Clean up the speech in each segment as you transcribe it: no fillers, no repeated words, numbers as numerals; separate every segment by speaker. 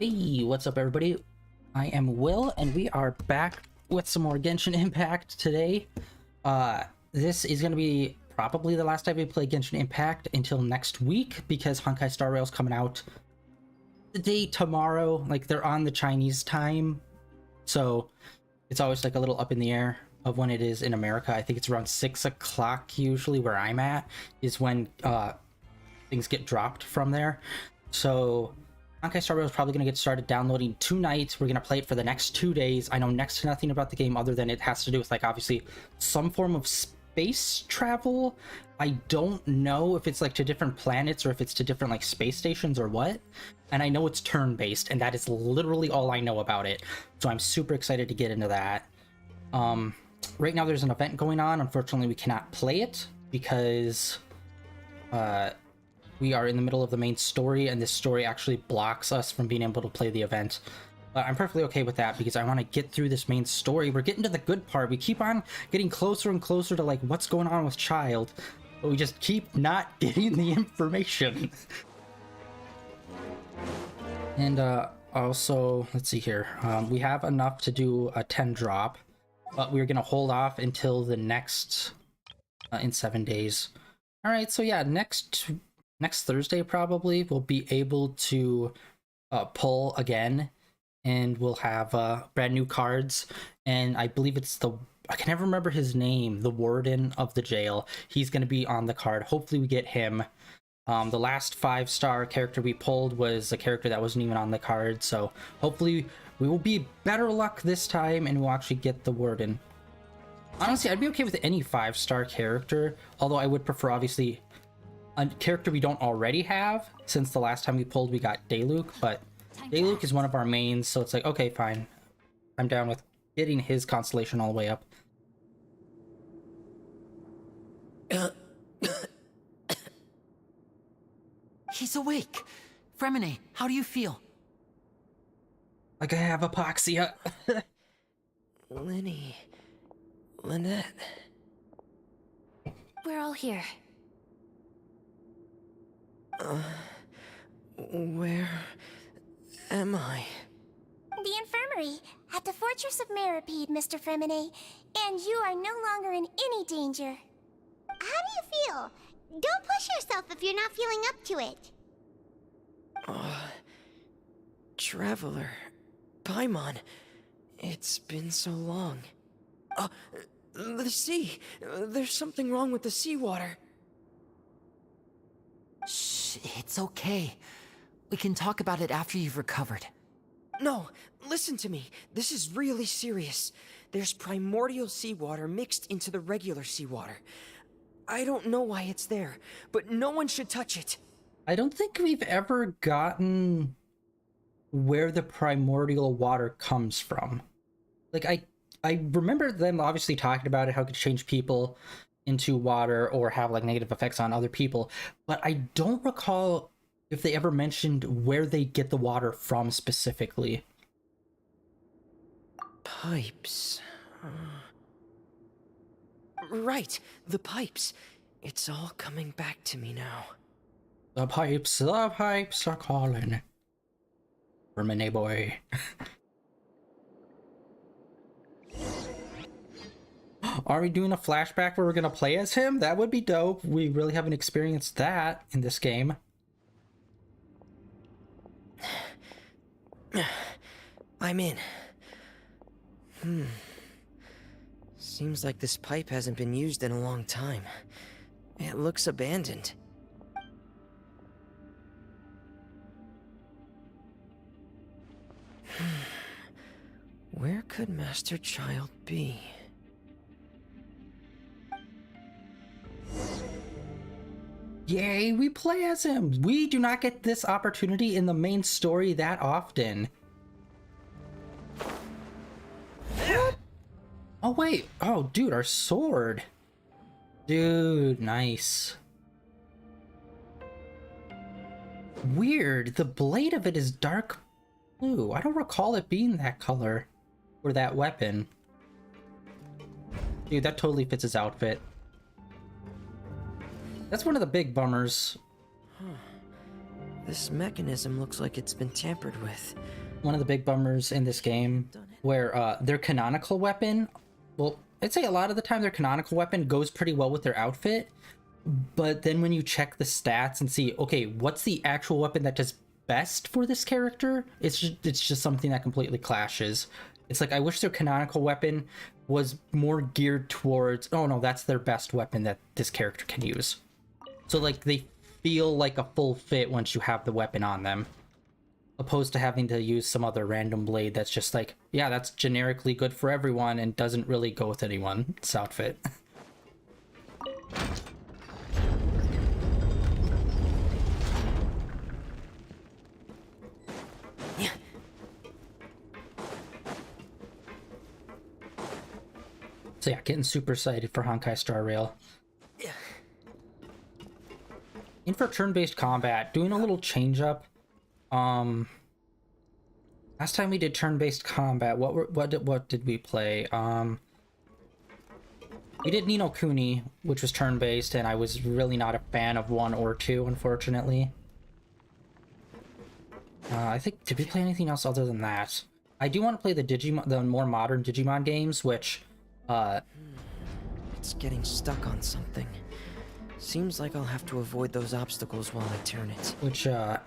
Speaker 1: Hey, what's up everybody? I am Will, and we are back with some more Genshin Impact today. This is going to be probably the last time we play Genshin Impact until next week, because Honkai Star Rail's coming out the day tomorrow. Like, they're on the Chinese time, so it's always like a little up in the air of when it is in America. I think it's around 6 o'clock usually where I'm at, is when things get dropped from there. So Honkai Star Rail is probably going to get started downloading tonight. We're going to play it for the next 2 days. I know next to nothing about the game other than it has to do with, like, obviously some form of space travel. I don't know if it's like to different planets or if it's to different like space stations or what. And I know it's turn-based, and that is literally all I know about it. So I'm super excited to get into that. Right now there's an event going on. Unfortunately, we cannot play it because we are in the middle of the main story, and this story actually blocks us from being able to play the event. But I'm perfectly okay with that because I want to get through this main story. We're getting to the good part. We keep on getting closer and closer to like what's going on with Child, but we just keep not getting the information. And also, let's see here. We have enough to do a 10 drop, but we're going to hold off until the next in 7 days. All right, so yeah, next Thursday probably we'll be able to pull again, and we'll have brand new cards. And I believe it's I can never remember his name, the warden of the jail. He's going to be on the card. Hopefully we get him. The last 5-star character we pulled was a character that wasn't even on the card, so hopefully we will be better luck this time and we'll actually get the warden. Honestly, I'd be okay with any 5-star character, although I would prefer obviously a character we don't already have, since the last time we pulled we got Dayluk, but Dayluk is one of our mains, so it's like, okay, fine. I'm down with getting his constellation all the way up.
Speaker 2: He's awake. Fremine, how do you feel?
Speaker 1: Like I have apoxia.
Speaker 3: Lenny. Lynette.
Speaker 4: We're all here.
Speaker 3: Where am I?
Speaker 4: The infirmary, at the Fortress of Meripede, Mr. Fremine. And you are no longer in any danger.
Speaker 5: How do you feel? Don't push yourself if you're not feeling up to it.
Speaker 3: Traveler. Paimon. It's been so long. The sea. There's something wrong with the seawater.
Speaker 2: Shh, it's okay. We can talk about it after you've recovered.
Speaker 3: No, listen to me. This is really serious. There's primordial seawater mixed into the regular seawater. I don't know why it's there, but no one should touch it.
Speaker 1: I don't think we've ever gotten where the primordial water comes from. Like, I remember them obviously talking about it, how it could change people into water or have like negative effects on other people, but I don't recall if they ever mentioned where they get the water from specifically.
Speaker 3: Pipes. Right, the pipes. It's all coming back to me now.
Speaker 1: The pipes are calling. Remini boy. Are we doing a flashback where we're gonna play as him? That would be dope. We really haven't experienced that in this game.
Speaker 3: I'm in. Seems like this pipe hasn't been used in a long time. It looks abandoned. Where could Master Child be?
Speaker 1: Yay, we play as him! We do not get this opportunity in the main story that often. What? Oh wait, oh dude, our sword. Dude, nice. Weird, the blade of it is dark blue. I don't recall it being that color, or that weapon. Dude, that totally fits his outfit. That's one of the big bummers.
Speaker 3: This mechanism looks like it's been tampered with.
Speaker 1: One of the big bummers in this game where their canonical weapon, well, I'd say a lot of the time their canonical weapon goes pretty well with their outfit, but then when you check the stats and see, okay, what's the actual weapon that does best for this character, it's just something that completely clashes. It's like, I wish their canonical weapon was more geared towards, oh no, that's their best weapon that this character can use. So like they feel like a full fit once you have the weapon on them, opposed to having to use some other random blade that's just like, yeah, that's generically good for everyone and doesn't really go with anyone's outfit. So yeah, getting super excited for Honkai Star Rail. In for turn-based combat, doing a little change up. Last time we did turn-based combat, what did we play? We did Ni no Kuni, which was turn-based, and I was really not a fan of 1 or 2, unfortunately. I think, did we play anything else other than that? I do want to play the more modern Digimon games, which
Speaker 3: It's getting stuck on something. Seems like I'll have to avoid those obstacles while I turn it.
Speaker 1: which there's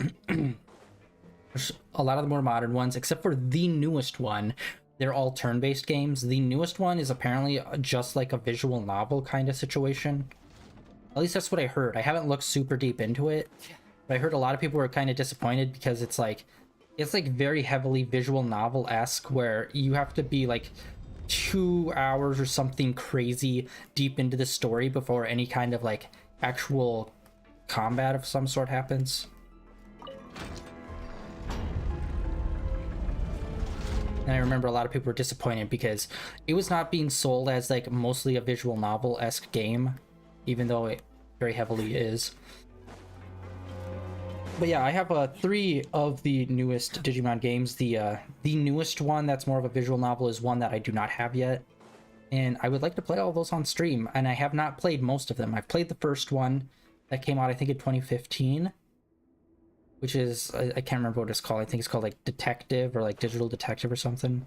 Speaker 1: a lot of the more modern ones, except for the newest one, they're all turn-based games. The newest one is apparently just like a visual novel kind of situation. At least that's what I heard. I haven't looked super deep into it, but I heard a lot of people were kind of disappointed because it's like very heavily visual novel-esque, where you have to be like 2 hours or something crazy deep into the story before any kind of like actual combat of some sort happens. And I remember a lot of people were disappointed because it was not being sold as like mostly a visual novel-esque game, even though it very heavily is. But yeah, I have 3 of the newest Digimon games. The newest one that's more of a visual novel is one that I do not have yet, and I would like to play all those on stream, and I have not played most of them. I've played the first one that came out, I think, in 2015, which is, I can't remember what it's called. I think it's called like Detective or like Digital Detective or something.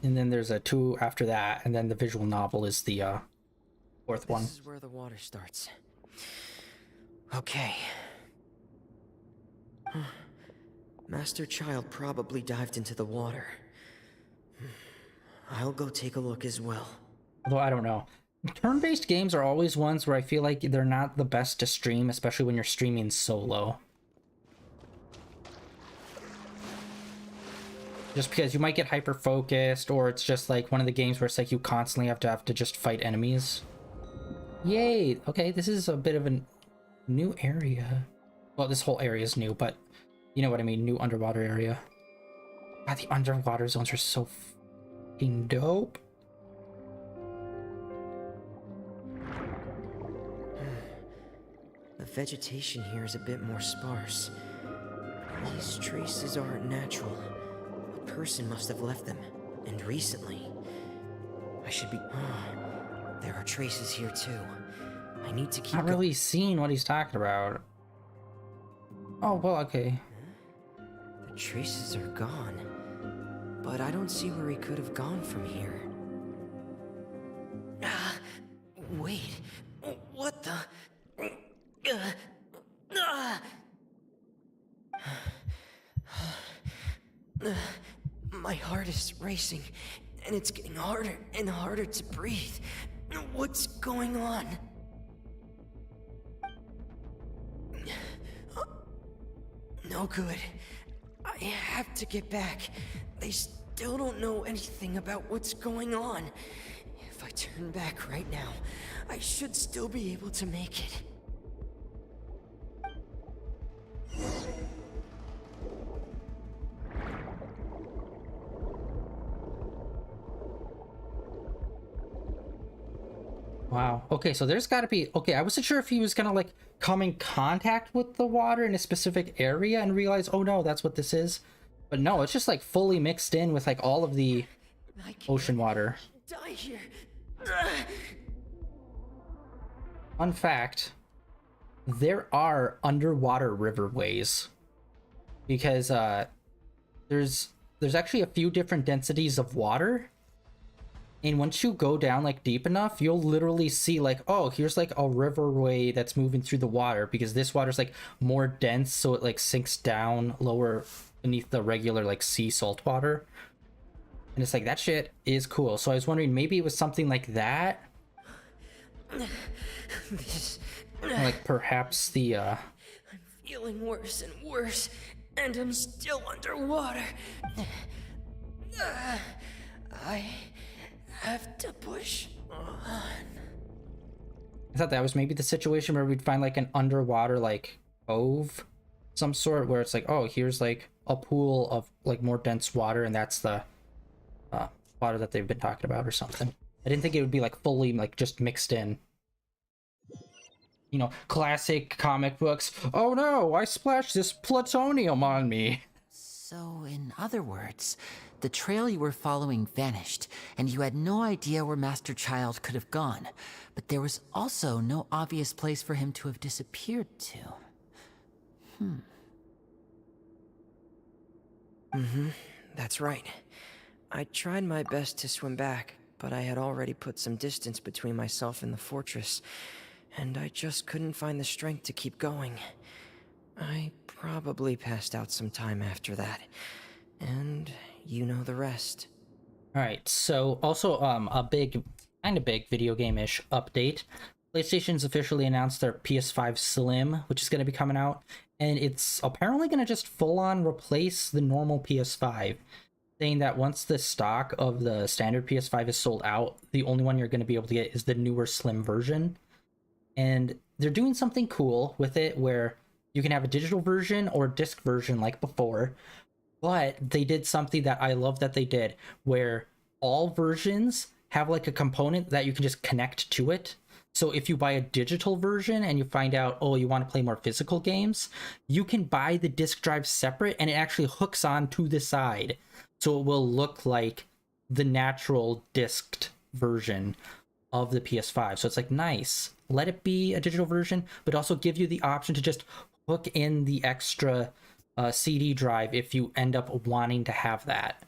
Speaker 1: And then there's a 2 after that, and then the visual novel is the 4th one.
Speaker 3: This is where the water starts. Okay. Master Child probably dived into the water. I'll go take a look as well.
Speaker 1: Although I don't know. Turn-based games are always ones where I feel like they're not the best to stream, especially when you're streaming solo. Just because you might get hyper-focused, or it's just like one of the games where it's like you constantly have to just fight enemies. Yay! Okay, this is a bit of a new area. Well, this whole area is new, but you know what I mean, new underwater area. God, the underwater zones are so fucking dope.
Speaker 3: The vegetation here is a bit more sparse. These traces aren't natural. A person must have left them, and recently. I should be... There are traces here too. I need to keep...
Speaker 1: Not really seeing what he's talking about. Oh, well, okay.
Speaker 3: The traces are gone. But I don't see where he could have gone from here. Wait. What the... My heart is racing, and it's getting harder and harder to breathe. What's going on? No good. I have to get back. They still don't know anything about what's going on. If I turn back right now, I should still be able to make it.
Speaker 1: Wow. Okay, so there's got to be... Okay, I wasn't sure if he was gonna, like, come in contact with the water in a specific area and realize, oh no, that's what this is. But no, it's just, like, fully mixed in with, like, all of the ocean water.
Speaker 3: Die here.
Speaker 1: Fun fact, there are underwater riverways because there's actually a few different densities of water, and once you go down like deep enough, you'll literally see like, oh, here's like a riverway that's moving through the water because this water's like more dense, so it like sinks down lower beneath the regular like sea salt water. And it's like, that shit is cool. So I was wondering, maybe it was something like that.
Speaker 3: This...
Speaker 1: Like perhaps the
Speaker 3: I'm feeling worse and worse, and I'm still underwater. I have to push on.
Speaker 1: I thought that was maybe the situation where we'd find like an underwater like cove, some sort, where it's like, oh, here's like a pool of like more dense water, and that's the water that they've been talking about or something. I didn't think it would be like fully like just mixed in. You know, classic comic books. Oh no, I splashed this plutonium on me.
Speaker 2: So, in other words, the trail you were following vanished, and you had no idea where Master Child could have gone. But there was also no obvious place for him to have disappeared to.
Speaker 3: That's right. I tried my best to swim back, but I had already put some distance between myself and the fortress, and I just couldn't find the strength to keep going. I probably passed out some time after that, and you know the rest.
Speaker 1: All right, so also a kind of big video game-ish update. PlayStation's officially announced their PS5 Slim, which is going to be coming out, and it's apparently going to just full-on replace the normal PS5, saying that once the stock of the standard PS5 is sold out, the only one you're going to be able to get is the newer Slim version. And they're doing something cool with it where you can have a digital version or disc version like before, but they did something that I love that they did, where all versions have like a component that you can just connect to it. So if you buy a digital version and you find out, oh, you want to play more physical games, you can buy the disc drive separate and it actually hooks on to the side. So it will look like the natural disced version of the PS5. So it's like, nice. Let it be a digital version, but also give you the option to just hook in the extra CD drive if you end up wanting to have that.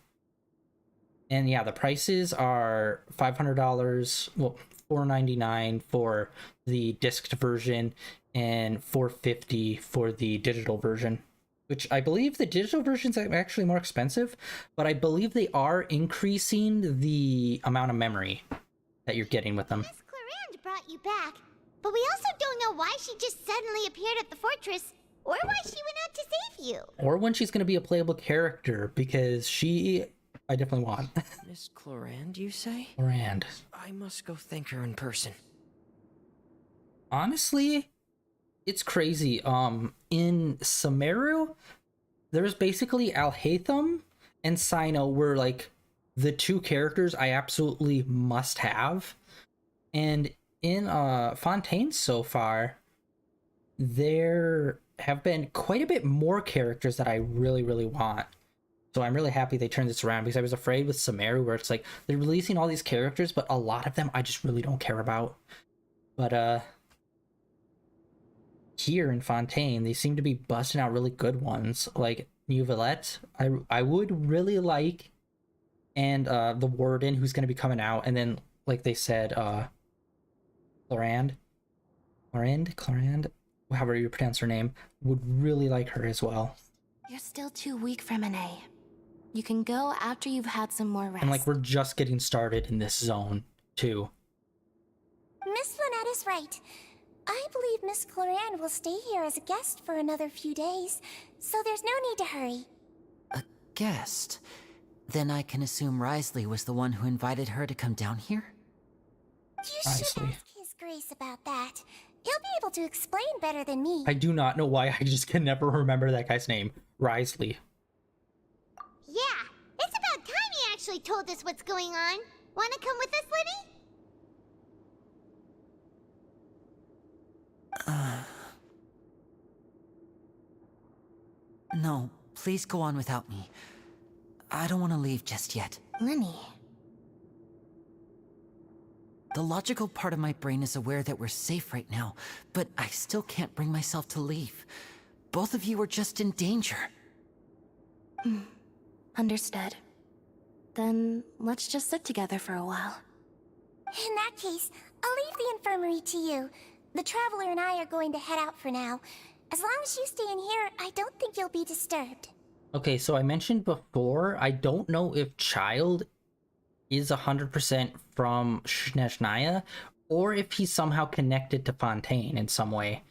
Speaker 1: And yeah, the prices are $500, well, $499 for the disced version and $450 for the digital version, which I believe the digital versions are actually more expensive, but I believe they are increasing the amount of memory that you're getting with them.
Speaker 5: Miss Clarand brought you back, but we also don't know why she just suddenly appeared at the fortress, or why she went out to save you.
Speaker 1: Or when she's going to be a playable character, because I definitely want.
Speaker 3: Miss Clarand, you say?
Speaker 1: Clarand.
Speaker 3: I must go thank her in person.
Speaker 1: Honestly, it's crazy. In Sumeru, there's basically Alhaitham and Cyno were like the two characters I absolutely must have. And in Fontaine so far, there have been quite a bit more characters that I really, really want. So I'm really happy they turned this around, because I was afraid with Sumeru where it's like they're releasing all these characters, but a lot of them I just really don't care about. But here in Fontaine, they seem to be busting out really good ones, like New Villette. I would really like, and the Warden, who's going to be coming out, and then like they said, Clarand, however you pronounce her name, would really like her as well.
Speaker 6: You're still too weak, Fremine. You can go after you've had some more rest.
Speaker 1: And like, we're just getting started in this zone too.
Speaker 4: Miss Lynette is right. I believe Miss Clarand will stay here as a guest for another few days, so there's no need to hurry.
Speaker 2: A guest? Then I can assume Risley was the one who invited her to come down here?
Speaker 4: You should
Speaker 1: Nicely.
Speaker 4: ask His Grace about that. He'll be able to explain better than me.
Speaker 1: I do not know why I just can never remember that guy's name. Risley.
Speaker 5: Yeah, it's about time he actually told us what's going on. Wanna come with us, Liddy?
Speaker 2: No, please go on without me. I don't want to leave just yet.
Speaker 6: Lenny.
Speaker 2: The logical part of my brain is aware that we're safe right now, but I still can't bring myself to leave. Both of you are just in danger.
Speaker 6: Understood. Then let's just sit together for a while.
Speaker 4: In that case, I'll leave the infirmary to you. The Traveler and I are going to head out for now. As long as you stay in here, I don't think you'll be disturbed.
Speaker 1: Okay, so I mentioned before, I don't know if Child is 100% from Snezhnaya, or if he's somehow connected to Fontaine in some way.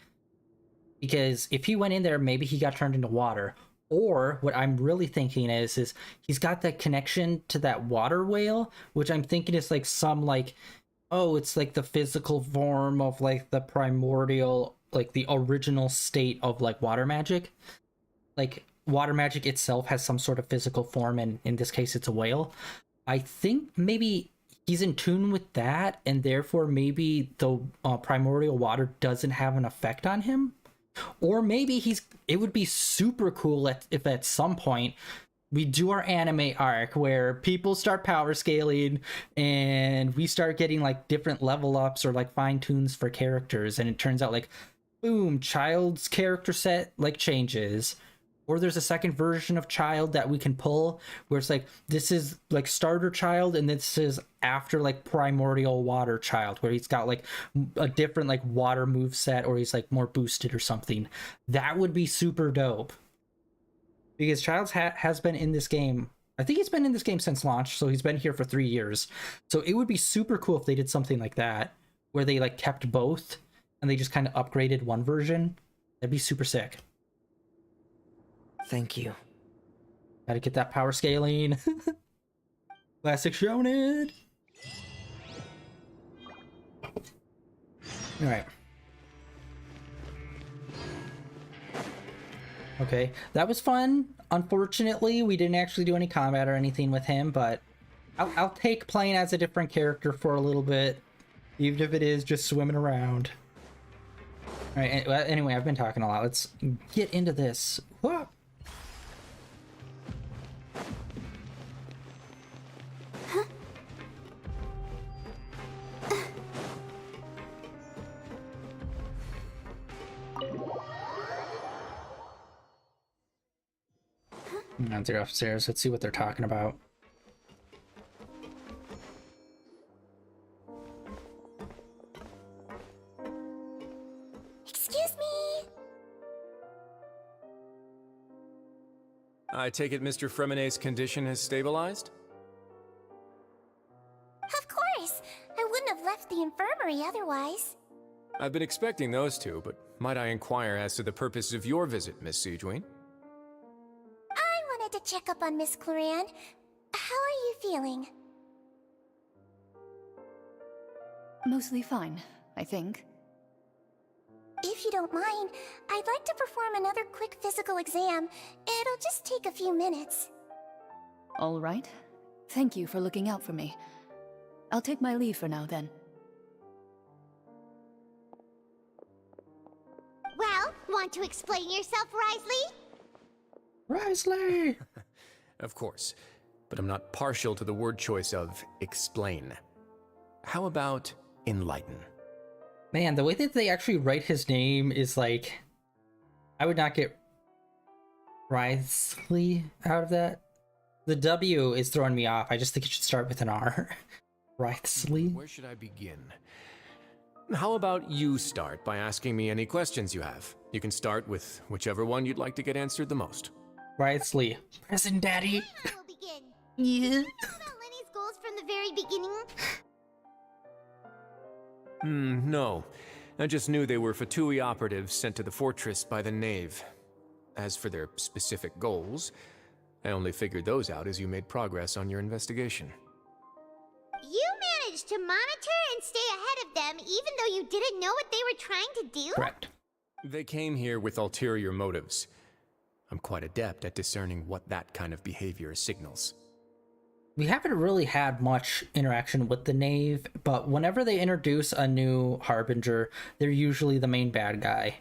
Speaker 1: Because if he went in there, maybe he got turned into water. Or what I'm really thinking is he's got that connection to that water whale, which I'm thinking is like some like, oh, it's like the physical form of like the primordial, like the original state of like water magic. Like water magic itself has some sort of physical form, and in this case it's a whale. I think maybe he's in tune with that, and therefore maybe the primordial water doesn't have an effect on him. Or maybe it would be super cool if at some point we do our anime arc where people start power scaling and we start getting like different level ups or like fine tunes for characters, and it turns out like, boom, Child's character set like changes. Or there's a second version of Child that we can pull where it's like, this is like starter Child and this is after like primordial water Child, where he's got like a different like water move set, or he's like more boosted or something. That would be super dope. Because Child has been in this game. I think he's been in this game since launch, so he's been here for 3 years. So it would be super cool if they did something like that, where they like kept both and they just kind of upgraded one version. That'd be super sick.
Speaker 3: Thank you.
Speaker 1: Gotta get that power scaling. Classic shonen. Alright. Okay, that was fun. Unfortunately, we didn't actually do any combat or anything with him, but I'll take playing as a different character for a little bit, even if it is just swimming around. Alright, anyway, I've been talking a lot. Let's get into this. Whoa. Now they're upstairs. Let's see what they're talking about.
Speaker 4: Excuse me?
Speaker 7: I take it Mr. Fremenet's condition has stabilized?
Speaker 4: Of course. I wouldn't have left the infirmary otherwise.
Speaker 7: I've been expecting those two, but might I inquire as to the purpose of your visit, Miss Siegewien?
Speaker 4: I wanted to check up on Miss Cloran. How are you feeling?
Speaker 8: Mostly fine, I think.
Speaker 4: If you don't mind, I'd like to perform another quick physical exam. It'll just take a few minutes.
Speaker 8: All right. Thank you for looking out for me. I'll take my leave for now, then.
Speaker 5: Well, want to explain yourself, Risley?
Speaker 1: Risley!
Speaker 7: Of course, but I'm not partial to the word choice of explain. How about enlighten?
Speaker 1: Man, the way that they actually write his name is like... I would not get Risley out of that. The W is throwing me off. I just think it should start with an R. Risley?
Speaker 7: Where should I begin? How about you start by asking me any questions you have? You can start with whichever one you'd like to get answered the most.
Speaker 1: Risley. Present daddy.
Speaker 5: I will begin.
Speaker 1: Yeah.
Speaker 5: Know about Lenny's goals from the very beginning?
Speaker 7: No. I just knew they were Fatui operatives sent to the fortress by the Knave. As for their specific goals, I only figured those out as you made progress on your investigation.
Speaker 5: You managed to monitor and stay ahead of them even though you didn't know what they were trying to do?
Speaker 1: Correct.
Speaker 7: They came here with ulterior motives. I'm quite adept at discerning what that kind of behavior signals.
Speaker 1: We haven't really had much interaction with the Knave, but whenever they introduce a new Harbinger, they're usually the main bad guy.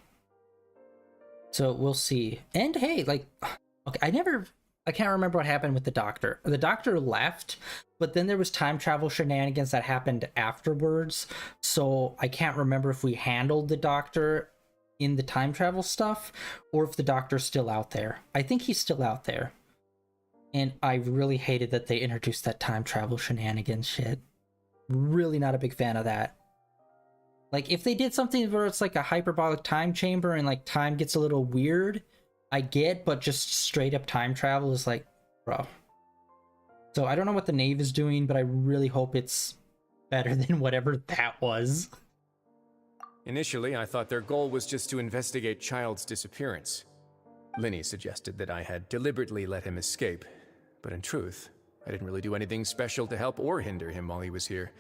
Speaker 1: So we'll see. And hey, like, okay, I can't remember what happened with the doctor. The doctor left, but then there was time travel shenanigans that happened afterwards, so I can't remember if we handled the doctor in the time travel stuff or if the doctor's still out there. I think he's still out there. And I really hated that they introduced that time travel shenanigans shit. Really not a big fan of that. Like, if they did something where it's like a hyperbolic time chamber and like time gets a little weird, I get, but just straight up time travel is like, bro. So I don't know what the Knave is doing, but I really hope it's better than whatever that was.
Speaker 7: Initially, I thought their goal was just to investigate Child's disappearance. Linny suggested that I had deliberately let him escape, but in truth, I didn't really do anything special to help or hinder him while he was here.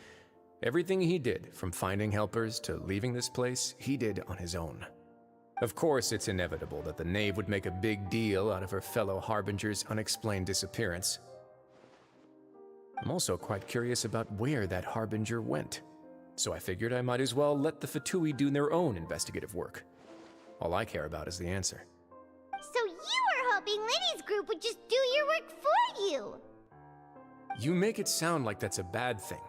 Speaker 7: Everything he did, from finding helpers to leaving this place, he did on his own. Of course, it's inevitable that the Knave would make a big deal out of her fellow Harbinger's unexplained disappearance. I'm also quite curious about where that Harbinger went, so I figured I might as well let the Fatui do their own investigative work. All I care about is the answer.
Speaker 5: So you were hoping Linny's group would just do your work for you!
Speaker 7: You make it sound like that's a bad thing.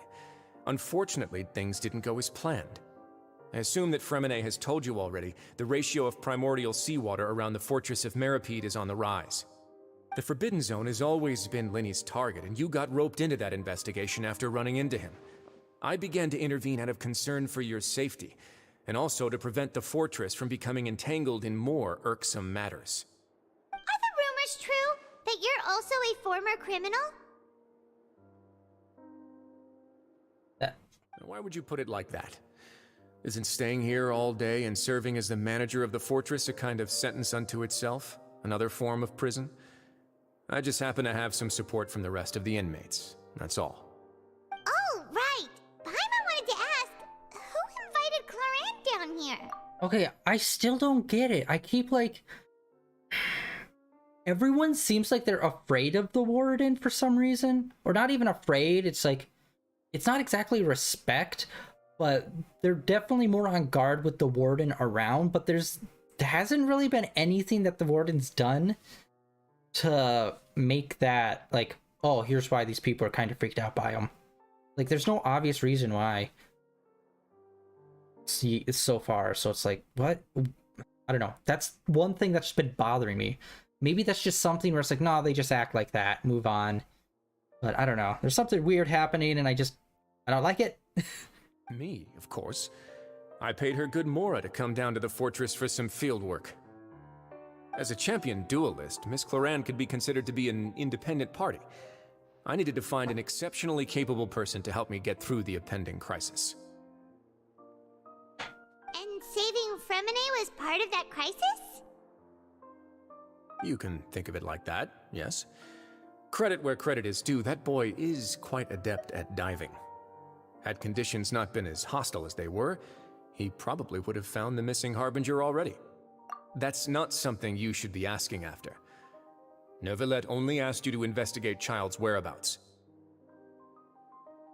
Speaker 7: Unfortunately, things didn't go as planned. I assume that Fremine has told you already, the ratio of primordial seawater around the fortress of Meripede is on the rise. The Forbidden Zone has always been Linny's target, and you got roped into that investigation after running into him. I began to intervene out of concern for your safety, and also to prevent the fortress from becoming entangled in more irksome matters.
Speaker 5: Are the rumors true? That you're also a former criminal?
Speaker 7: Why would you put it like that? Isn't staying here all day and serving as the manager of the fortress a kind of sentence unto itself? Another form of prison? I just happen to have some support from the rest of the inmates. That's all.
Speaker 5: Oh, right! Paimon wanted to ask, who invited Clorant down here?
Speaker 1: Okay, I still don't get it. I keep like... Everyone seems like they're afraid of the Warden for some reason. Or not even afraid, it's like... It's not exactly respect, but they're definitely more on guard with the Warden around, but there hasn't really been anything that the Warden's done to make that, like, oh, here's why these people are kind of freaked out by him. Like, there's no obvious reason why. See, so far, so it's like, what? I don't know. That's one thing that's been bothering me. Maybe that's just something where it's like, no, they just act like that, move on. But I don't know. There's something weird happening, and I don't like it.
Speaker 7: Me, of course. I paid her good mora to come down to the fortress for some field work. As a champion duelist, Miss Cloran could be considered to be an independent party. I needed to find an exceptionally capable person to help me get through the impending crisis.
Speaker 5: And saving Fremine was part of that crisis?
Speaker 7: You can think of it like that, yes. Credit where credit is due, that boy is quite adept at diving. Had conditions not been as hostile as they were, he probably would have found the missing Harbinger already. That's not something you should be asking after. Neuvillette only asked you to investigate Child's whereabouts.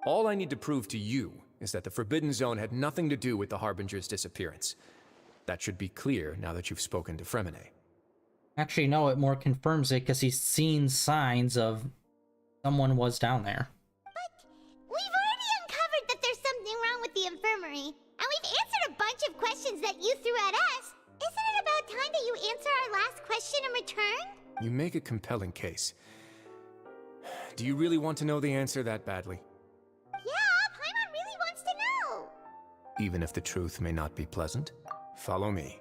Speaker 7: All I need to prove to you is that the Forbidden Zone had nothing to do with the Harbinger's disappearance. That should be clear now that you've spoken to Fremine.
Speaker 1: Actually, no, it more confirms it because he's seen signs of someone was down there.
Speaker 5: But we've already uncovered that there's something wrong with the infirmary, and we've answered a bunch of questions that you threw at us. Isn't it about time that you answer our last question in return?
Speaker 7: You make a compelling case. Do you really want to know the answer that badly?
Speaker 5: Yeah, Paimon really wants to know.
Speaker 7: Even if the truth may not be pleasant, follow me.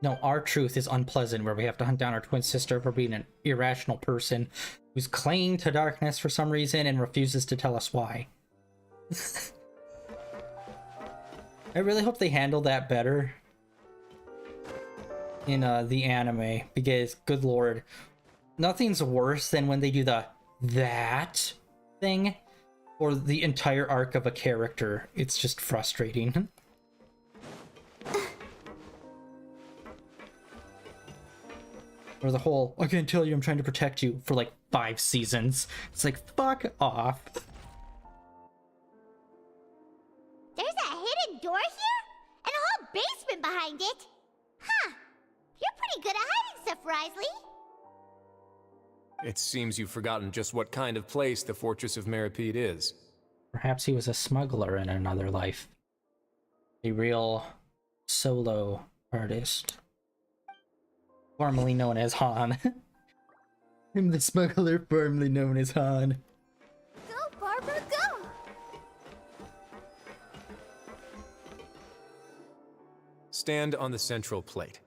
Speaker 1: No, our truth is unpleasant, where we have to hunt down our twin sister for being an irrational person who's clinging to darkness for some reason and refuses to tell us why. I really hope they handle that better in the anime, because, good lord, nothing's worse than when they do the that thing for the entire arc of a character. It's just frustrating. Or the whole, I can't tell you I'm trying to protect you, for like 5 seasons. It's like, fuck off.
Speaker 5: There's a hidden door here? And a whole basement behind it? Huh. You're pretty good at hiding stuff, Risley.
Speaker 7: It seems you've forgotten just what kind of place the Fortress of Meripede is.
Speaker 1: Perhaps he was a smuggler in another life. A real solo artist. Formerly known as Han. I'm the smuggler formerly known as Han.
Speaker 4: Go, Barbara, go!
Speaker 7: Stand on the central plate.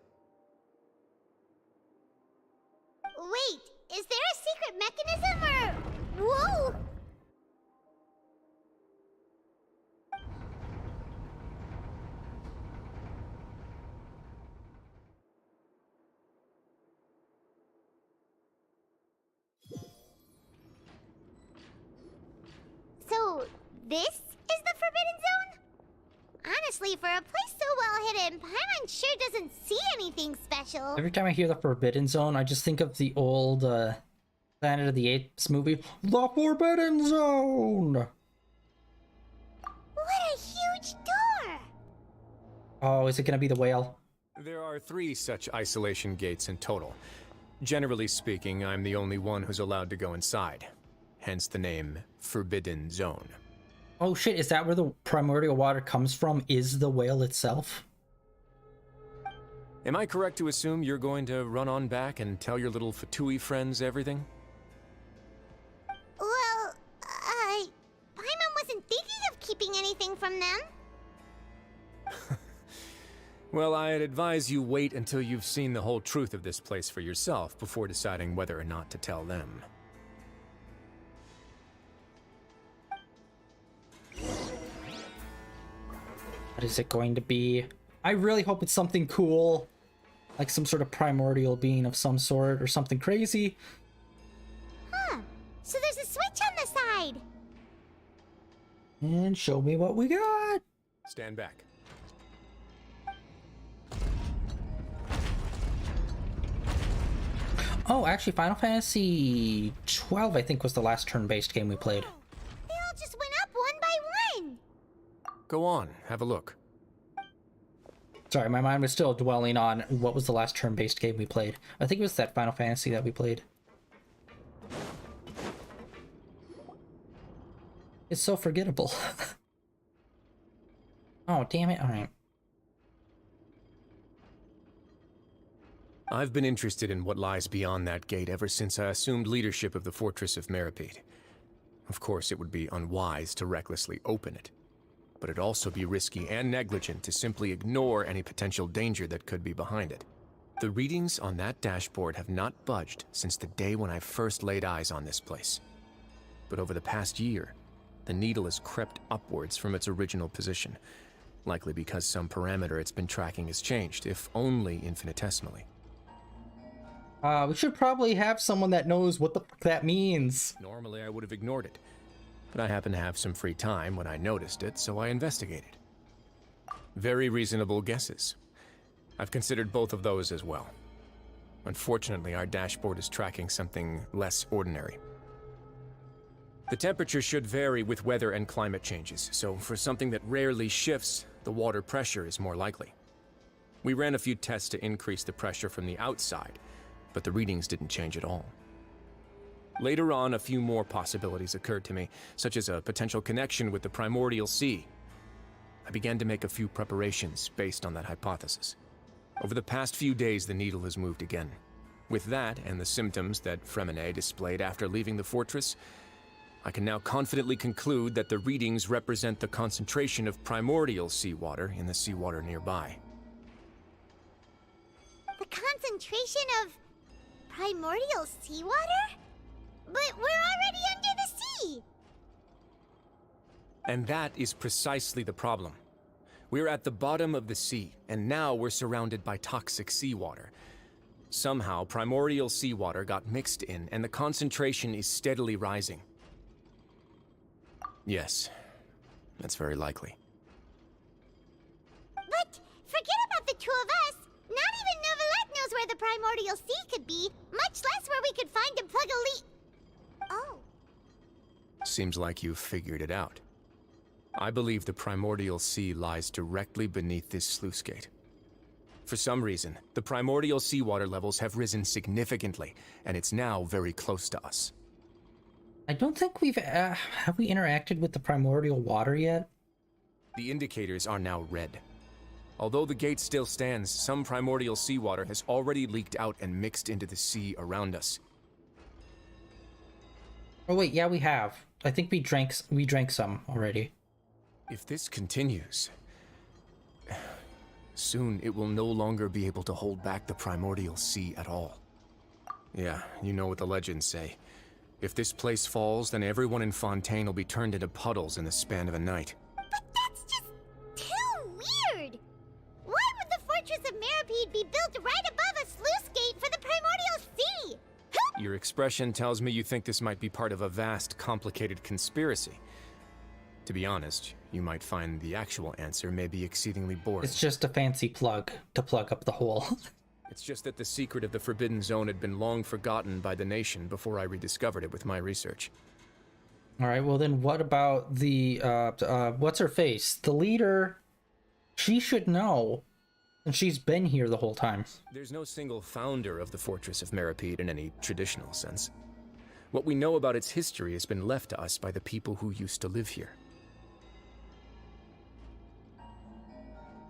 Speaker 5: Wait, is there a secret mechanism or... Whoa! So, this is the Forbidden Zone? Honestly, for a place so well hidden, Paimon sure doesn't see anything special.
Speaker 1: Every time I hear the Forbidden Zone, I just think of the old Planet of the Apes movie, The Forbidden Zone!
Speaker 5: What a huge door!
Speaker 1: Oh, is it gonna be the whale?
Speaker 7: There are 3 such isolation gates in total. Generally speaking, I'm the only one who's allowed to go inside. Hence the name Forbidden Zone.
Speaker 1: Oh shit, is that where the primordial water comes from? Is the whale itself?
Speaker 7: Am I correct to assume you're going to run on back and tell your little Fatui friends everything?
Speaker 5: Well, Paimon wasn't thinking of keeping anything from them.
Speaker 7: Well, I'd advise you wait until you've seen the whole truth of this place for yourself before deciding whether or not to tell them.
Speaker 1: What is it going to be? I really hope it's something cool. Like some sort of primordial being of some sort or something crazy.
Speaker 5: Huh. So there's a switch on the side.
Speaker 1: And show me what we got.
Speaker 7: Stand back.
Speaker 1: Oh, actually, Final Fantasy 12, I think, was the last turn-based game we played.
Speaker 5: They all just went up one by one.
Speaker 7: Go on, have a look.
Speaker 1: Sorry, my mind was still dwelling on what was the last turn-based game we played. I think it was that Final Fantasy that we played. It's so forgettable. Oh, damn it. Alright.
Speaker 7: I've been interested in what lies beyond that gate ever since I assumed leadership of the Fortress of Meripede. Of course, it would be unwise to recklessly open it, but it'd also be risky and negligent to simply ignore any potential danger that could be behind it. The readings on that dashboard have not budged since the day when I first laid eyes on this place. But over the past year, the needle has crept upwards from its original position, likely because some parameter it's been tracking has changed, if only infinitesimally.
Speaker 1: We should probably have someone that knows what the fuck that means.
Speaker 7: Normally I would have ignored it, but I happened to have some free time when I noticed it, so I investigated. Very reasonable guesses. I've considered both of those as well. Unfortunately, our dashboard is tracking something less ordinary. The temperature should vary with weather and climate changes, so for something that rarely shifts, the water pressure is more likely. We ran a few tests to increase the pressure from the outside, but the readings didn't change at all. Later on, a few more possibilities occurred to me, such as a potential connection with the primordial sea. I began to make a few preparations based on that hypothesis. Over the past few days, the needle has moved again. With that, and the symptoms that Fremine displayed after leaving the fortress, I can now confidently conclude that the readings represent the concentration of primordial seawater in the seawater nearby.
Speaker 5: The concentration of primordial seawater? But we're already under the sea!
Speaker 7: And that is precisely the problem. We're at the bottom of the sea, and now we're surrounded by toxic seawater. Somehow, primordial seawater got mixed in, and the concentration is steadily rising. Yes, that's very likely.
Speaker 5: But forget about the two of us! Not even Novelette knows where the primordial sea could be, much less where we could find and plug a leak. Oh.
Speaker 7: Seems like you've figured it out. I believe the primordial sea lies directly beneath this sluice gate. For some reason, the primordial seawater levels have risen significantly, and it's now very close to us.
Speaker 1: I don't think have we interacted with the primordial water yet?
Speaker 7: The indicators are now red. Although the gate still stands, some primordial seawater has already leaked out and mixed into the sea around us.
Speaker 1: Oh wait, yeah, we have. I think we drank some already.
Speaker 7: If this continues, soon it will no longer be able to hold back the primordial sea at all. Yeah, you know what the legends say. If this place falls, then everyone in Fontaine will be turned into puddles in the span of a night.
Speaker 5: But that's just too weird! Why would the Fortress of Meripede be built right above a sluice gate for the primordial sea?
Speaker 7: Your expression tells me you think this might be part of a vast, complicated conspiracy. To be honest, you might find the actual answer may be exceedingly boring.
Speaker 1: It's just a fancy plug to plug up the hole.
Speaker 7: It's just that the secret of the Forbidden Zone had been long forgotten by the nation before I rediscovered it with my research.
Speaker 1: All right, well then what about the, what's her face? The leader, she should know, and she's been here the whole time.
Speaker 7: There's no single founder of the Fortress of Meripede in any traditional sense. What we know about its history has been left to us by the people who used to live here.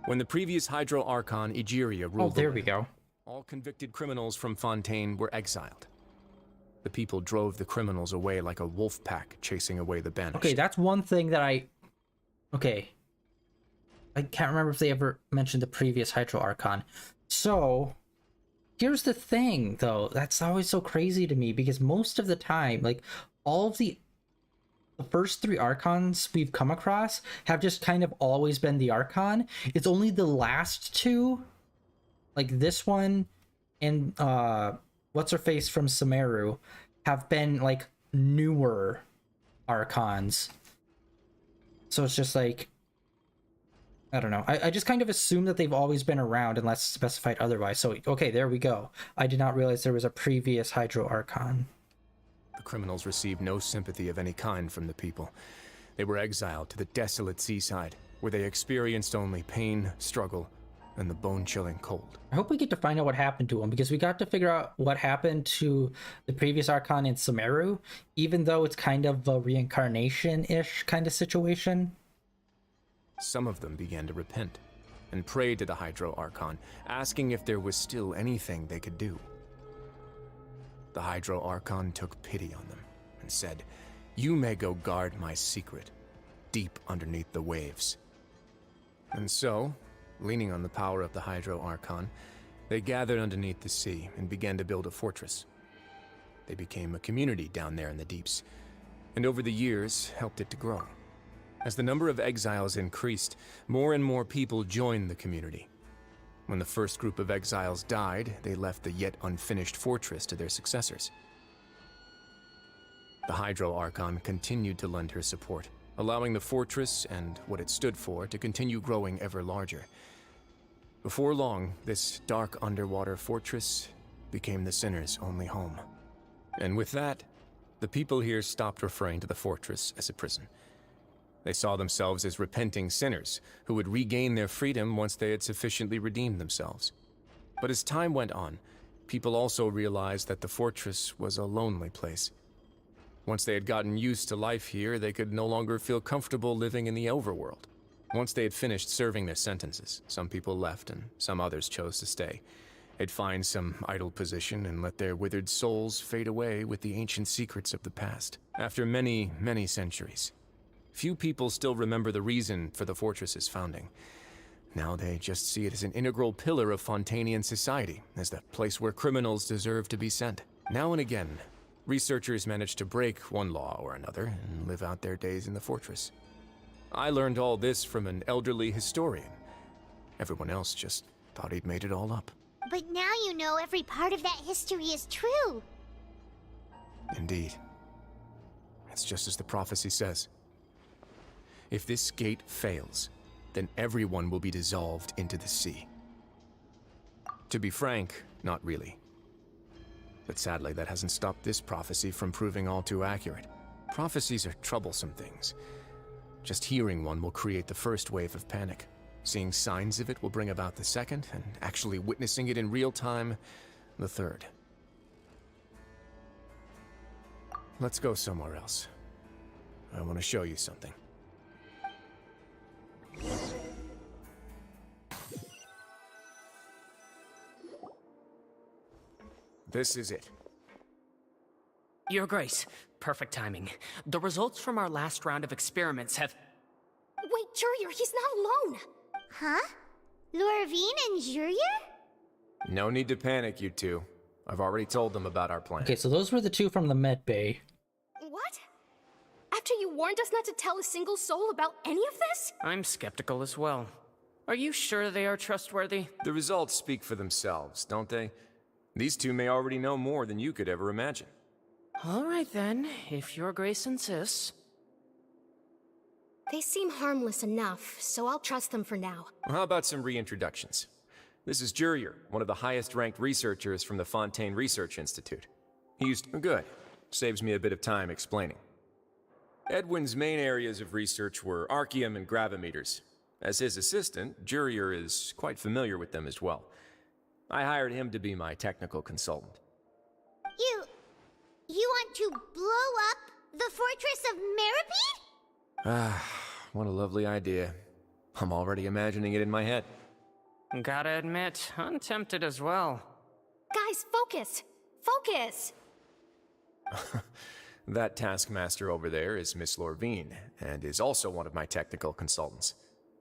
Speaker 7: When the previous Hydro Archon, Egeria, ruled
Speaker 1: there we go.
Speaker 7: all convicted criminals from Fontaine were exiled. The people drove the criminals away like a wolf pack chasing away the banished.
Speaker 1: Okay, that's one thing that okay. I can't remember if they ever mentioned the previous Hydro Archon. So, here's the thing, though. That's always so crazy to me, because most of the time, like, all of the first 3 Archons we've come across have just kind of always been the Archon. It's only the last 2, like this one and what's-her-face from Sumeru, have been, like, newer Archons. So it's just like, I don't know. I just kind of assume that they've always been around unless specified otherwise. So, okay, there we go. I did not realize there was a previous Hydro Archon.
Speaker 7: The criminals received no sympathy of any kind from the people. They were exiled to the desolate seaside, where they experienced only pain, struggle, and the bone-chilling cold.
Speaker 1: I hope we get to find out what happened to him, because we got to figure out what happened to the previous Archon in Sumeru, even though it's kind of a reincarnation-ish kind of situation.
Speaker 7: Some of them began to repent and prayed to the Hydro Archon, asking if there was still anything they could do. The Hydro Archon took pity on them and said, "You may go guard my secret, deep underneath the waves." And so, leaning on the power of the Hydro Archon, they gathered underneath the sea and began to build a fortress. They became a community down there in the deeps, and over the years helped it to grow. As the number of exiles increased, more and more people joined the community. When the first group of exiles died, they left the yet unfinished fortress to their successors. The Hydro Archon continued to lend her support, allowing the fortress and what it stood for to continue growing ever larger. Before long, this dark underwater fortress became the sinner's only home. And with that, the people here stopped referring to the fortress as a prison. They saw themselves as repenting sinners who would regain their freedom once they had sufficiently redeemed themselves. But as time went on, people also realized that the fortress was a lonely place. Once they had gotten used to life here, they could no longer feel comfortable living in the overworld. Once they had finished serving their sentences, some people left and some others chose to stay. They'd find some idle position and let their withered souls fade away with the ancient secrets of the past. After many, many centuries, few people still remember the reason for the fortress's founding. Now they just see it as an integral pillar of Fontainian society, as the place where criminals deserve to be sent. Now and again, researchers manage to break one law or another and live out their days in the fortress. I learned all this from an elderly historian. Everyone else just thought he'd made it all up.
Speaker 5: But now you know every part of that history is true.
Speaker 7: Indeed. It's just as the prophecy says. If this gate fails, then everyone will be dissolved into the sea. To be frank, not really. But sadly, that hasn't stopped this prophecy from proving all too accurate. Prophecies are troublesome things. Just hearing one will create the first wave of panic. Seeing signs of it will bring about the second, and actually witnessing it in real time, the third. Let's go somewhere else. I want to show you something. This is it.
Speaker 9: Your Grace, perfect timing. The results from our last round of experiments have...
Speaker 6: Wait, Jurier, he's not alone!
Speaker 5: Huh? Lorvine and Jurier?
Speaker 7: No need to panic, you two. I've already told them about our plan.
Speaker 1: Okay, so those were the two from the med bay.
Speaker 6: What? After you warned us not to tell a single soul about any of this?
Speaker 9: I'm skeptical as well. Are you sure they are trustworthy?
Speaker 7: The results speak for themselves, don't they? These two may already know more than you could ever imagine.
Speaker 9: All right then, if Your Grace insists.
Speaker 6: They seem harmless enough, so I'll trust them for now.
Speaker 7: How about some reintroductions? This is Jurier, one of the highest-ranked researchers from the Fontaine Research Institute. Good. Saves me a bit of time explaining. Edwin's main areas of research were archaeum and gravimeters. As his assistant, Jurier is quite familiar with them as well. I hired him to be my technical consultant.
Speaker 5: You want to blow up the fortress of Meripede?
Speaker 7: Ah, what a lovely idea. I'm already imagining it in my head.
Speaker 9: Gotta admit, I'm tempted as well.
Speaker 6: Guys, focus! Focus!
Speaker 7: That taskmaster over there is Miss Lorvine, and is also one of my technical consultants.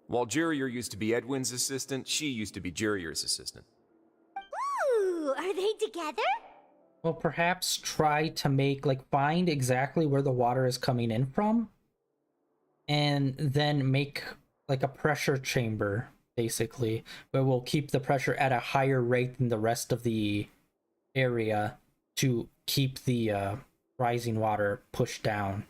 Speaker 7: While Jurier used to be Edwin's assistant, she used to be Jurier's assistant.
Speaker 5: Ooh, are they together?
Speaker 1: Well, perhaps try to find exactly where the water is coming in from, and then make like a pressure chamber, basically, where we'll keep the pressure at a higher rate than the rest of the area to keep the rising water pushed down.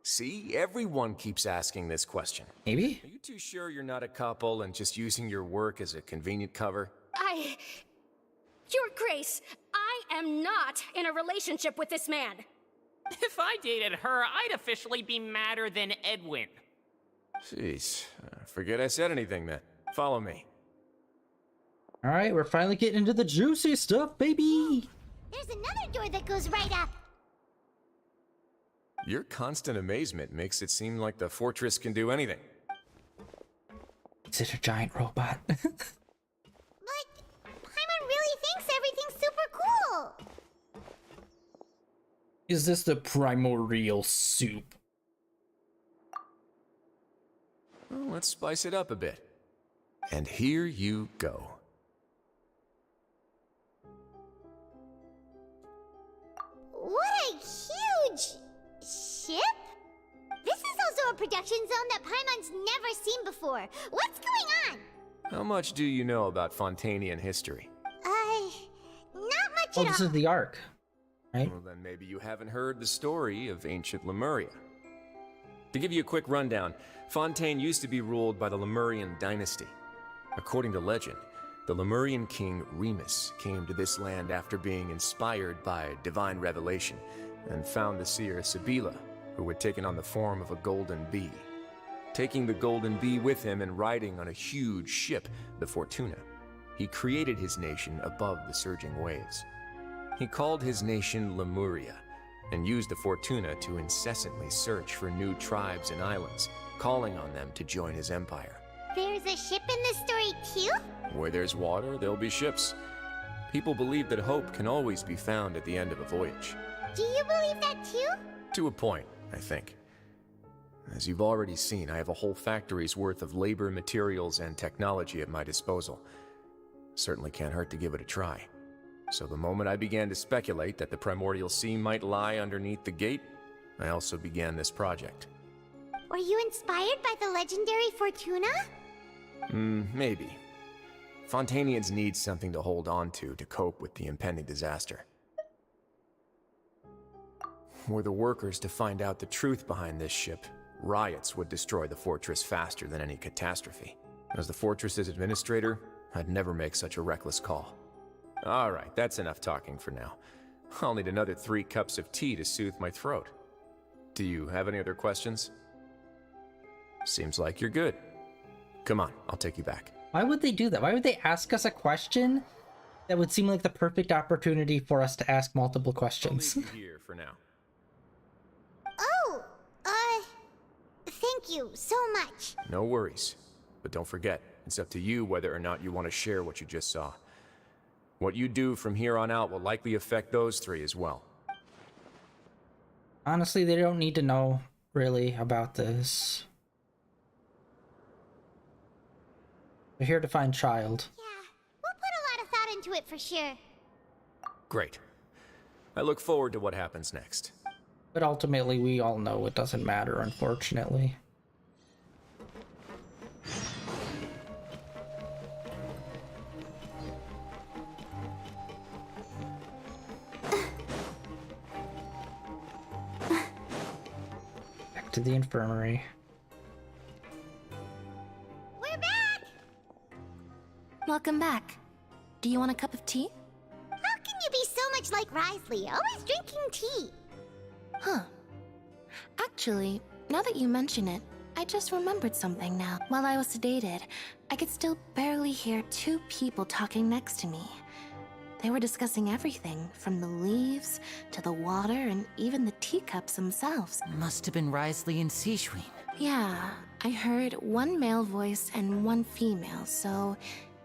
Speaker 7: See, everyone keeps asking this question.
Speaker 1: Maybe?
Speaker 7: Are you too sure you're not a couple and just using your work as a convenient cover?
Speaker 6: Your Grace, I am not in a relationship with this man.
Speaker 9: If I dated her, I'd officially be madder than Edwin.
Speaker 7: Jeez, forget I said anything then. Follow me.
Speaker 1: All right, we're finally getting into the juicy stuff, baby.
Speaker 5: There's another door that goes right up.
Speaker 7: Your constant amazement makes it seem like the fortress can do anything.
Speaker 1: Is it a giant robot?
Speaker 5: But Paimon really thinks everything's super cool.
Speaker 1: Is this the primordial soup?
Speaker 7: Well, let's spice it up a bit. And here you go.
Speaker 5: What a huge ship? This is also a production zone that Paimon's never seen before. What's going on?
Speaker 7: How much do you know about Fontainian history?
Speaker 5: Not much
Speaker 1: Oh,
Speaker 5: at
Speaker 1: this
Speaker 5: all.
Speaker 1: is the Ark, right?
Speaker 7: Well, then maybe you haven't heard the story of ancient Lemuria. To give you a quick rundown, Fontaine used to be ruled by the Lemurian dynasty. According to legend, the Lemurian king Remus came to this land after being inspired by divine revelation and found the seer Sibila, who had taken on the form of a golden bee. Taking the golden bee with him and riding on a huge ship, the Fortuna, he created his nation above the surging waves. He called his nation Lemuria and used the Fortuna to incessantly search for new tribes and islands, calling on them to join his empire.
Speaker 5: There's a ship in this story too?
Speaker 7: Where there's water, there'll be ships. People believe that hope can always be found at the end of a voyage.
Speaker 5: Do you believe that too?
Speaker 7: To a point, I think. As you've already seen, I have a whole factory's worth of labor, materials, and technology at my disposal. Certainly can't hurt to give it a try. So the moment I began to speculate that the primordial sea might lie underneath the gate, I also began this project.
Speaker 5: Were you inspired by the legendary Fortuna?
Speaker 7: Maybe. Fontainians need something to hold on to cope with the impending disaster. Were the workers to find out the truth behind this ship, riots would destroy the fortress faster than any catastrophe. As the fortress's administrator, I'd never make such a reckless call. All right, that's enough talking for now. I'll need another 3 cups of tea to soothe my throat. Do you have any other questions? Seems like you're good. Come on, I'll take you back.
Speaker 1: Why would they do that? Why would they ask us a question that would seem like the perfect opportunity for us to ask multiple
Speaker 7: I'll
Speaker 1: questions?
Speaker 7: leave you here for now.
Speaker 5: Oh, thank you so much.
Speaker 7: No worries. But don't forget, it's up to you whether or not you want to share what you just saw. What you do from here on out will likely affect those three as well.
Speaker 1: Honestly, they don't need to know, really, about this. We're here to find Child.
Speaker 5: Yeah, we'll put a lot of thought into it for sure.
Speaker 7: Great. I look forward to what happens next.
Speaker 1: But ultimately, we all know it doesn't matter, unfortunately. Back to the infirmary.
Speaker 5: We're back!
Speaker 10: Welcome back. Do you want a cup of tea?
Speaker 5: How can you be so much like Risley, always drinking tea?
Speaker 10: Huh. Actually, now that you mention it, I just remembered something now. While I was sedated, I could still barely hear two people talking next to me. They were discussing everything, from the leaves to the water and even the teacups themselves.
Speaker 2: Must have been Risley and Sishwin.
Speaker 10: Yeah, I heard one male voice and one female, so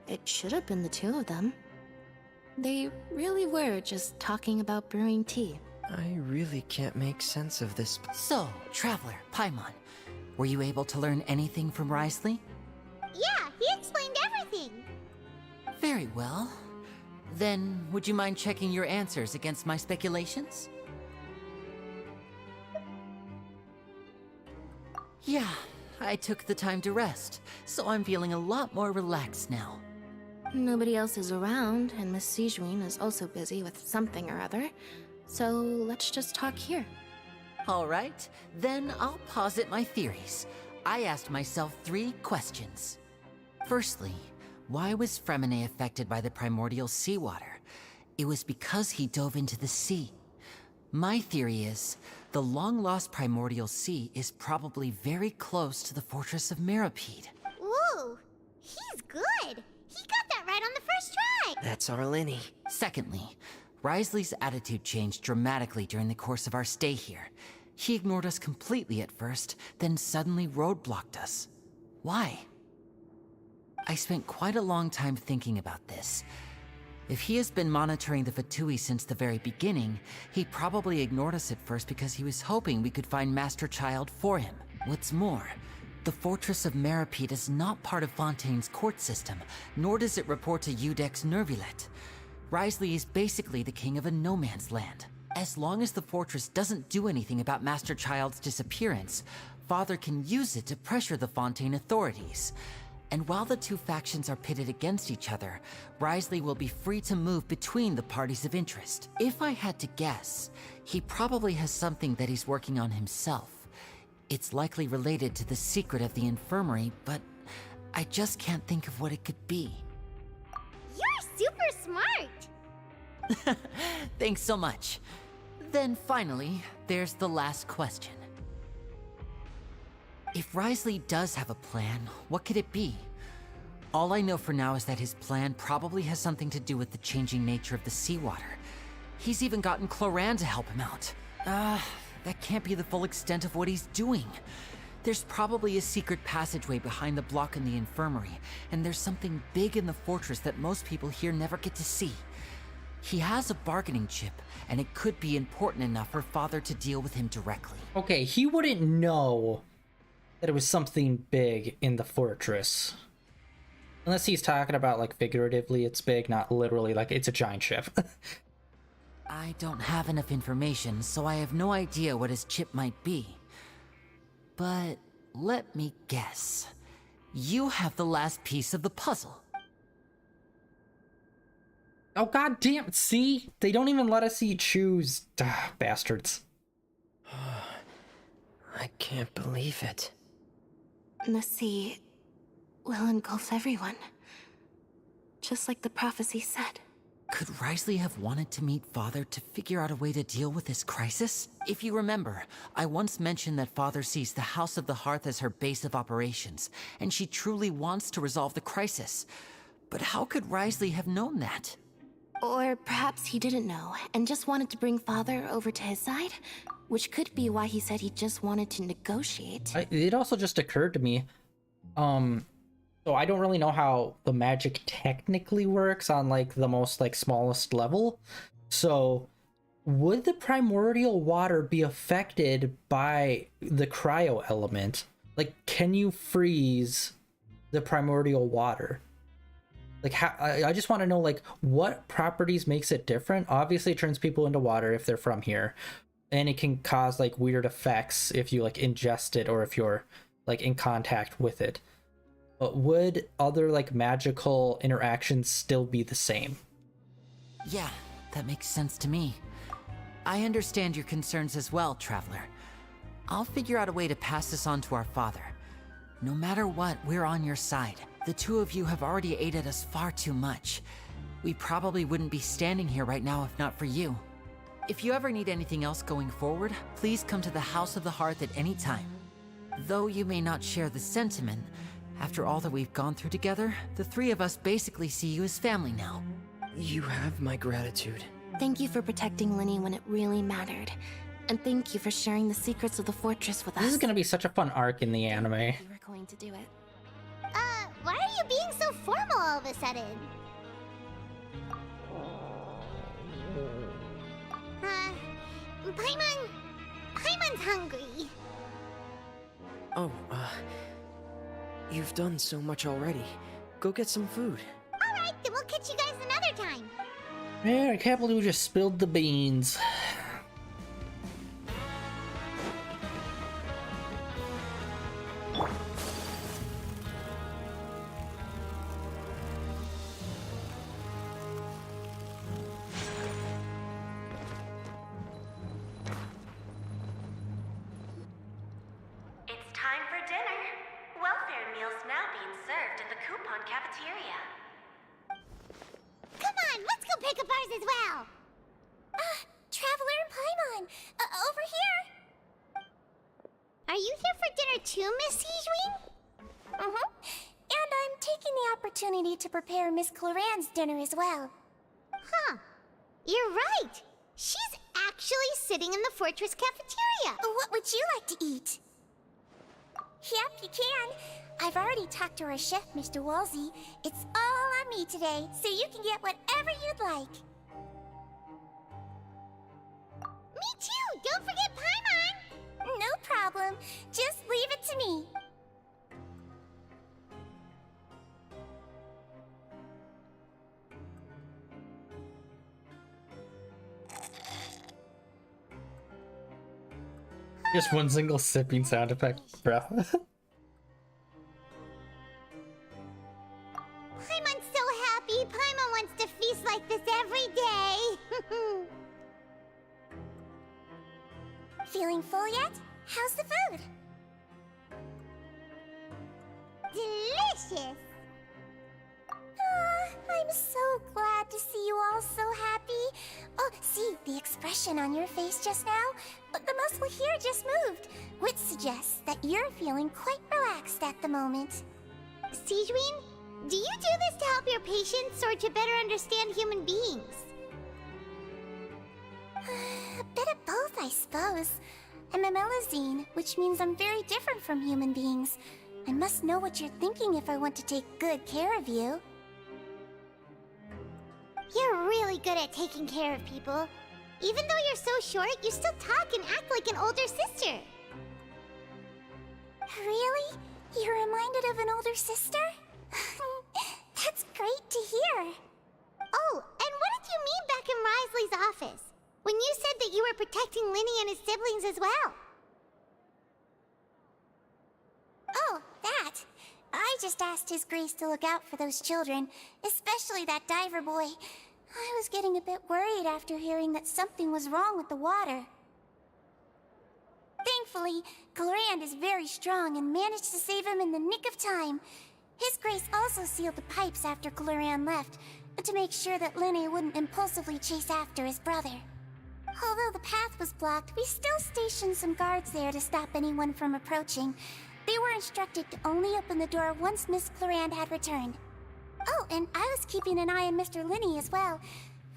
Speaker 10: it should have been the two of them. They really were just talking about brewing tea.
Speaker 3: I really can't make sense of this.
Speaker 2: So, Traveler, Paimon, were you able to learn anything from Risley?
Speaker 5: Yeah, he explained everything.
Speaker 2: Very well. Then, would you mind checking your answers against my speculations? Yeah, I took the time to rest, so I'm feeling a lot more relaxed now.
Speaker 10: Nobody else is around, and Miss Sijwin is also busy with something or other, so let's just talk here.
Speaker 2: All right, then I'll posit my theories. I asked myself 3 questions. Firstly, why was Fremine affected by the primordial seawater? It was because he dove into the sea. My theory is, the long-lost primordial sea is probably very close to the fortress of Meripede.
Speaker 5: Ooh, he's good. He got that right on the first try.
Speaker 3: That's our Lenny.
Speaker 2: Secondly, Risley's attitude changed dramatically during the course of our stay here. He ignored us completely at first, then suddenly roadblocked us. Why? I spent quite a long time thinking about this. If he has been monitoring the Fatui since the very beginning, he probably ignored us at first because he was hoping we could find Master Child for him. What's more, the Fortress of Meripede is not part of Fontaine's court system, nor does it report to Udex Nervulet. Risley is basically the king of a no-man's land. As long as the fortress doesn't do anything about Master Child's disappearance, Father can use it to pressure the Fontaine authorities. And while the two factions are pitted against each other, Risley will be free to move between the parties of interest. If I had to guess, he probably has something that he's working on himself. It's likely related to the secret of the infirmary, but I just can't think of what it could be.
Speaker 5: You're super smart.
Speaker 2: Thanks so much. Then finally, there's the last question. If Risley does have a plan, what could it be? All I know for now is that his plan probably has something to do with the changing nature of the seawater. He's even gotten Cloran to help him out. That can't be the full extent of what he's doing. There's probably a secret passageway behind the block in the infirmary, and there's something big in the fortress that most people here never get to see. He has a bargaining chip, and it could be important enough for Father to deal with him directly.
Speaker 1: Okay, he wouldn't know that it was something big in the fortress. Unless he's talking about, like, figuratively it's big, not literally, like, it's a giant ship.
Speaker 2: I don't have enough information, so I have no idea what his chip might be. But let me guess. You have the last piece of the puzzle.
Speaker 1: Oh, god damn, see? They don't even let us choose. Bastards.
Speaker 3: I can't believe it.
Speaker 10: The sea will engulf everyone. Just like the prophecy said.
Speaker 2: Could Risley have wanted to meet Father to figure out a way to deal with this crisis? If you remember, I once mentioned that Father sees the House of the Hearth as her base of operations, and she truly wants to resolve the crisis. But how could Risley have known that?
Speaker 10: Or perhaps he didn't know and just wanted to bring Father over to his side? Which could be why he said he just wanted to negotiate.
Speaker 1: It also just occurred to me, so I don't really know how the magic technically works on like the most like smallest level. So would the primordial water be affected by the cryo element? Like, can you freeze the primordial water? Like, how, I just want to know like what properties makes it different. Obviously it turns people into water if they're from here, and it can cause like weird effects if you like ingest it or if you're like in contact with it. But would other like magical interactions still be the same?
Speaker 2: Yeah, that makes sense to me. I understand your concerns as well, Traveler. I'll figure out a way to pass this on to our father. No matter what, we're on your side. The two of you have already aided us far too much. We probably wouldn't be standing here right now if not for you. If you ever need anything else going forward, please come to the House of the Hearth at any time. Though you may not share the sentiment, after all that we've gone through together, the three of us basically see you as family now.
Speaker 3: You have my gratitude.
Speaker 10: Thank you for protecting Linny when it really mattered. And thank you for sharing the secrets of the fortress with us.
Speaker 1: This is gonna be such a fun arc in the anime.
Speaker 10: We were going to do it.
Speaker 5: Why are you being so formal all of a sudden? Paimon's hungry.
Speaker 3: Oh, you've done so much already. Go get some food.
Speaker 5: Alright, then we'll catch you guys another time.
Speaker 1: Man, I can't believe we just spilled the beans.
Speaker 11: It's time for dinner. Welfare meals now being served in the coupon cafeteria.
Speaker 5: Come on, let's go pick up ours as well.
Speaker 4: Traveler and Paimon, over here.
Speaker 5: Are you here for dinner too, Miss Sijwin?
Speaker 4: And I'm taking the opportunity to prepare Miss Cloran's dinner as well.
Speaker 5: Huh. You're right. She's actually sitting in the fortress cafeteria.
Speaker 4: What would you like to eat? Yep, you can. I've already talked to our chef, Mr. Wolsey. It's all on me today, so you can get whatever you'd like.
Speaker 5: Me too! Don't forget Paimon!
Speaker 4: No problem. Just leave it to me.
Speaker 1: Just one single sipping sound effect, bro.
Speaker 5: Paimon's so happy. Paimon wants to feast like this every day.
Speaker 4: Feeling full yet? How's the food?
Speaker 5: Delicious!
Speaker 4: I'm so glad to see you all so happy. Oh, see, the expression on your face just now? The muscle here just moved, which suggests that you're feeling quite relaxed at the moment.
Speaker 5: Sijwin, do you do this to help your patients or to better understand human beings?
Speaker 4: A bit of both, I suppose. I'm a Melazine, which means I'm very different from human beings. I must know what you're thinking if I want to take good care of you.
Speaker 5: You're really good at taking care of people. Even though you're so short, you still talk and act like an older sister.
Speaker 4: Really? You're reminded of an older sister? That's great to hear.
Speaker 5: Oh, and what did you mean back in Risley's office? When you said that you were protecting Linny and his siblings as well?
Speaker 4: Oh, that. I just asked His Grace to look out for those children, especially that diver boy. I was getting a bit worried after hearing that something was wrong with the water. Thankfully, Clorand is very strong and managed to save him in the nick of time. His Grace also sealed the pipes after Clorand left, to make sure that Lenny wouldn't impulsively chase after his brother. Although the path was blocked, we still stationed some guards there to stop anyone from approaching. They were instructed to only open the door once Miss Clorand had returned. Oh, and I was keeping an eye on Mr. Lenny as well.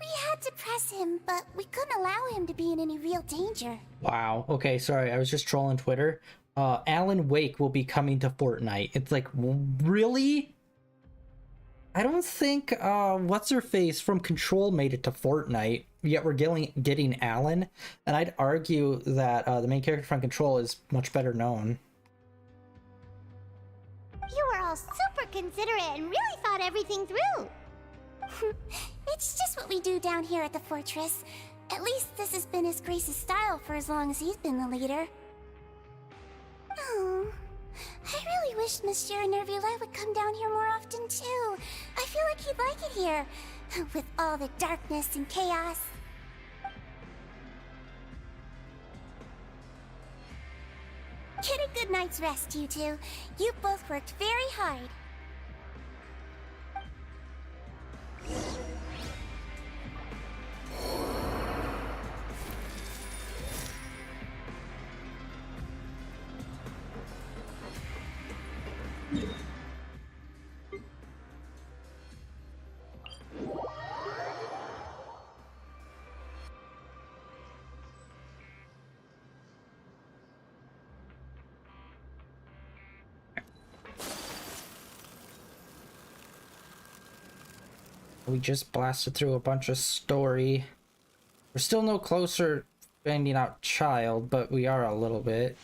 Speaker 4: We had to press him, but we couldn't allow him to be in any real danger.
Speaker 1: Wow. Okay, sorry. I was just trolling Twitter. Alan Wake will be coming to Fortnite. It's like, really? I don't think what's-her-face from Control made it to Fortnite, yet we're getting Alan. And I'd argue that the main character from Control is much better known.
Speaker 5: You were all super considerate and really thought everything through.
Speaker 4: It's just what we do down here at the fortress. At least this has been His Grace's style for as long as he's been the leader. Oh, I really wish Monsieur Nervuli would come down here more often too. I feel like he'd like it here, with all the darkness and chaos. Get a good night's rest, you two. You both worked very hard.
Speaker 1: We just blasted through a bunch of story. We're still no closer finding out Child, but we are a little bit.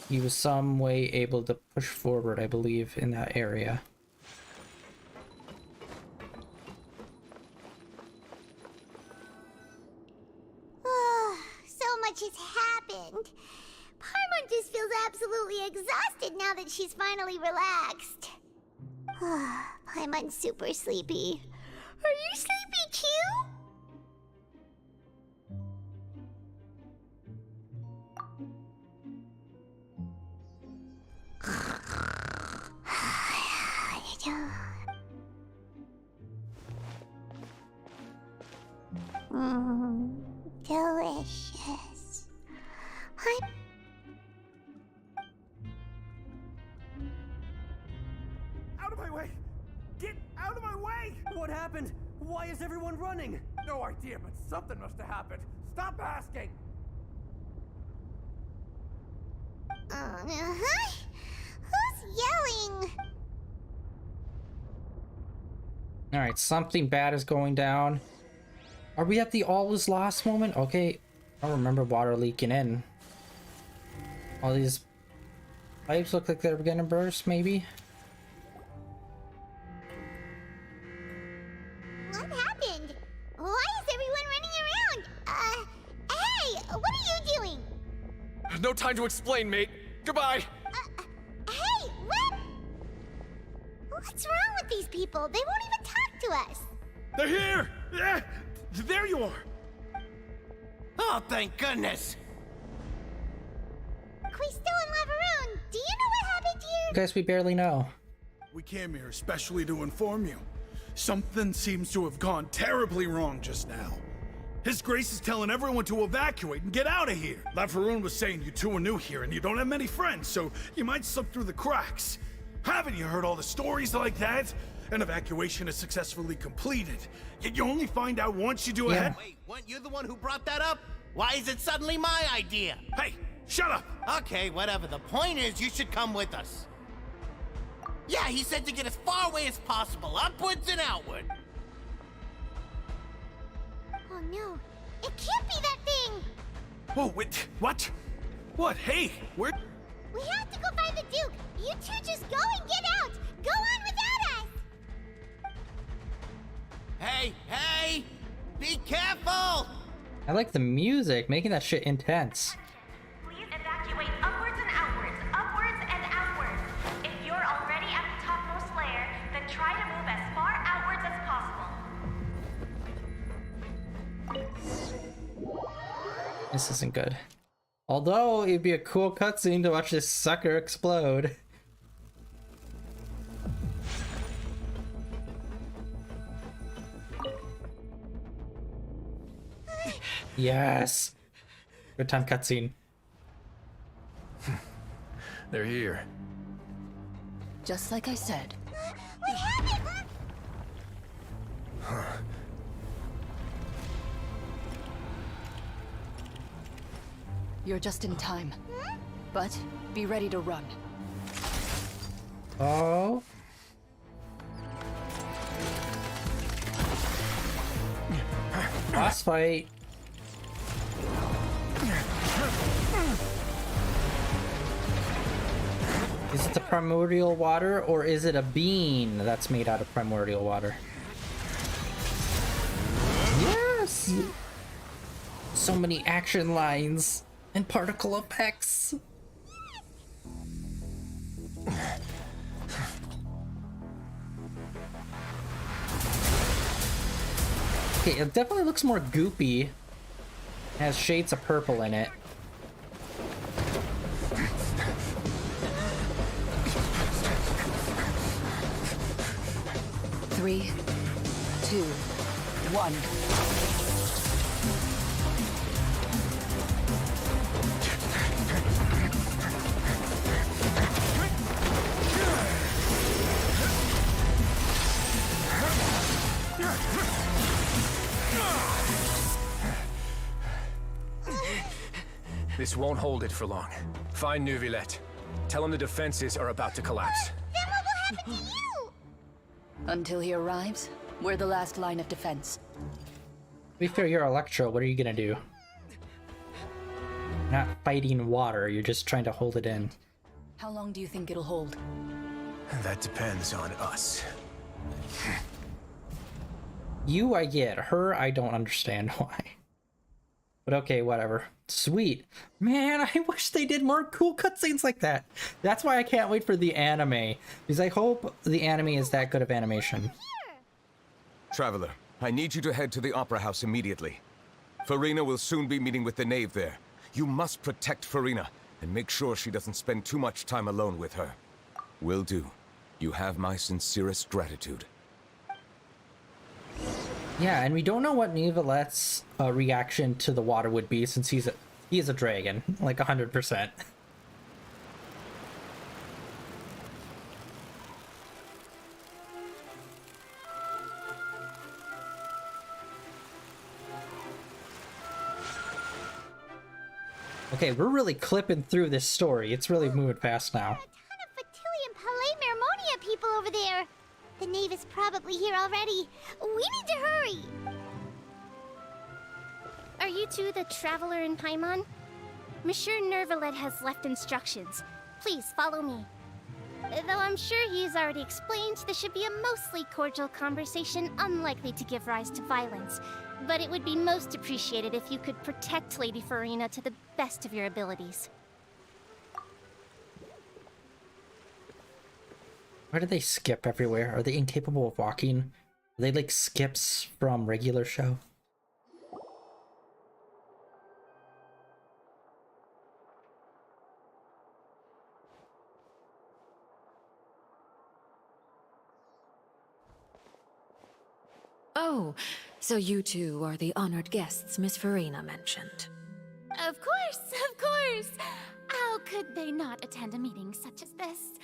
Speaker 1: He was some way able to push forward, I believe, in that area.
Speaker 5: So much has happened. Paimon just feels absolutely exhausted now that she's finally relaxed. Paimon's super sleepy. Are you sleepy too? Delicious.
Speaker 12: Out of my way! Get out of my way!
Speaker 13: What happened? Why is everyone running?
Speaker 12: No idea, but something must have happened. Stop asking!
Speaker 5: Who's yelling?
Speaker 1: Alright, something bad is going down. Are we at the all is lost moment? Okay. I don't remember water leaking in. All these pipes look like they're gonna burst, maybe?
Speaker 5: What happened? Why is everyone running around? Hey! What are you doing?
Speaker 7: No time to explain, mate. Goodbye!
Speaker 5: Hey! What? What's wrong with these people? They won't even talk to us.
Speaker 12: They're here! There you are!
Speaker 13: Oh, thank goodness!
Speaker 5: Quisto and Laveroon, do you know what happened here?
Speaker 1: I guess we barely know.
Speaker 14: We came here especially to inform you. Something seems to have gone terribly wrong just now. His Grace is telling everyone to evacuate and get out of here. Laveroon was saying you two are new here and you don't have many friends, so you might slip through the cracks. Haven't you heard all the stories like that? An evacuation is successfully completed, yet you only find out once you do ahead.
Speaker 13: Wait, weren't you the one who brought that up? Why is it suddenly my idea?
Speaker 14: Hey, shut up!
Speaker 13: Okay, whatever. The point is, you should come with us. Yeah, he said to get as far away as possible, upwards and outward.
Speaker 5: Oh no, it can't be that thing!
Speaker 14: Whoa, wait, what? What? Hey, where?
Speaker 5: We have to go find the Duke! You two just go and get out! Go on without us!
Speaker 13: Hey! Be careful!
Speaker 1: I like the music, making that shit intense.
Speaker 11: Please evacuate upwards and outwards, upwards and outwards. If you're already at the topmost layer, then try to move as far outwards as possible.
Speaker 1: This isn't good. Although, it'd be a cool cutscene to watch this sucker explode. Yes. Good time cutscene.
Speaker 7: They're here.
Speaker 8: Just like I said.
Speaker 5: What happened?
Speaker 8: You're just in time. But be ready to run.
Speaker 1: Oh. Boss fight. Is it the primordial water, or is it a bean that's made out of primordial water? Yes! So many action lines and particle effects. Okay, it definitely looks more goopy. It has shades of purple in it.
Speaker 8: Three, two, one.
Speaker 7: This won't hold it for long. Find Neuvillette. Tell him the defenses are about to collapse.
Speaker 5: Then what will happen to you?
Speaker 8: Until he arrives, we're the last line of defense.
Speaker 1: To be fair, you're Electro. What are you gonna do? You're not fighting water. You're just trying to hold it in.
Speaker 8: How long do you think it'll hold?
Speaker 7: That depends on us.
Speaker 1: You, I get. Her, I don't understand why. But okay, whatever. Sweet. Man, I wish they did more cool cutscenes like that. That's why I can't wait for the anime. Because I hope the anime is that good of animation.
Speaker 15: Traveler, I need you to head to the Opera House immediately. Farina will soon be meeting with the Knave there. You must protect Farina, and make sure she doesn't spend too much time alone with her. Will do. You have my sincerest gratitude.
Speaker 1: Yeah, and we don't know what Neuvillette's reaction to the water would be, since he is a dragon, like 100%. Okay, we're really clipping through this story. It's really moving fast now.
Speaker 5: A ton of Fatui and Palais Mermonia people over there. The Knave is probably here already. We need to hurry. Are you two the Traveler in Paimon? Monsieur Neuvillette has left instructions. Please follow me. Though I'm sure he's already explained, this should be a mostly cordial conversation, unlikely to give rise to violence. But it would be most appreciated if you could protect Lady Farina to the best of your abilities.
Speaker 1: Why do they skip everywhere? Are they incapable of walking? Are they like skips from regular show?
Speaker 16: Oh, so you two are the honored guests Miss Farina mentioned.
Speaker 17: Of course, of course! How could they not attend a meeting such as this?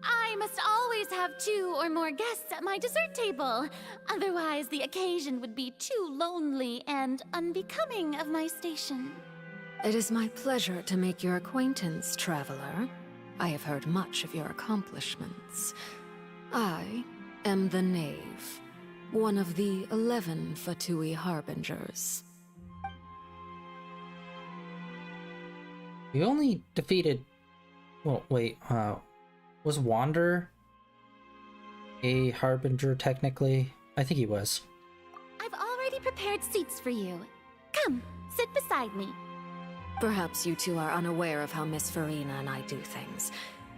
Speaker 17: I must always have 2 or more guests at my dessert table. Otherwise, the occasion would be too lonely and unbecoming of my station.
Speaker 16: It is my pleasure to make your acquaintance, Traveler. I have heard much of your accomplishments. I am the Knave, one of the 11 Fatui Harbingers.
Speaker 1: We only defeated... Well, wait, was Wander a Harbinger technically? I think he was.
Speaker 17: I've already prepared seats for you. Come, sit beside me.
Speaker 16: Perhaps you two are unaware of how Miss Farina and I do things.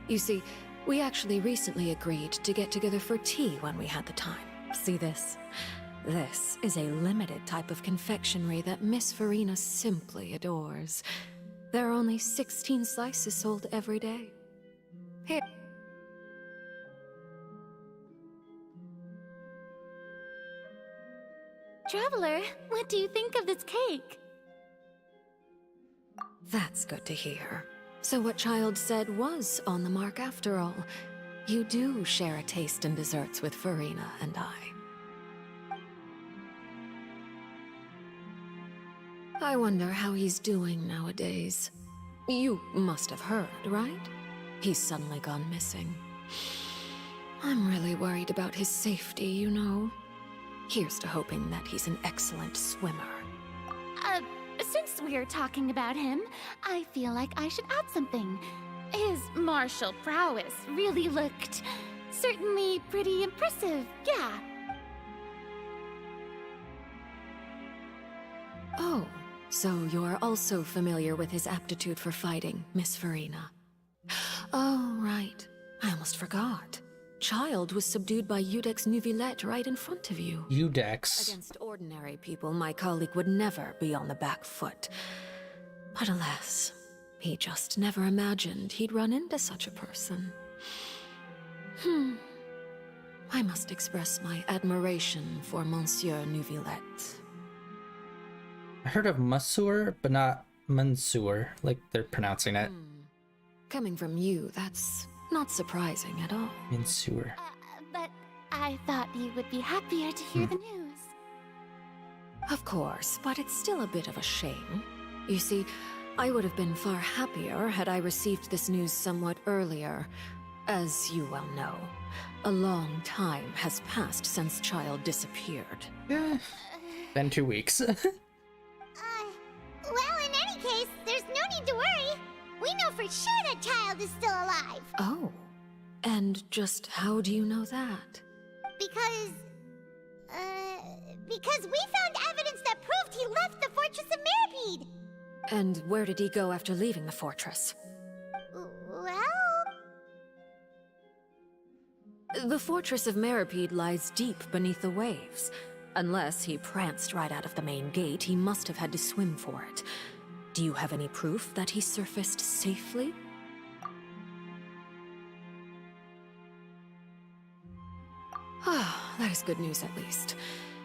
Speaker 16: You see, we actually recently agreed to get together for tea when we had the time. See this? This is a limited type of confectionery that Miss Farina simply adores. There are only 16 slices sold every day. Here.
Speaker 17: Traveler, what do you think of this cake?
Speaker 16: That's good to hear. So what Child said was on the mark after all. You do share a taste in desserts with Farina and I. I wonder how he's doing nowadays. You must have heard, right? He's suddenly gone missing. I'm really worried about his safety, you know. Here's to hoping that he's an excellent swimmer.
Speaker 17: Since we're talking about him, I feel like I should add something. His martial prowess really looked certainly pretty impressive, yeah.
Speaker 16: Oh, so you're also familiar with his aptitude for fighting, Miss Farina. Oh, right. I almost forgot. Child was subdued by Udex Nuvillette right in front of you.
Speaker 1: Udex.
Speaker 16: Against ordinary people, my colleague would never be on the back foot. But alas, he just never imagined he'd run into such a person. I must express my admiration for Monsieur Nuvillette.
Speaker 1: I heard of Monsieur, but not Monsieur, like they're pronouncing it.
Speaker 16: Coming from you, that's not surprising at all.
Speaker 1: Monsieur.
Speaker 17: But I thought you would be happier to hear the news.
Speaker 16: Of course, but it's still a bit of a shame. You see, I would have been far happier had I received this news somewhat earlier. As you well know, a long time has passed since Child disappeared.
Speaker 1: Yeah, been 2 weeks.
Speaker 4: Well, in any case, there's no need to worry. We know for sure that Child is still alive.
Speaker 16: Oh, and just how do you know that?
Speaker 4: Because we found evidence that proved he left the Fortress of Meripede.
Speaker 16: And where did he go after leaving the fortress?
Speaker 4: Well...
Speaker 16: The Fortress of Meripede lies deep beneath the waves. Unless he pranced right out of the main gate, he must have had to swim for it. Do you have any proof that he surfaced safely? Ah, that is good news at least.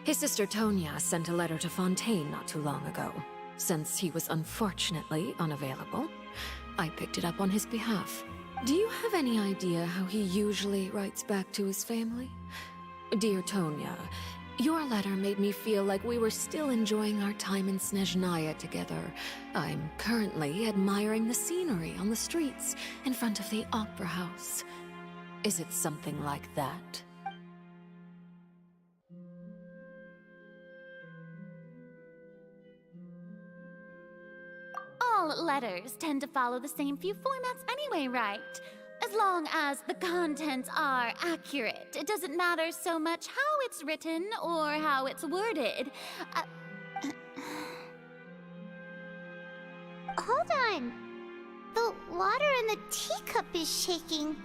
Speaker 16: His sister Tonya sent a letter to Fontaine not too long ago. Since he was unfortunately unavailable, I picked it up on his behalf. Do you have any idea how he usually writes back to his family? Dear Tonya, your letter made me feel like we were still enjoying our time in Snezhnaya together. I'm currently admiring the scenery on the streets in front of the Opera House. Is it something like that?
Speaker 17: All letters tend to follow the same few formats anyway, right? As long as the contents are accurate, it doesn't matter so much how it's written or how it's worded.
Speaker 4: Hold on. The water in the teacup is shaking.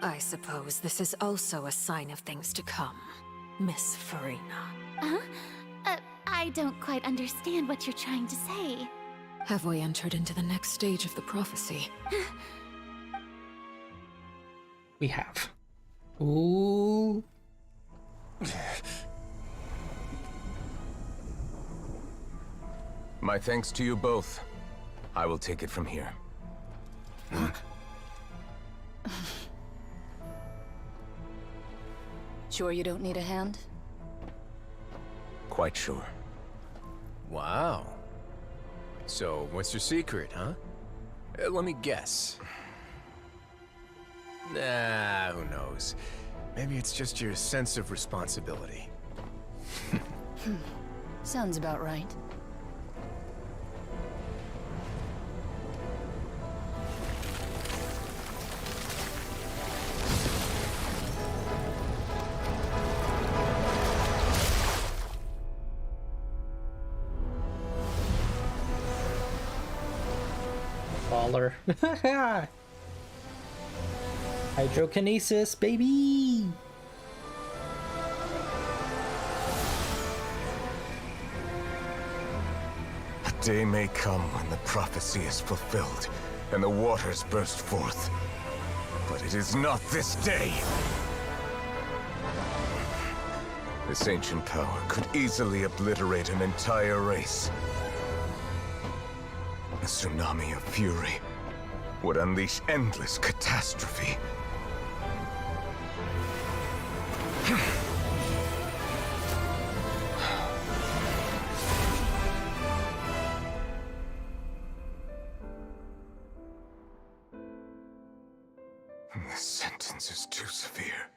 Speaker 16: I suppose this is also a sign of things to come, Miss Farina.
Speaker 17: Huh? I don't quite understand what you're trying to say.
Speaker 16: Have we entered into the next stage of the prophecy?
Speaker 1: We have. Ooh.
Speaker 15: My thanks to you both. I will take it from here.
Speaker 8: Sure you don't need a hand?
Speaker 15: Quite sure.
Speaker 7: Wow. So, what's your secret, huh? Let me guess. Nah, who knows? Maybe it's just your sense of responsibility.
Speaker 8: Sounds about right.
Speaker 1: Baller. Hydrokinesis, baby!
Speaker 15: A day may come when the prophecy is fulfilled, and the waters burst forth. But it is not this day! This ancient power could easily obliterate an entire race. tsunami of fury would unleash endless catastrophe. This sentence is too severe.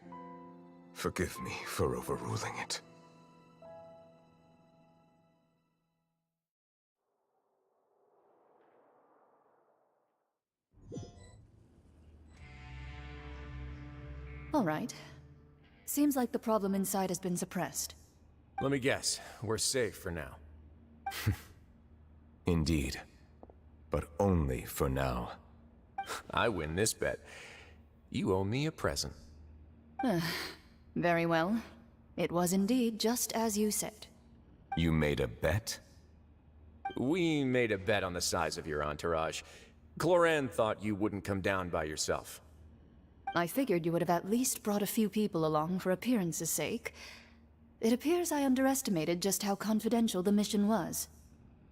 Speaker 15: Forgive me for overruling it.
Speaker 8: All right. Seems like the problem inside has been suppressed.
Speaker 7: Let me guess, we're safe for now.
Speaker 15: Indeed. But only for now.
Speaker 7: I win this bet. You owe me a present.
Speaker 8: Very well. It was indeed just as you said.
Speaker 15: You made a bet?
Speaker 7: We made a bet on the size of your entourage. Cloran thought you wouldn't come down by yourself.
Speaker 8: I figured you would have at least brought a few people along for appearance's sake. It appears I underestimated just how confidential the mission was.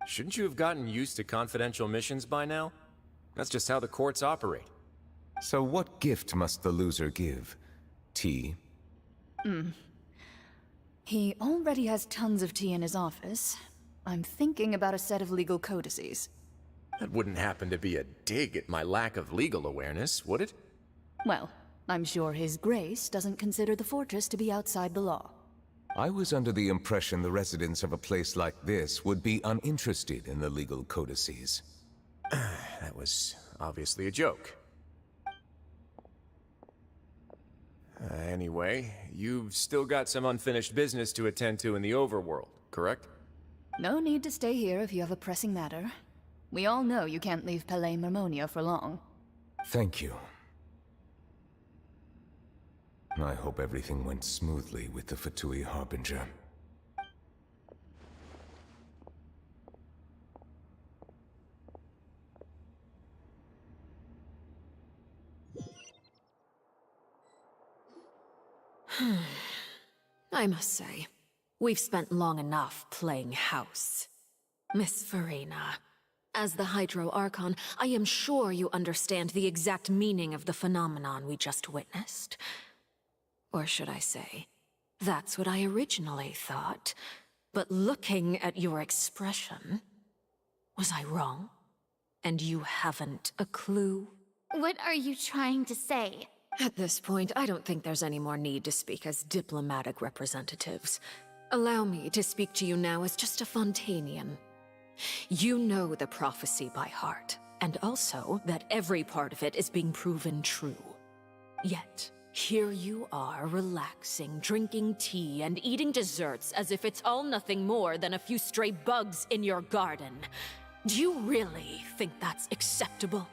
Speaker 7: Shouldn't you have gotten used to confidential missions by now? That's just how the courts operate.
Speaker 15: So what gift must the loser give? Tea?
Speaker 8: He already has tons of tea in his office. I'm thinking about a set of legal codices.
Speaker 7: That wouldn't happen to be a dig at my lack of legal awareness, would it?
Speaker 8: Well, I'm sure His Grace doesn't consider the fortress to be outside the law.
Speaker 15: I was under the impression the residents of a place like this would be uninterested in the legal codices.
Speaker 7: That was obviously a joke. Anyway, you've still got some unfinished business to attend to in the overworld, correct?
Speaker 8: No need to stay here if you have a pressing matter. We all know you can't leave Palais Mermonia for long.
Speaker 15: Thank you. I hope everything went smoothly with the Fatui Harbinger.
Speaker 16: I must say, we've spent long enough playing house. Miss Farina, as the Hydro Archon, I am sure you understand the exact meaning of the phenomenon we just witnessed. Or should I say, that's what I originally thought. But looking at your expression, was I wrong? And you haven't a clue?
Speaker 17: What are you trying to say?
Speaker 16: At this point, I don't think there's any more need to speak as diplomatic representatives. Allow me to speak to you now as just a Fontanian. You know the prophecy by heart, and also that every part of it is being proven true. Yet, here you are, relaxing, drinking tea, and eating desserts as if it's all nothing more than a few stray bugs in your garden. Do you really think that's acceptable?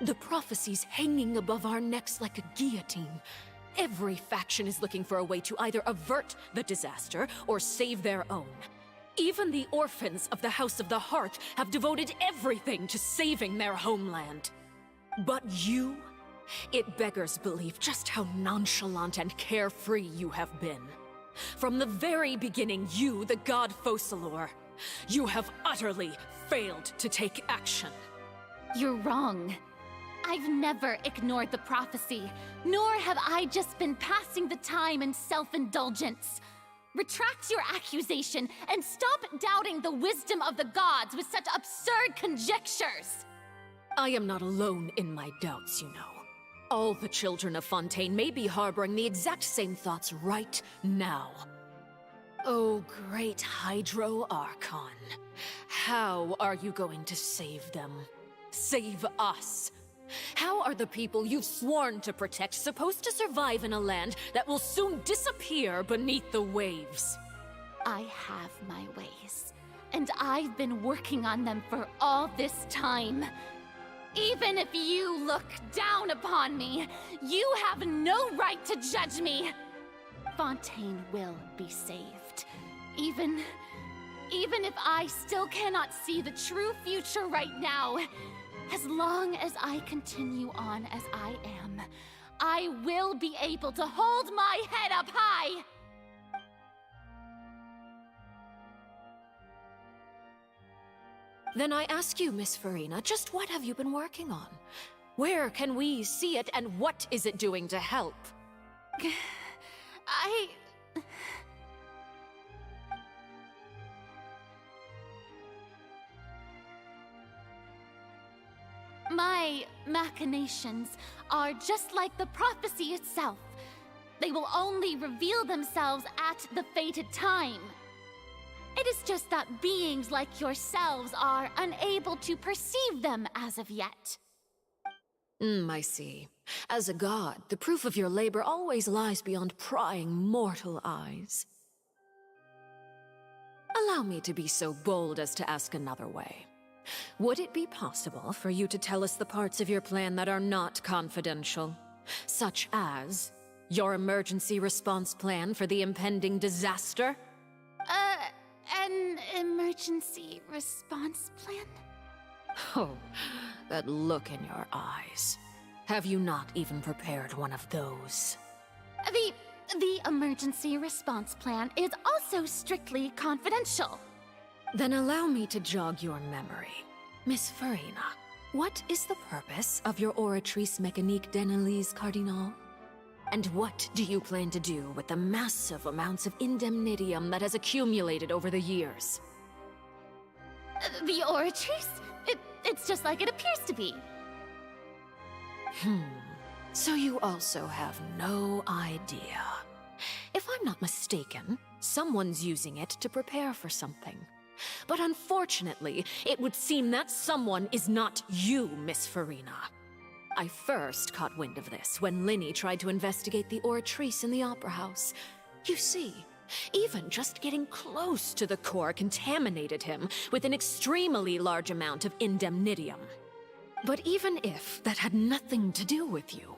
Speaker 16: The prophecy's hanging above our necks like a guillotine. Every faction is looking for a way to either avert the disaster or save their own. Even the orphans of the House of the Hearth have devoted everything to saving their homeland. But you? It beggars belief just how nonchalant and carefree you have been. From the very beginning, you, the god Focalor, you have utterly failed to take action.
Speaker 17: You're wrong. I've never ignored the prophecy, nor have I just been passing the time in self-indulgence. Retract your accusation and stop doubting the wisdom of the gods with such absurd conjectures!
Speaker 16: I am not alone in my doubts, you know. All the children of Fontaine may be harboring the exact same thoughts right now. Oh, great Hydro Archon. How are you going to save them? Save us? How are the people you've sworn to protect supposed to survive in a land that will soon disappear beneath the waves?
Speaker 17: I have my ways, and I've been working on them for all this time. Even if you look down upon me, you have no right to judge me. Fontaine will be saved. Even if I still cannot see the true future right now, as long as I continue on as I am, I will be able to hold my head up high!
Speaker 16: Then I ask you, Miss Farina, just what have you been working on? Where can we see it, and what is it doing to help?
Speaker 17: My machinations are just like the prophecy itself. They will only reveal themselves at the fated time. It is just that beings like yourselves are unable to perceive them as of yet.
Speaker 16: I see. As a god, the proof of your labor always lies beyond prying mortal eyes. Allow me to be so bold as to ask another way. Would it be possible for you to tell us the parts of your plan that are not confidential? Such as your emergency response plan for the impending disaster?
Speaker 17: An emergency response plan?
Speaker 16: Oh, that look in your eyes. Have you not even prepared one of those?
Speaker 17: The emergency response plan is also strictly confidential.
Speaker 16: Then allow me to jog your memory. Miss Farina, what is the purpose of your Oratrice Mécanique d'Analyse Cardinal? And what do you plan to do with the massive amounts of indemnitium that has accumulated over the years?
Speaker 17: The Oratrice? It's just like it appears to be.
Speaker 16: So you also have no idea. If I'm not mistaken, someone's using it to prepare for something. But unfortunately, it would seem that someone is not you, Miss Farina. I first caught wind of this when Linny tried to investigate the Oratrice in the Opera House. You see, even just getting close to the core contaminated him with an extremely large amount of indemnitium. But even if that had nothing to do with you,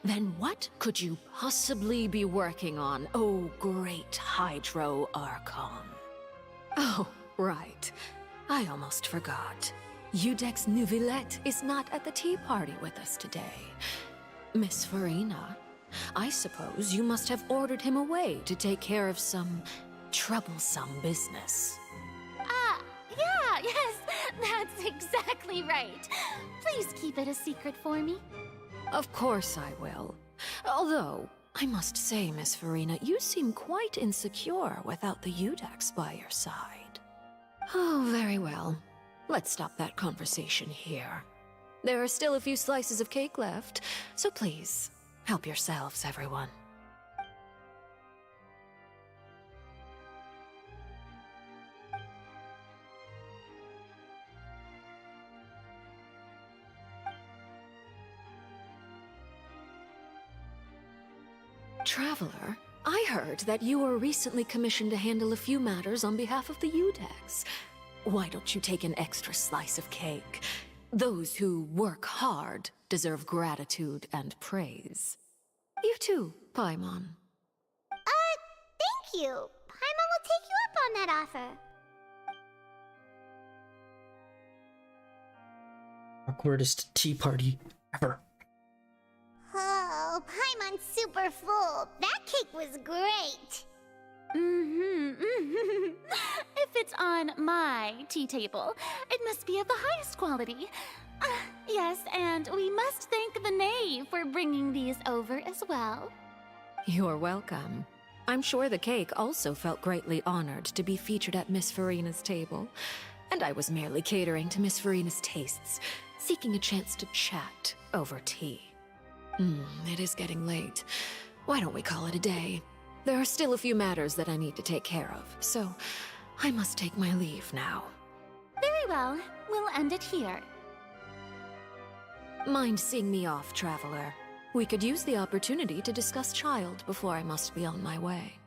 Speaker 16: then what could you possibly be working on, oh great Hydro Archon? Oh, right. I almost forgot. Udex Neuvillette is not at the tea party with us today. Miss Farina, I suppose you must have ordered him away to take care of some troublesome business.
Speaker 17: Yeah, yes, that's exactly right. Please keep it a secret for me.
Speaker 16: Of course I will. Although, I must say, Miss Farina, you seem quite insecure without the Udex by your side. Oh, very well. Let's stop that conversation here. There are still a few slices of cake left, so please, help yourselves, everyone. Traveler, I heard that you were recently commissioned to handle a few matters on behalf of the Udex. Why don't you take an extra slice of cake? Those who work hard deserve gratitude and praise. You too, Paimon.
Speaker 5: Thank you. Paimon will take you up on that offer.
Speaker 1: Awkwardest tea party ever.
Speaker 5: Oh, Paimon's super full. That cake was great.
Speaker 17: If it's on my tea table, it must be of the highest quality. Yes, and we must thank the knave for bringing these over as well.
Speaker 16: You're welcome. I'm sure the cake also felt greatly honored to be featured at Miss Farina's table. And I was merely catering to Miss Farina's tastes, seeking a chance to chat over tea. It is getting late. Why don't we call it a day? There are still a few matters that I need to take care of, so I must take my leave now.
Speaker 17: Very well. We'll end it here.
Speaker 16: Mind seeing me off, Traveler? We could use the opportunity to discuss Child before I must be on my way.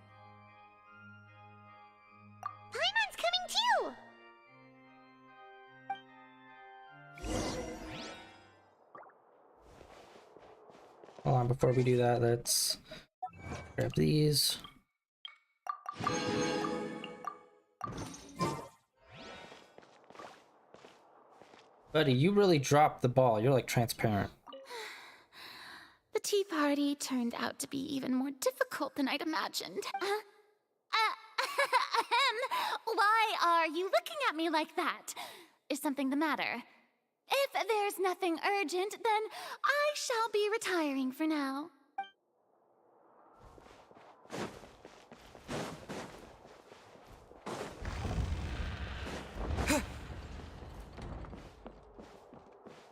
Speaker 5: Paimon's coming too!
Speaker 1: Hold on, before we do that, let's grab these. Buddy, you really dropped the ball. You're like transparent.
Speaker 17: The tea party turned out to be even more difficult than I'd imagined. Why are you looking at me like that? Is something the matter? If there's nothing urgent, then I shall be retiring for now.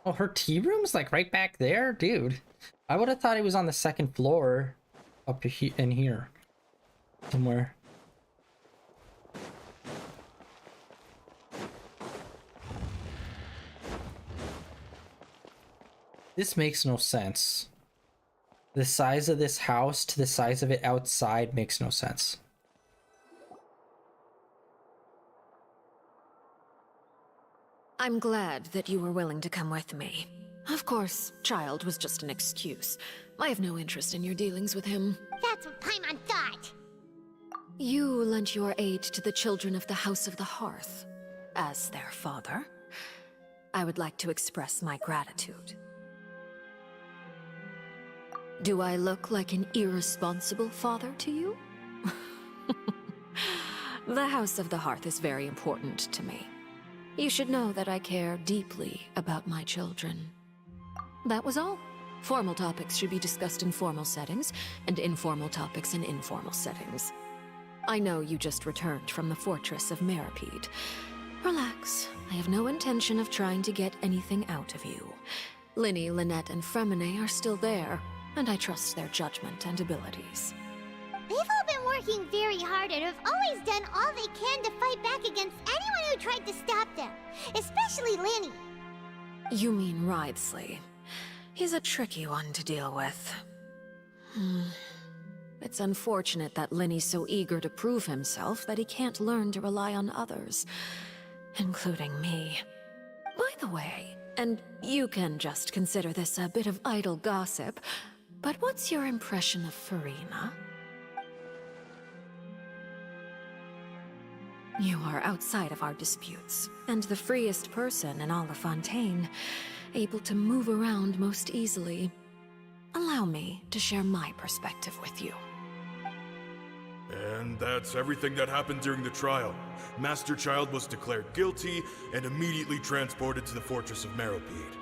Speaker 1: Oh, her tea room's like right back there? Dude, I would have thought it was on the second floor up in here somewhere. This makes no sense. The size of this house to the size of it outside makes no sense.
Speaker 16: I'm glad that you were willing to come with me. Of course, child was just an excuse. I have no interest in your dealings with him.
Speaker 5: That's what Paimon thought.
Speaker 16: You lent your aid to the children of the House of the Hearth. As their father, I would like to express my gratitude. Do I look like an irresponsible father to you? The House of the Hearth is very important to me. You should know that I care deeply about my children. That was all. Formal topics should be discussed in formal settings, and informal topics in informal settings. I know you just returned from the fortress of Meripede. Relax. I have no intention of trying to get anything out of you. Linny, Lynette, and Fremine are still there, and I trust their judgment and abilities.
Speaker 5: They've all been working very hard and have always done all they can to fight back against anyone who tried to stop them, especially Linny.
Speaker 16: You mean Wriothesley. He's a tricky one to deal with. It's unfortunate that Linny's so eager to prove himself that he can't learn to rely on others, including me. By the way, and you can just consider this a bit of idle gossip, but what's your impression of Furina? You are outside of our disputes, and the freest person in all of Fontaine, able to move around most easily. Allow me to share my perspective with you.
Speaker 12: And that's everything that happened during the trial. Master Child was declared guilty and immediately transported to the Fortress of Meripede.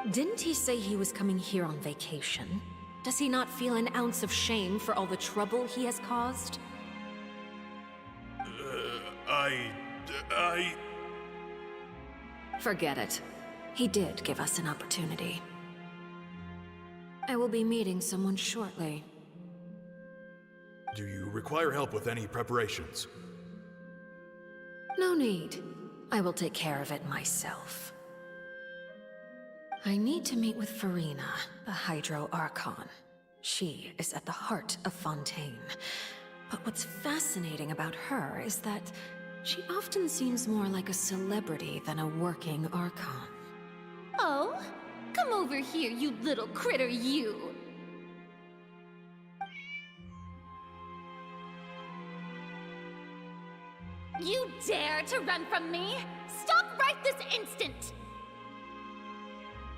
Speaker 16: Didn't he say he was coming here on vacation? Does he not feel an ounce of shame for all the trouble he has caused? Forget it. He did give us an opportunity. I will be meeting someone shortly.
Speaker 12: Do you require help with any preparations?
Speaker 16: No need. I will take care of it myself. I need to meet with Furina, the Hydro Archon. She is at the heart of Fontaine. But what's fascinating about her is that she often seems more like a celebrity than a working Archon.
Speaker 17: Oh? Come over here, you little critter, you! You dare to run from me? Stop right this instant!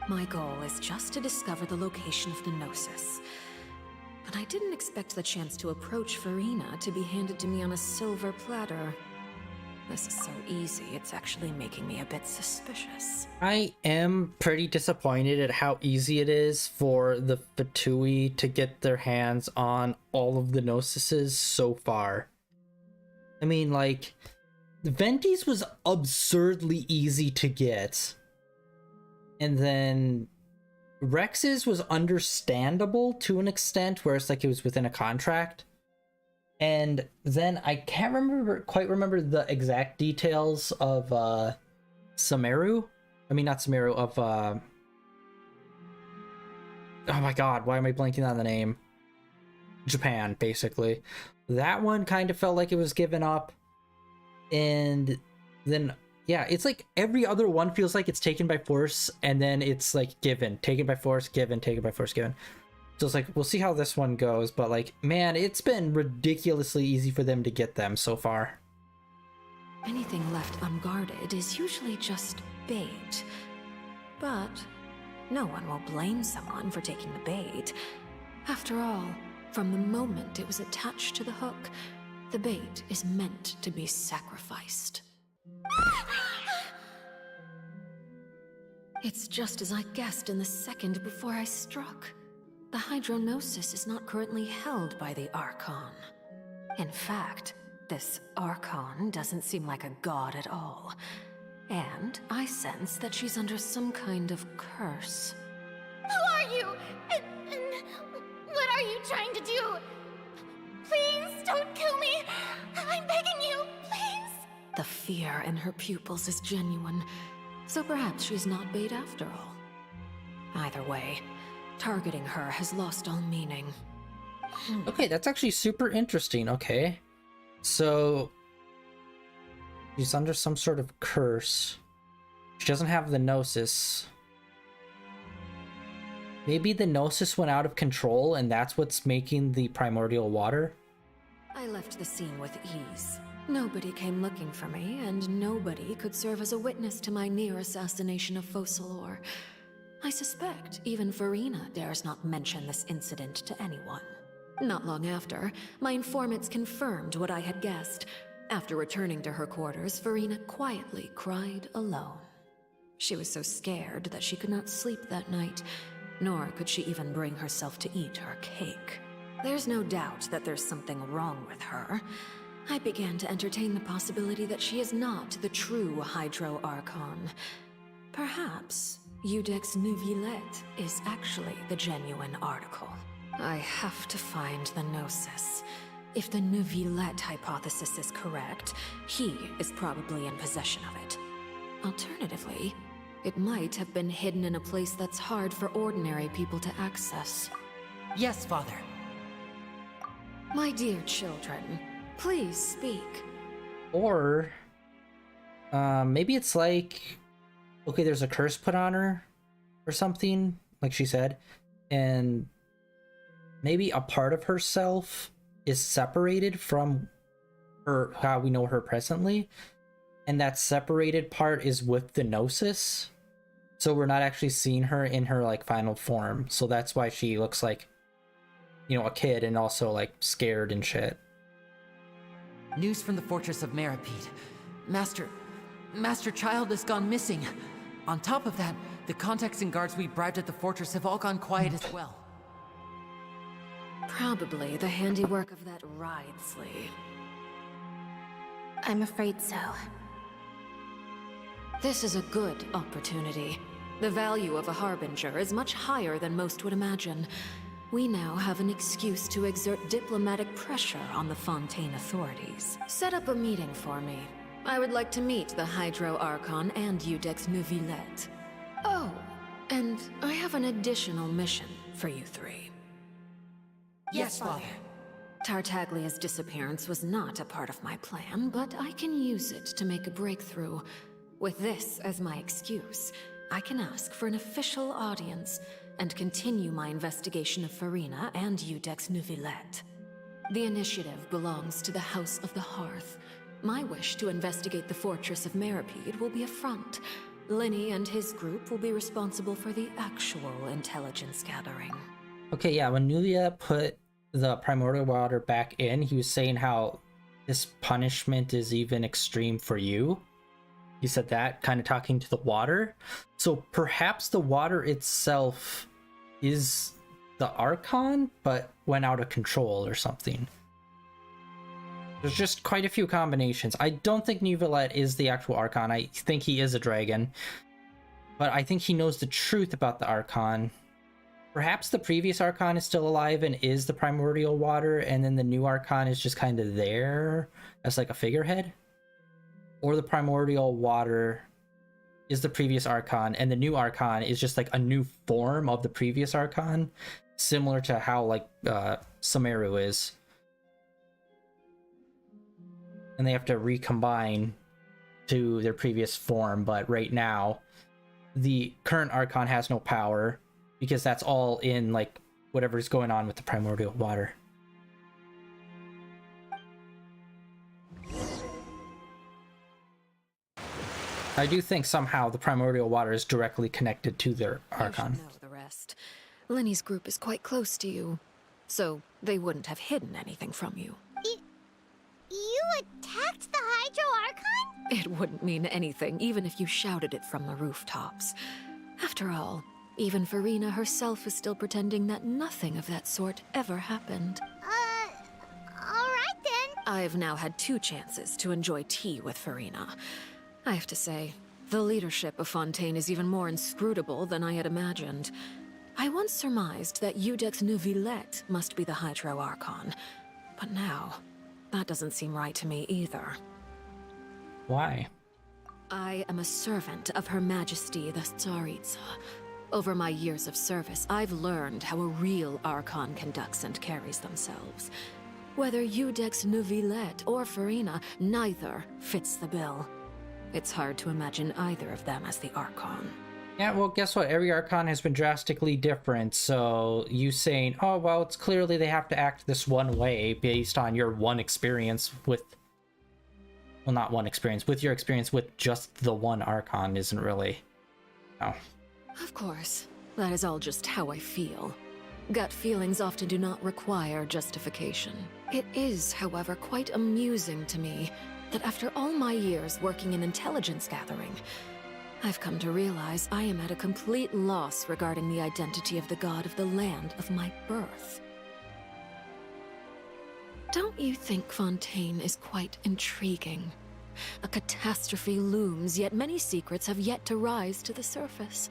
Speaker 16: My goal is just to discover the location of the Gnosis. But I didn't expect the chance to approach Furina to be handed to me on a silver platter. This is so easy, it's actually making me a bit suspicious.
Speaker 1: I am pretty disappointed at how easy it is for the Fatui to get their hands on all of the Gnosises so far. I mean, like, Venti's was absurdly easy to get. And then Rex's was understandable to an extent, where it's like it was within a contract. And then I can't quite remember the exact details of Sumeru. I mean, not Sumeru, of oh my god, why am I blanking on the name? Japan, basically. That one kind of felt like it was given up. And then, yeah, it's like every other one feels like it's taken by force, and then it's like given. Taken by force, given, taken by force, given. So it's like, we'll see how this one goes, but like, man, it's been ridiculously easy for them to get them so far.
Speaker 16: Anything left unguarded is usually just bait. But no one will blame someone for taking the bait. After all, from the moment it was attached to the hook, the bait is meant to be sacrificed. It's just as I guessed in the second before I struck. The Hydronosis is not currently held by the Archon. In fact, this Archon doesn't seem like a god at all. And I sense that she's under some kind of curse.
Speaker 17: Who are you? And what are you trying to do? Please don't kill me. I'm begging you, please.
Speaker 16: The fear in her pupils is genuine, so perhaps she's not bait after all. Either way, targeting her has lost all meaning.
Speaker 1: Okay, that's actually super interesting. Okay, so she's under some sort of curse. She doesn't have the Gnosis. Maybe the Gnosis went out of control and that's what's making the primordial water?
Speaker 16: I left the scene with ease. Nobody came looking for me, and nobody could serve as a witness to my near assassination of Focalor. I suspect even Farina dares not mention this incident to anyone. Not long after, my informants confirmed what I had guessed. After returning to her quarters, Farina quietly cried alone. She was so scared that she could not sleep that night, nor could she even bring herself to eat her cake. There's no doubt that there's something wrong with her. I began to entertain the possibility that she is not the true Hydro Archon. Perhaps Iudex Neuvillette is actually the genuine article. I have to find the Gnosis. If the Neuvillette hypothesis is correct, he is probably in possession of it. Alternatively, it might have been hidden in a place that's hard for ordinary people to access.
Speaker 2: Yes, Father.
Speaker 16: My dear children, please speak.
Speaker 1: Or maybe it's like, okay, there's a curse put on her or something, like she said, and maybe a part of herself is separated from her, how we know her presently, and that separated part is with the Gnosis, so we're not actually seeing her in her like final form. So that's why she looks like, you know, a kid and also like scared and shit.
Speaker 2: News from the fortress of Meripede. Master Child has gone missing. On top of that, the contacts and guards we bribed at the fortress have all gone quiet as well.
Speaker 16: Probably the handiwork of that Ridesley.
Speaker 10: I'm afraid so.
Speaker 16: This is a good opportunity. The value of a Harbinger is much higher than most would imagine. We now have an excuse to exert diplomatic pressure on the Fontaine authorities. Set up a meeting for me. I would like to meet the Hydro Archon and Iudex Neuvillette. Oh, and I have an additional mission for you three.
Speaker 2: Yes, Father.
Speaker 16: Tartaglia's disappearance was not a part of my plan, but I can use it to make a breakthrough. With this as my excuse, I can ask for an official audience and continue my investigation of Farina and Iudex Neuvillette. The initiative belongs to the House of the Hearth. My wish to investigate the fortress of Meripede will be a front. Linny and his group will be responsible for the actual intelligence gathering.
Speaker 1: Okay, yeah, when Nulia put the primordial water back in, he was saying how this punishment is even extreme for you. He said that, kind of talking to the water. So perhaps the water itself is the Archon, but went out of control or something. There's just quite a few combinations. I don't think Neuvillette is the actual Archon. I think he is a dragon. But I think he knows the truth about the Archon. Perhaps the previous Archon is still alive and is the primordial water, and then the new Archon is just kind of there as like a figurehead. Or the primordial water is the previous Archon, and the new Archon is just like a new form of the previous Archon, similar to how like Sumeru is. And they have to recombine to their previous form, but right now, the current Archon has no power, because that's all in like whatever's going on with the primordial water. I do think somehow the primordial water is directly connected to their Archon.
Speaker 16: You should know the rest. Linny's group is quite close to you, so they wouldn't have hidden anything from you.
Speaker 5: You attacked the Hydro Archon?
Speaker 16: It wouldn't mean anything, even if you shouted it from the rooftops. After all, even Farina herself is still pretending that nothing of that sort ever happened.
Speaker 5: Alright then.
Speaker 16: I've now had 2 chances to enjoy tea with Farina. I have to say, the leadership of Fontaine is even more inscrutable than I had imagined. I once surmised that Iudex Neuvillette must be the Hydro Archon, but now, that doesn't seem right to me either.
Speaker 1: Why?
Speaker 16: I am a servant of Her Majesty the Tsaritsa. Over my years of service, I've learned how a real Archon conducts and carries themselves. Whether Iudex Neuvillette or Farina, neither fits the bill. It's hard to imagine either of them as the Archon.
Speaker 1: Yeah, well, guess what? Every Archon has been drastically different, so you saying, oh, well, it's clearly they have to act this one way based on your one experience with... Well, not one experience, with your experience with just the one Archon isn't really... No.
Speaker 16: Of course, that is all just how I feel. Gut feelings often do not require justification. It is, however, quite amusing to me that after all my years working in intelligence gathering, I've come to realize I am at a complete loss regarding the identity of the god of the land of my birth. Don't you think Fontaine is quite intriguing? A catastrophe looms, yet many secrets have yet to rise to the surface.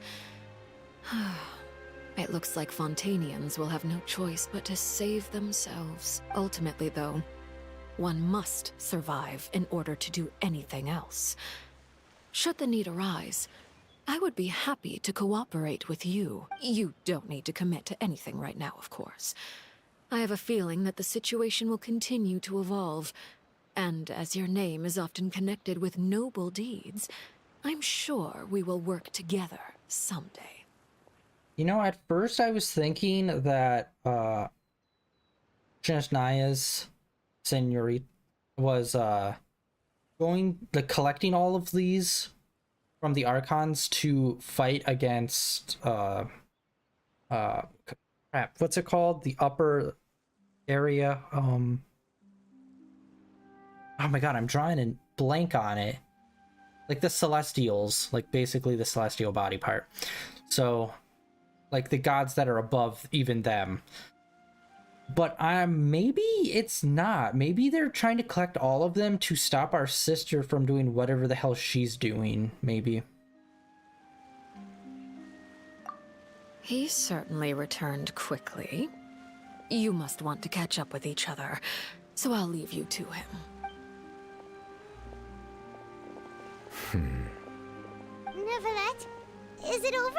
Speaker 16: It looks like Fontainians will have no choice but to save themselves. Ultimately, though, one must survive in order to do anything else. Should the need arise, I would be happy to cooperate with you. You don't need to commit to anything right now, of course. I have a feeling that the situation will continue to evolve, and as your name is often connected with noble deeds, I'm sure we will work together someday.
Speaker 1: You know, at first I was thinking that Chesnaya's senorita was collecting all of these from the Archons to fight against crap, what's it called? The upper area. Oh my god, I'm drawing a blank on it. Like the Celestials, like basically the Celestial body part. So, like the gods that are above even them. But maybe it's not. Maybe they're trying to collect all of them to stop our sister from doing whatever the hell she's doing, maybe.
Speaker 16: He certainly returned quickly. You must want to catch up with each other, so I'll leave you to him.
Speaker 5: Neuvillette, is it over?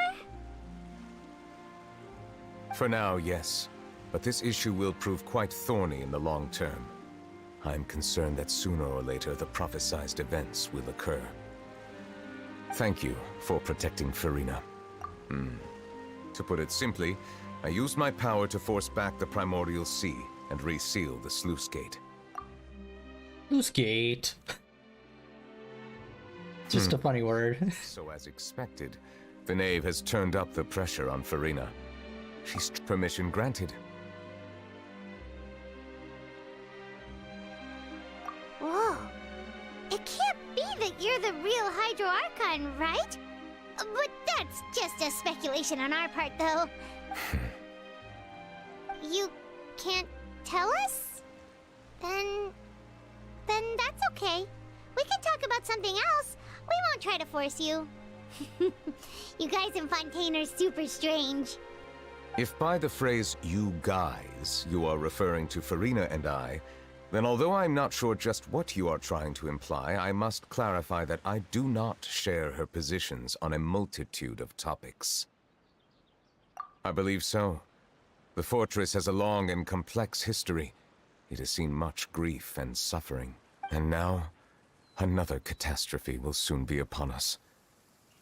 Speaker 15: For now, yes. But this issue will prove quite thorny in the long term. I'm concerned that sooner or later the prophesized events will occur. Thank you for protecting Farina. To put it simply, I used my power to force back the Primordial Sea and reseal the sluice gate.
Speaker 1: Sluice gate. Just a funny word.
Speaker 15: So as expected, the Knave has turned up the pressure on Farina. She's permission granted.
Speaker 5: Whoa. It can't be that you're the real Hydro Archon, right? But that's just a speculation on our part, though. You can't tell us? Then that's okay. We can talk about something else. We won't try to force you. You guys in Fontaine are super strange.
Speaker 15: If by the phrase, you guys, you are referring to Farina and I, then although I'm not sure just what you are trying to imply, I must clarify that I do not share her positions on a multitude of topics. I believe so. The fortress has a long and complex history. It has seen much grief and suffering. And now, another catastrophe will soon be upon us.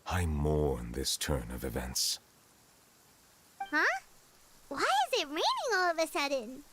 Speaker 15: I mourn this turn of events.
Speaker 5: Huh? Why is it raining all of a sudden?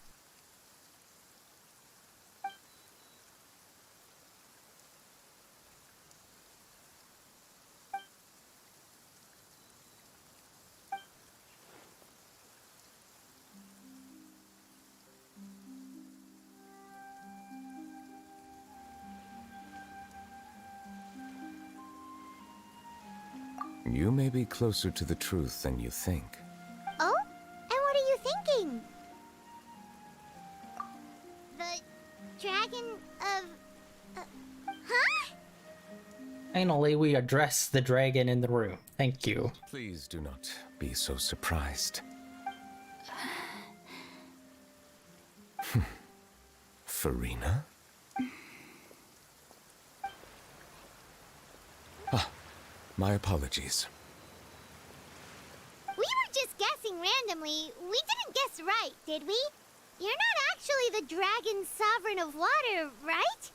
Speaker 15: You may be closer to the truth than you think.
Speaker 5: Oh? And what are you thinking? The dragon of... huh?
Speaker 1: Finally, we address the dragon in the room. Thank you.
Speaker 15: Please do not be so surprised. Furina? My apologies.
Speaker 5: We were just guessing randomly. We didn't guess right, did we? You're not actually the dragon sovereign of water, right?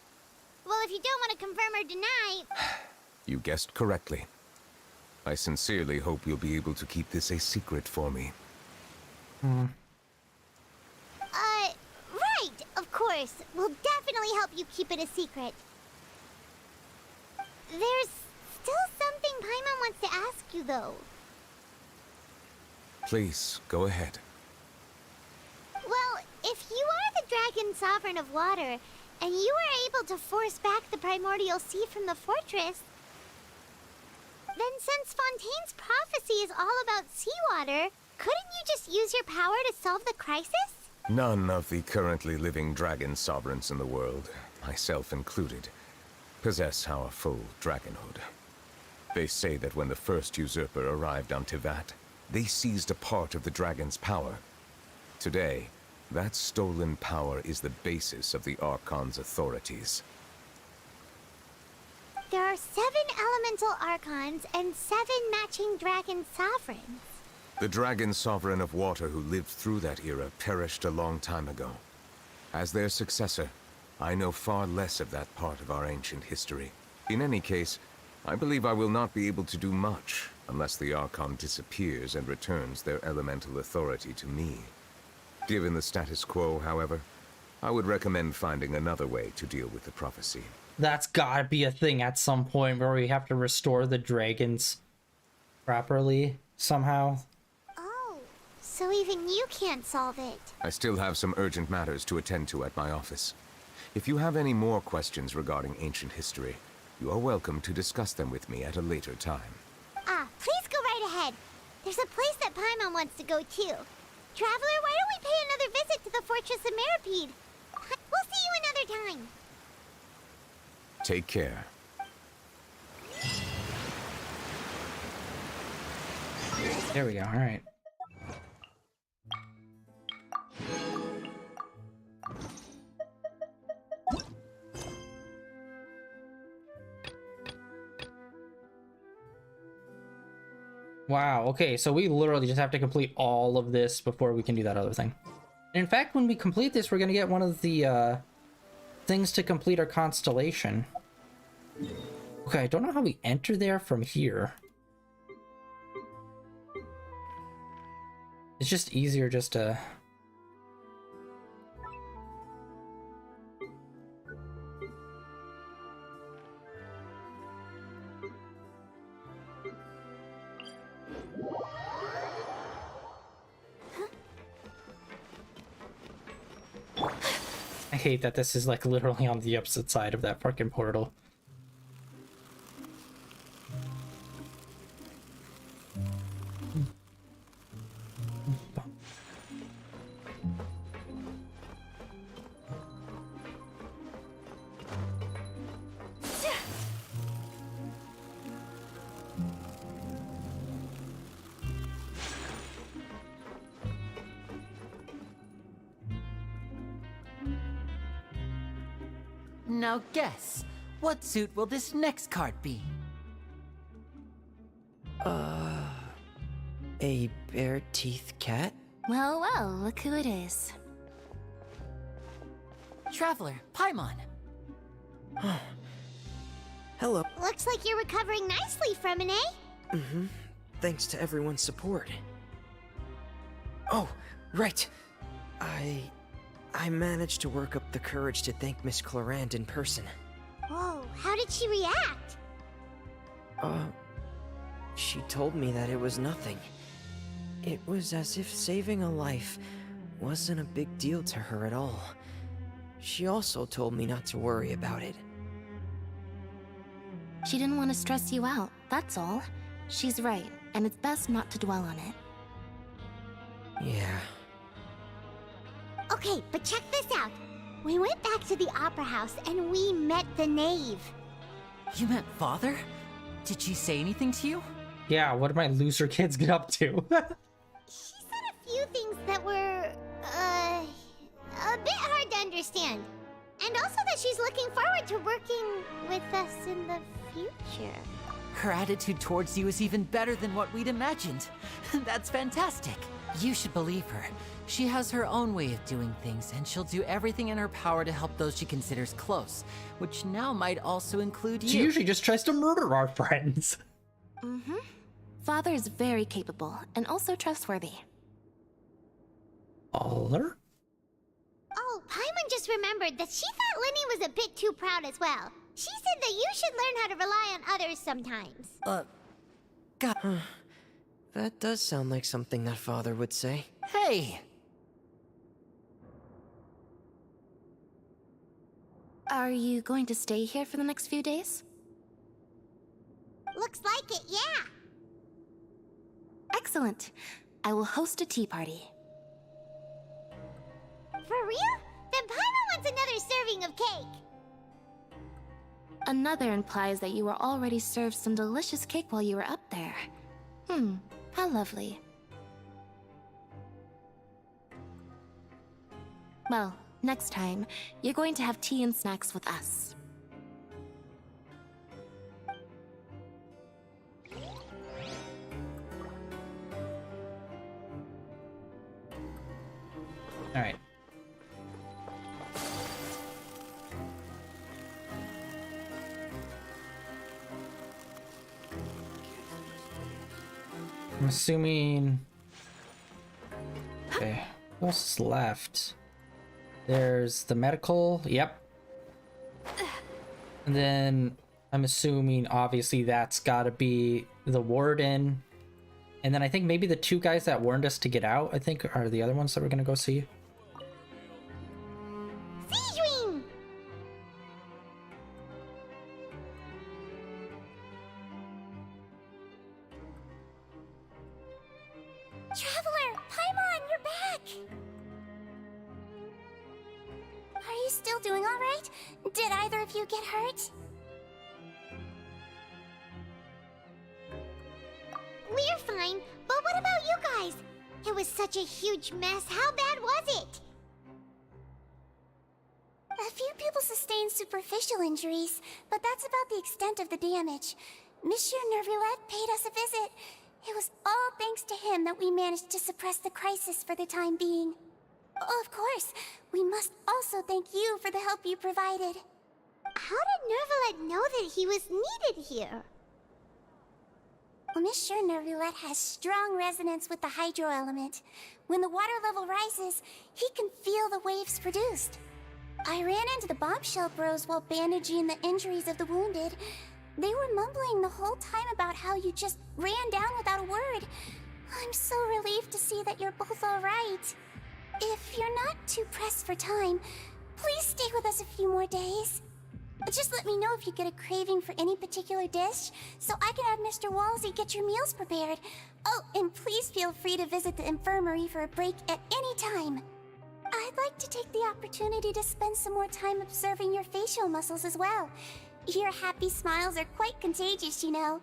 Speaker 5: Well, if you don't want to confirm or deny...
Speaker 15: You guessed correctly. I sincerely hope you'll be able to keep this a secret for me.
Speaker 5: Right, of course. We'll definitely help you keep it a secret. There's still something Paimon wants to ask you, though.
Speaker 15: Please, go ahead.
Speaker 5: Well, if you are the dragon sovereign of water, and you were able to force back the primordial sea from the fortress, then since Fontaine's prophecy is all about seawater, couldn't you just use your power to solve the crisis?
Speaker 15: None of the currently living dragon sovereigns in the world, myself included, possess our full dragonhood. They say that when the first usurper arrived on Tivat, they seized a part of the dragon's power. Today, that stolen power is the basis of the Archon's authorities.
Speaker 5: There are 7 elemental archons and 7 matching dragon sovereigns.
Speaker 15: The dragon sovereign of water who lived through that era perished a long time ago. As their successor, I know far less of that part of our ancient history. In any case, I believe I will not be able to do much unless the Archon disappears and returns their elemental authority to me. Given the status quo, however, I would recommend finding another way to deal with the prophecy.
Speaker 1: That's gotta be a thing at some point where we have to restore the dragons properly somehow.
Speaker 5: Oh, so even you can't solve it.
Speaker 15: I still have some urgent matters to attend to at my office. If you have any more questions regarding ancient history, you are welcome to discuss them with me at a later time.
Speaker 5: Please go right ahead. There's a place that Paimon wants to go too. Traveler, why don't we pay another visit to the Fortress of Meripede? We'll see you another time.
Speaker 15: Take care.
Speaker 1: There we go, alright. Wow, okay, so we literally just have to complete all of this before we can do that other thing. In fact, when we complete this, we're gonna get one of the things to complete our constellation. Okay, I don't know how we enter there from here. It's just easier just to... I hate that this is like literally on the opposite side of that fucking portal.
Speaker 2: Now guess, what suit will this next card be?
Speaker 3: A bare-teeth cat?
Speaker 10: Well, well, look who it is.
Speaker 2: Traveler, Paimon.
Speaker 3: Hello.
Speaker 5: Looks like you're recovering nicely from it, eh?
Speaker 3: Mm-hmm. Thanks to everyone's support. Oh, right. I managed to work up the courage to thank Miss Clorand in person.
Speaker 5: Whoa, how did she react?
Speaker 3: She told me that it was nothing. It was as if saving a life wasn't a big deal to her at all. She also told me not to worry about it.
Speaker 10: She didn't want to stress you out, that's all. She's right, and it's best not to dwell on it.
Speaker 3: Yeah.
Speaker 4: Okay, but check this out. We went back to the Opera House and we met the knave.
Speaker 2: You met Father? Did she say anything to you?
Speaker 1: Yeah, what did my loser kids get up to?
Speaker 4: She said a few things that were, a bit hard to understand. And also that she's looking forward to working with us in the future.
Speaker 2: Her attitude towards you is even better than what we'd imagined. That's fantastic. You should believe her. She has her own way of doing things, and she'll do everything in her power to help those she considers close, which now might also include you.
Speaker 1: She usually just tries to murder our friends.
Speaker 10: Mm-hmm. Father is very capable, and also trustworthy.
Speaker 1: Father?
Speaker 4: Oh, Paimon just remembered that she thought Lenny was a bit too proud as well. She said that you should learn how to rely on others sometimes.
Speaker 2: God.
Speaker 3: That does sound like something that Father would say.
Speaker 2: Hey!
Speaker 10: Are you going to stay here for the next few days?
Speaker 4: Looks like it, yeah.
Speaker 10: Excellent. I will host a tea party.
Speaker 4: For real? Then Paimon wants another serving of cake.
Speaker 10: Another implies that you were already served some delicious cake while you were up there. How lovely. Well, next time, you're going to have tea and snacks with us.
Speaker 1: Alright. I'm assuming... Okay, what's left? There's the medical, yep. And then I'm assuming obviously that's gotta be the warden. And then I think maybe the two guys that warned us to get out, I think, are the other ones that we're gonna go see.
Speaker 4: Seedwing! Traveler, Paimon, you're back! Are you still doing all right? Did either of you get hurt? We're fine, but what about you guys? It was such a huge mess. How bad was it? A few people sustained superficial injuries, but that's about the extent of the damage. Monsieur Nervulet paid us a visit. It was all thanks to him that we managed to suppress the crisis for the time being. Of course, we must also thank you for the help you provided. How did Nervulet know that he was needed here? Well, Monsieur Nervulet has strong resonance with the hydro element. When the water level rises, he can feel the waves produced. I ran into the bombshell bros while bandaging the injuries of the wounded. They were mumbling the whole time about how you just ran down without a word. I'm so relieved to see that you're both alright. If you're not too pressed for time, please stay with us a few more days. Just let me know if you get a craving for any particular dish, so I can have Mr. Walsey get your meals prepared. Oh, and please feel free to visit the infirmary for a break at any time. I'd like to take the opportunity to spend some more time observing your facial muscles as well. Your happy smiles are quite contagious, you know.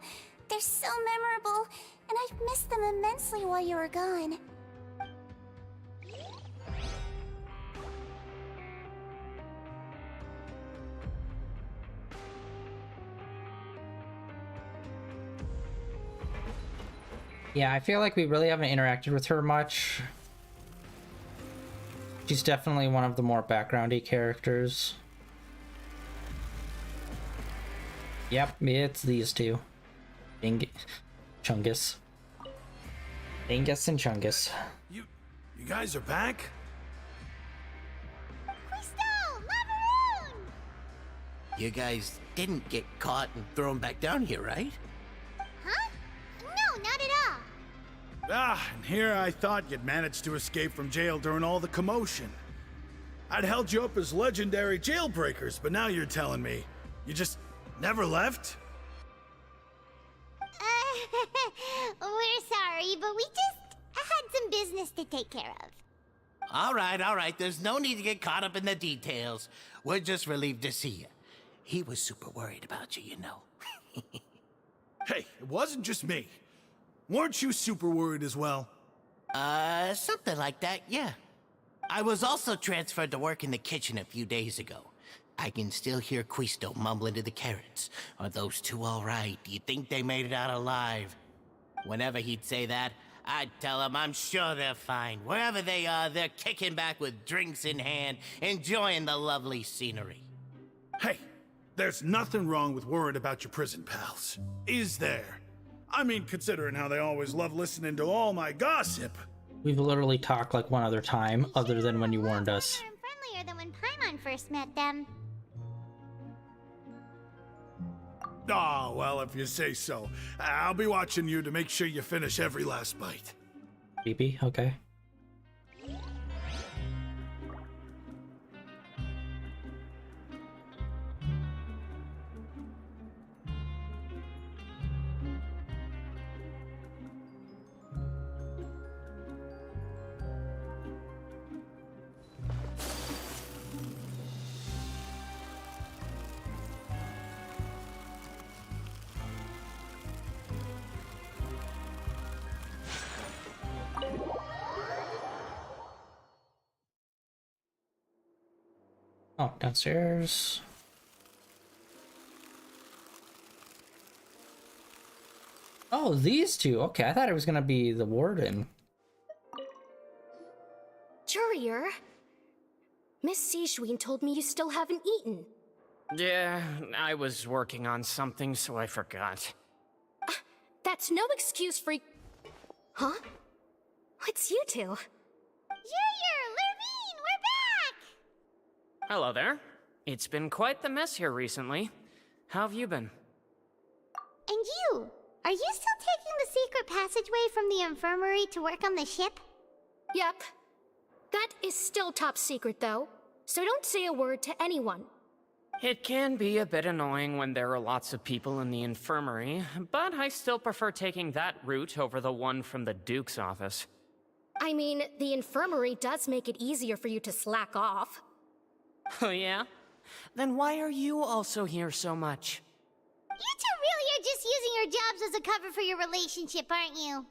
Speaker 4: They're so memorable, and I've missed them immensely while you were gone.
Speaker 1: Yeah, I feel like we really haven't interacted with her much. She's definitely one of the more backgroundy characters. Yep, it's these two. Chungus. Dingus and Chungus.
Speaker 14: You guys are back?
Speaker 4: Crystal! Macaroon!
Speaker 13: You guys didn't get caught and thrown back down here, right?
Speaker 4: Huh? No, not at all.
Speaker 14: And here I thought you'd managed to escape from jail during all the commotion. I'd held you up as legendary jailbreakers, but now you're telling me you just never left?
Speaker 5: We're sorry, but we just had some business to take care of.
Speaker 13: All right. There's no need to get caught up in the details. We're just relieved to see you. He was super worried about you, you know.
Speaker 14: Hey, it wasn't just me. Weren't you super worried as well?
Speaker 13: Something like that, yeah. I was also transferred to work in the kitchen a few days ago. I can still hear Quisto mumbling to the carrots. Are those two all right? Do you think they made it out alive? Whenever he'd say that, I'd tell him I'm sure they're fine. Wherever they are, they're kicking back with drinks in hand, enjoying the lovely scenery.
Speaker 14: Hey, there's nothing wrong with worrying about your prison pals. Is there? I mean, considering how they always love listening to all my gossip.
Speaker 1: We've literally talked like one other time, other than when you warned us.
Speaker 5: Friendlier than when Paimon first met them.
Speaker 14: Ah, well, if you say so. I'll be watching you to make sure you finish every last bite.
Speaker 1: Creepy, okay. Oh, downstairs. Oh, these two. Okay, I thought it was gonna be the warden.
Speaker 6: Jurier, Miss Sijwin told me you still haven't eaten.
Speaker 9: Yeah, I was working on something, so I forgot.
Speaker 6: That's no excuse for... Huh? It's you two.
Speaker 5: Jurier, Lurvine, we're back!
Speaker 9: Hello there. It's been quite the mess here recently. How have you been?
Speaker 5: And you? Are you still taking the secret passageway from the infirmary to work on the ship?
Speaker 6: Yep. That is still top secret, though, so don't say a word to anyone.
Speaker 9: It can be a bit annoying when there are lots of people in the infirmary, but I still prefer taking that route over the one from the Duke's office.
Speaker 6: I mean, the infirmary does make it easier for you to slack off.
Speaker 9: Oh yeah? Then why are you also here so much?
Speaker 5: You two really are just using your jobs as a cover for your relationship, aren't you?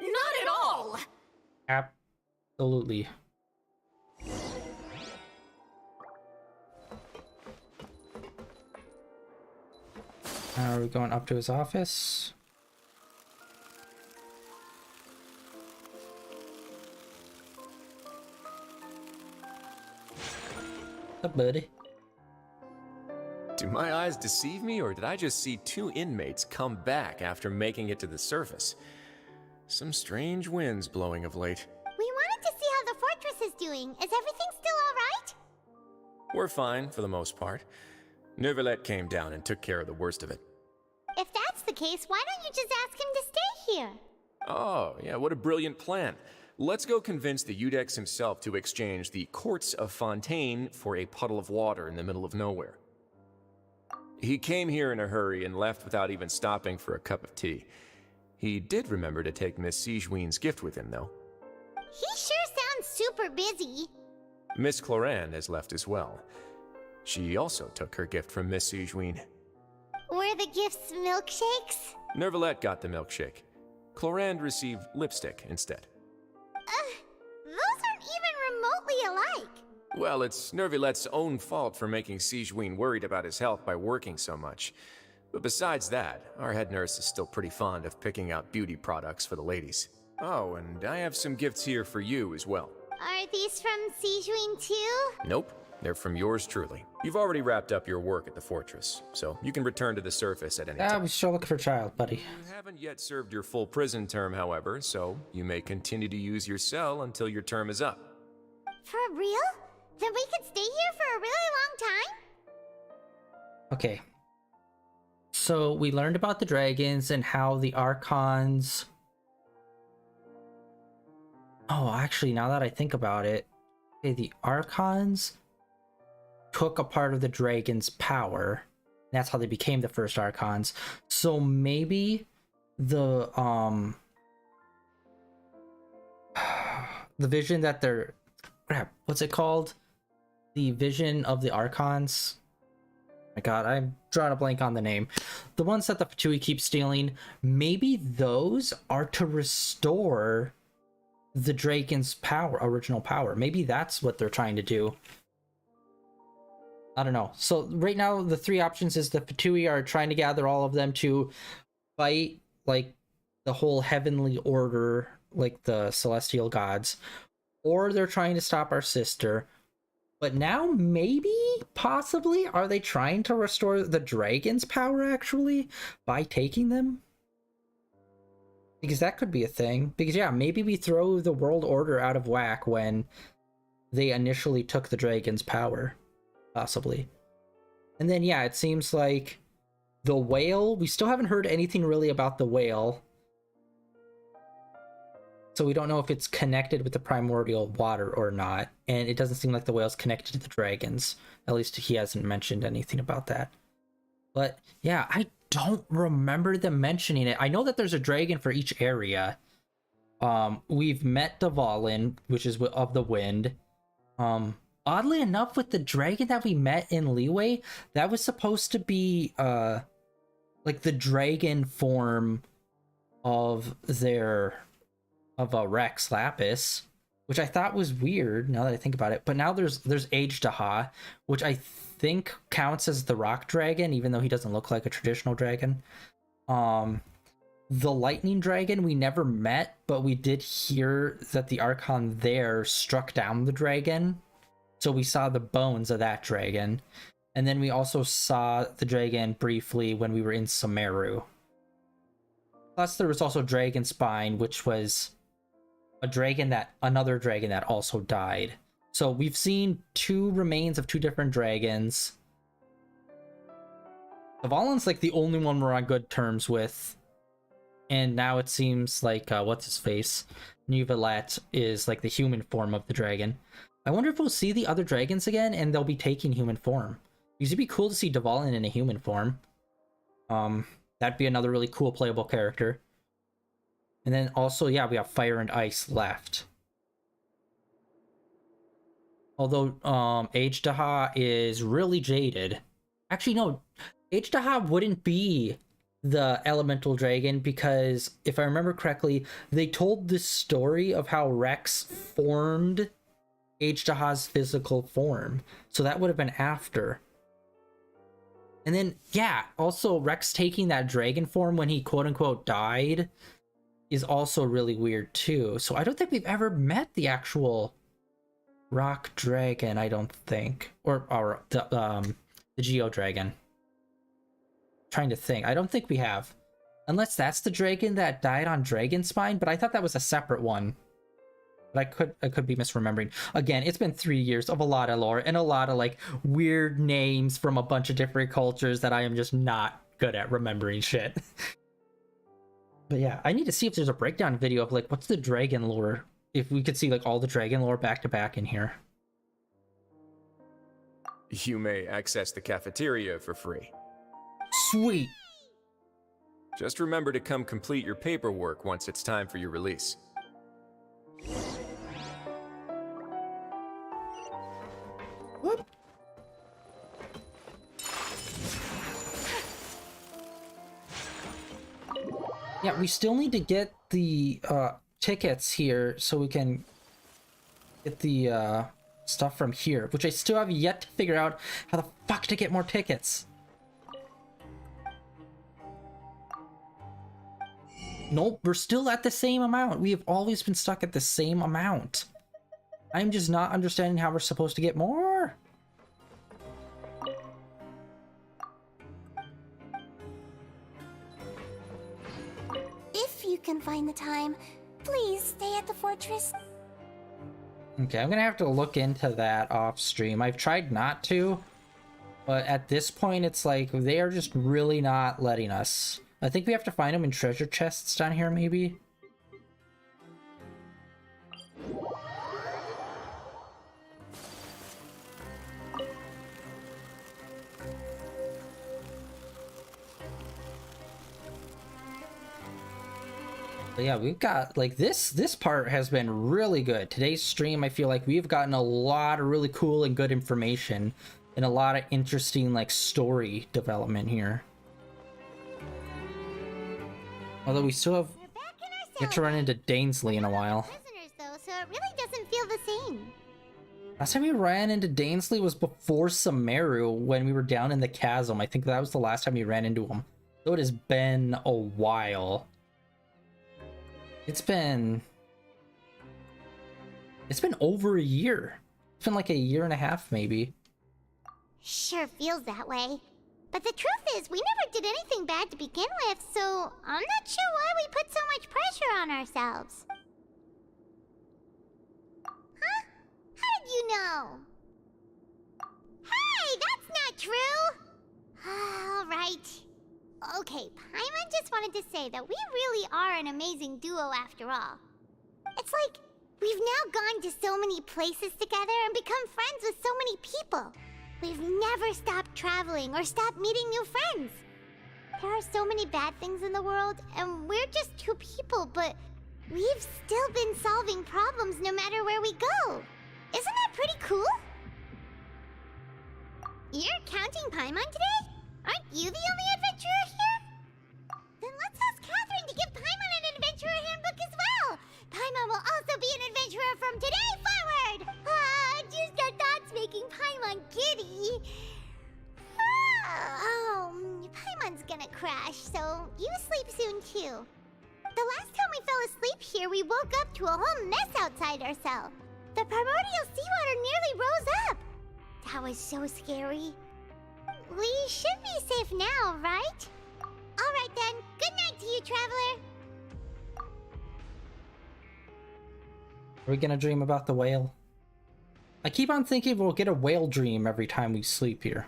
Speaker 6: Not at all!
Speaker 1: Absolutely. Are we going up to his office? What's up, buddy?
Speaker 7: Do my eyes deceive me, or did I just see two inmates come back after making it to the surface? Some strange winds blowing of late.
Speaker 5: We wanted to see how the fortress is doing. Is everything still alright?
Speaker 7: We're fine, for the most part. Neuvillette came down and took care of the worst of it.
Speaker 5: If that's the case, why don't you just ask him to stay here?
Speaker 7: Oh, yeah, what a brilliant plan. Let's go convince the Eudex himself to exchange the Courts of Fontaine for a puddle of water in the middle of nowhere. He came here in a hurry and left without even stopping for a cup of tea. He did remember to take Miss Sijwin's gift with him, though.
Speaker 5: He sure sounds super busy.
Speaker 7: Miss Cloran has left as well. She also took her gift from Miss Sijwin.
Speaker 5: Were the gifts milkshakes?
Speaker 7: Neuvillette got the milkshake. Cloran received lipstick instead.
Speaker 5: Those aren't even remotely alike.
Speaker 7: Well, it's Neuvillette's own fault for making Sijwin worried about his health by working so much. But besides that, our head nurse is still pretty fond of picking out beauty products for the ladies. Oh, and I have some gifts here for you as well.
Speaker 5: Are these from Sijwin too?
Speaker 7: Nope, they're from yours truly. You've already wrapped up your work at the fortress, so you can return to the surface at any time.
Speaker 1: We're still looking for a child, buddy.
Speaker 7: You haven't yet served your full prison term, however, so you may continue to use your cell until your term is up.
Speaker 5: For real? Then we could stay here for a really long time?
Speaker 1: Okay. So we learned about the dragons and how the Archons... Oh, actually, now that I think about it, okay, the Archons took a part of the dragon's power. That's how they became the first Archons. So maybe the the vision that they're crap, what's it called? The vision of the Archons. My god, I'm drawing a blank on the name. The ones that the Fatui keep stealing, maybe those are to restore the Dragon's power, original power. Maybe that's what they're trying to do. I don't know. So right now, the three options is the Fatui are trying to gather all of them to fight, like, the whole heavenly order, like the celestial gods, or they're trying to stop our sister. But now, maybe, possibly, are they trying to restore the dragon's power, actually, by taking them? Because that could be a thing. Because, yeah, maybe we throw the world order out of whack when they initially took the dragon's power. Possibly. And then, yeah, it seems like the whale, we still haven't heard anything really about the whale. So we don't know if it's connected with the primordial water or not. And it doesn't seem like the whale's connected to the dragons. At least he hasn't mentioned anything about that. But yeah, I don't remember them mentioning it. I know that there's a dragon for each area. We've met Dvalin, which is of the wind. Oddly enough, with the dragon that we met in Leeway, that was supposed to be like the dragon form of Rex Lapis, which I thought was weird now that I think about it. But now there's Age-Daha, which I think counts as the rock dragon, even though he doesn't look like a traditional dragon. The lightning dragon we never met, but we did hear that the Archon there struck down the dragon. So we saw the bones of that dragon. And then we also saw the dragon briefly when we were in Sumeru. Plus there was also Dragonspine, which was another dragon that also died. So we've seen two remains of two different dragons. Dvalin's like the only one we're on good terms with. And now it seems like, what's his face? Neuvillette is like the human form of the dragon. I wonder if we'll see the other dragons again and they'll be taking human form. Because it'd be cool to see Dvalin in a human form. That'd be another really cool playable character. And then also, yeah, we have Fire and Ice left. Although, Age-Daha is really jaded. Actually, no, Age-Daha wouldn't be the elemental dragon because, if I remember correctly, they told the story of how Rex formed Age-Daha's physical form. So that would have been after. And then, yeah, also Rex taking that dragon form when he quote-unquote died is also really weird too. So I don't think we've ever met the actual rock dragon, I don't think. Or the Geo dragon. Trying to think. I don't think we have. Unless that's the dragon that died on Dragonspine, but I thought that was a separate one. But I could be misremembering. Again, it's been 3 years of a lot of lore and a lot of like weird names from a bunch of different cultures that I am just not good at remembering shit. But yeah, I need to see if there's a breakdown video of like what's the dragon lore. If we could see like all the dragon lore back to back in here.
Speaker 7: You may access the cafeteria for free.
Speaker 1: Sweet.
Speaker 7: Just remember to come complete your paperwork once it's time for your release.
Speaker 1: Whoop. Yeah, we still need to get the tickets here so we can get the stuff from here, which I still have yet to figure out how the fuck to get more tickets. Nope, we're still at the same amount. We have always been stuck at the same amount. I'm just not understanding how we're supposed to get more.
Speaker 4: If you can find the time, please stay at the fortress.
Speaker 1: Okay, I'm gonna have to look into that off stream. I've tried not to, but at this point it's like they are just really not letting us. I think we have to find them in treasure chests down here, maybe. But yeah, we've got like this part has been really good. Today's stream, I feel like we've gotten a lot of really cool and good information and a lot of interesting like story development here. Although we still have yet to run into Dainsley in a while.
Speaker 5: Prisoners, though, so it really doesn't feel the same.
Speaker 1: Last time we ran into Dainsley was before Sumeru when we were down in the chasm. I think that was the last time we ran into him. So it has been a while. It's been over a year. It's been like a year and a half, maybe.
Speaker 5: Sure feels that way. But the truth is, we never did anything bad to begin with, so I'm not sure why we put so much pressure on ourselves. Huh? How did you know? Hey, that's not true! All right. Okay, Paimon just wanted to say that we really are an amazing duo after all. It's like, we've now gone to so many places together and become friends with so many people. We've never stopped traveling or stopped meeting new friends. There are so many bad things in the world, and we're just two people, but we've still been solving problems no matter where we go. Isn't that pretty cool? You're counting Paimon today? Aren't you the only adventurer here? Then let's ask Catherine to give Paimon an adventurer handbook as well. Paimon will also be an adventurer from today forward. Just the thoughts making Paimon giddy. Paimon's gonna crash, so you sleep soon too. The last time we fell asleep here, we woke up to a whole mess outside our cell. The primordial seawater nearly rose up. That was so scary. We should be safe now, right? Alright then, good night to you, Traveler!
Speaker 1: Are we gonna dream about the whale? I keep on thinking we'll get a whale dream every time we sleep here.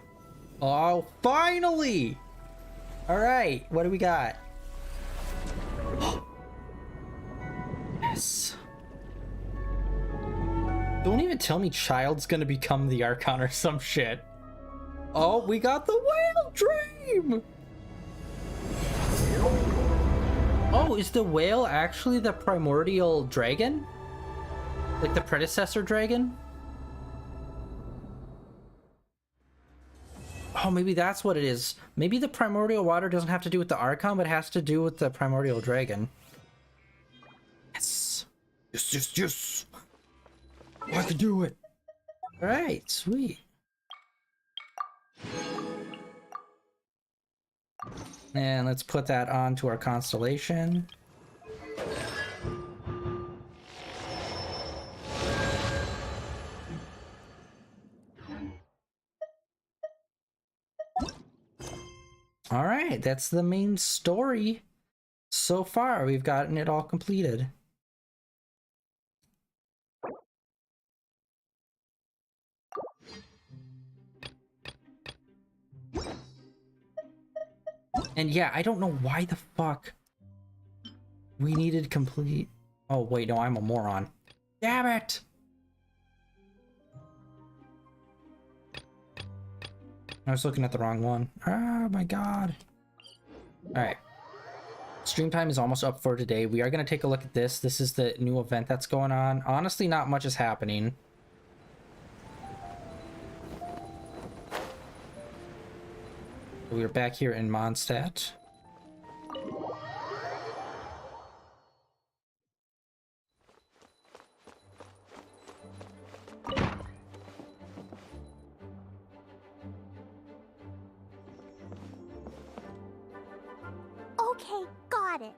Speaker 1: Oh, finally! Alright, what do we got? Yes. Don't even tell me Child's gonna become the Archon or some shit. Oh, we got the whale dream! Oh, is the whale actually the primordial dragon? Like the predecessor dragon? Oh, maybe that's what it is. Maybe the primordial water doesn't have to do with the Archon, but has to do with the primordial dragon. Yes. Yes, yes, yes. I can do it. All right, sweet. And let's put that onto our constellation. All right, that's the main story. So far, we've gotten it all completed. And yeah, I don't know why the fuck we needed complete. Oh, wait, no, I'm a moron. Damn it! I was looking at the wrong one. Oh my god. Alright. Stream time is almost up for today. We are going to take a look at this. This is the new event that's going on. Honestly, not much is happening. We're back here in Mondstadt.
Speaker 5: Okay, got it.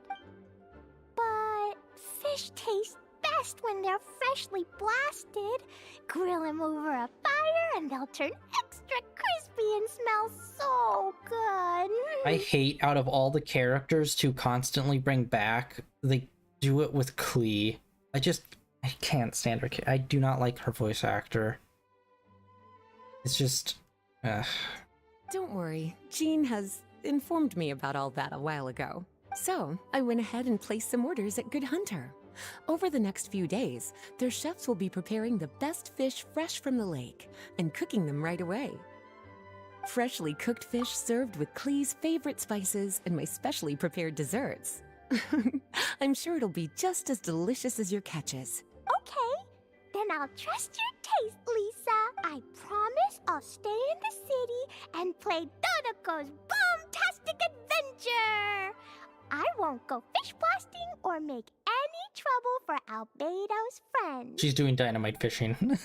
Speaker 5: But fish taste best when they're freshly blasted. Grill them over a fire and they'll turn extra crispy and smell so good.
Speaker 1: I hate out of all the characters to constantly bring back, they do it with Klee. I can't stand her. I do not like her voice actor. It's just...
Speaker 18: Don't worry, Jean has informed me about all that a while ago. So, I went ahead and placed some orders at Good Hunter. Over the next few days, their chefs will be preparing the best fish fresh from the lake and cooking them right away. Freshly cooked fish served with Klee's favorite spices and my specially prepared desserts. I'm sure it'll be just as delicious as your catches.
Speaker 5: Okay, then I'll trust your taste, Lisa. I promise I'll stay in the city and play Dodoco's bombastic adventure. I won't go fish blasting or make any trouble for Albedo's friends.
Speaker 1: She's doing dynamite fishing.
Speaker 5: Anyway,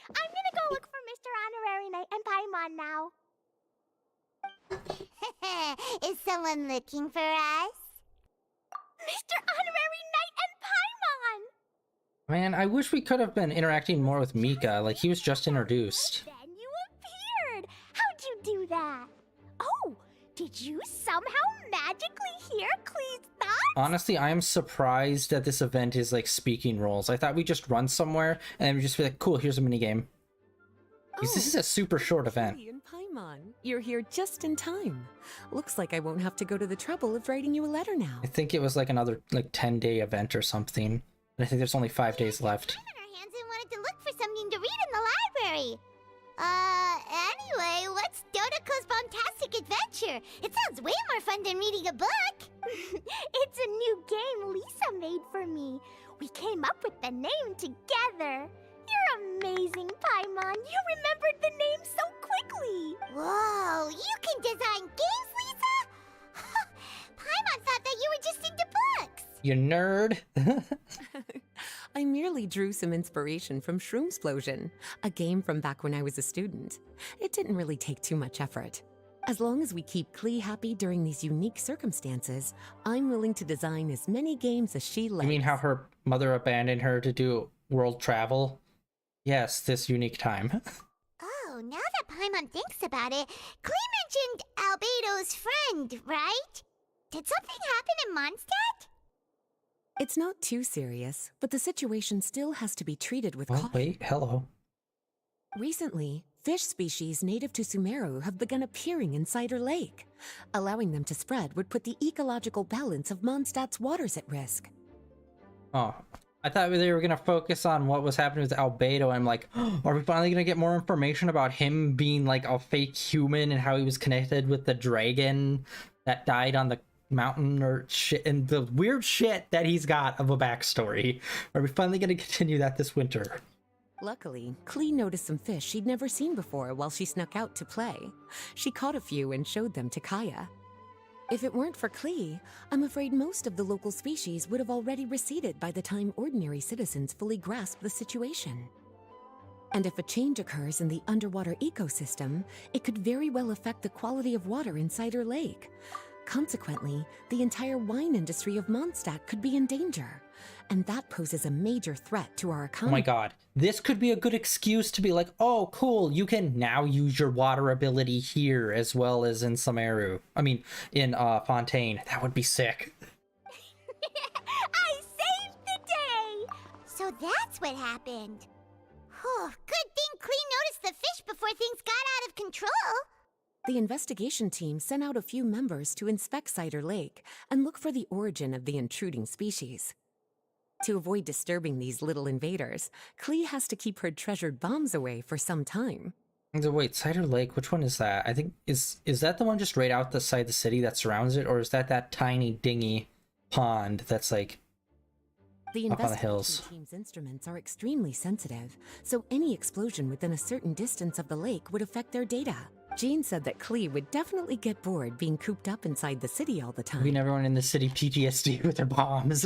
Speaker 5: I'm gonna go look for Mr. Honorary Knight and Paimon now.
Speaker 4: Is someone looking for us?
Speaker 5: Mr. Honorary Knight and Paimon!
Speaker 1: Man, I wish we could have been interacting more with Mika. Like, he was just introduced.
Speaker 5: Then you appeared! How'd you do that? Oh, did you somehow magically hear Klee's thoughts?
Speaker 1: Honestly, I am surprised that this event is like speaking roles. I thought we'd just run somewhere and then we'd just be like, cool, here's a minigame. Because this is a super short event.
Speaker 18: Hey, and Paimon, you're here just in time. Looks like I won't have to go to the trouble of writing you a letter now.
Speaker 1: I think it was like another like 10-day event or something. And I think there's only 5 days left.
Speaker 4: Time on our hands and wanted to look for something to read in the library. Anyway, what's Dodoco's Bombastic Adventure? It sounds way more fun than reading a book.
Speaker 5: It's a new game Lisa made for me. We came up with the name together. You're amazing, Paimon. You remembered the name so quickly.
Speaker 4: Whoa, you can design games, Lisa? Paimon thought that you were just into books.
Speaker 1: You nerd.
Speaker 18: I merely drew some inspiration from Shroomsplosion, a game from back when I was a student. It didn't really take too much effort. As long as we keep Klee happy during these unique circumstances, I'm willing to design as many games as she likes.
Speaker 1: You mean how her mother abandoned her to do world travel? Yes, this unique time.
Speaker 4: Oh, now that Paimon thinks about it, Klee mentioned Albedo's friend, right? Did something happen in Mondstadt?
Speaker 18: It's not too serious, but the situation still has to be treated with caution.
Speaker 1: Wait, hello.
Speaker 18: Recently, fish species native to Sumeru have begun appearing in Cider Lake. Allowing them to spread would put the ecological balance of Mondstadt's waters at risk.
Speaker 1: Oh, I thought they were gonna focus on what was happening with Albedo. I'm like, oh, are we finally gonna get more information about him being like a fake human and how he was connected with the dragon that died on the mountain or shit, and the weird shit that he's got of a backstory? Are we finally gonna continue that this winter?
Speaker 18: Luckily, Klee noticed some fish she'd never seen before while she snuck out to play. She caught a few and showed them to Kaya. If it weren't for Klee, I'm afraid most of the local species would have already receded by the time ordinary citizens fully grasp the situation. And if a change occurs in the underwater ecosystem, it could very well affect the quality of water in Cider Lake. Consequently, the entire wine industry of Mondstadt could be in danger, and that poses a major threat to our
Speaker 1: Oh
Speaker 18: economy.
Speaker 1: my god, this could be a good excuse to be like, oh cool, you can now use your water ability here as well as in Sumeru. I mean, in Fontaine. That would be sick.
Speaker 5: I saved the day!
Speaker 4: So that's what happened. Whew, good thing Klee noticed the fish before things got out of control.
Speaker 18: The investigation team sent out a few members to inspect Cider Lake and look for the origin of the intruding species. To avoid disturbing these little invaders, Klee has to keep her treasured bombs away for some time.
Speaker 1: Wait, Cider Lake, which one is that? I think, is that the one just right outside the city that surrounds it, or is that tiny dingy pond that's like
Speaker 18: The
Speaker 1: up on the hills?
Speaker 18: investigation team's instruments are extremely sensitive, so any explosion within a certain distance of the lake would affect their data. Jean said that Klee would definitely get bored being cooped up inside the city all the time.
Speaker 1: Giving everyone in the city PTSD with their bombs.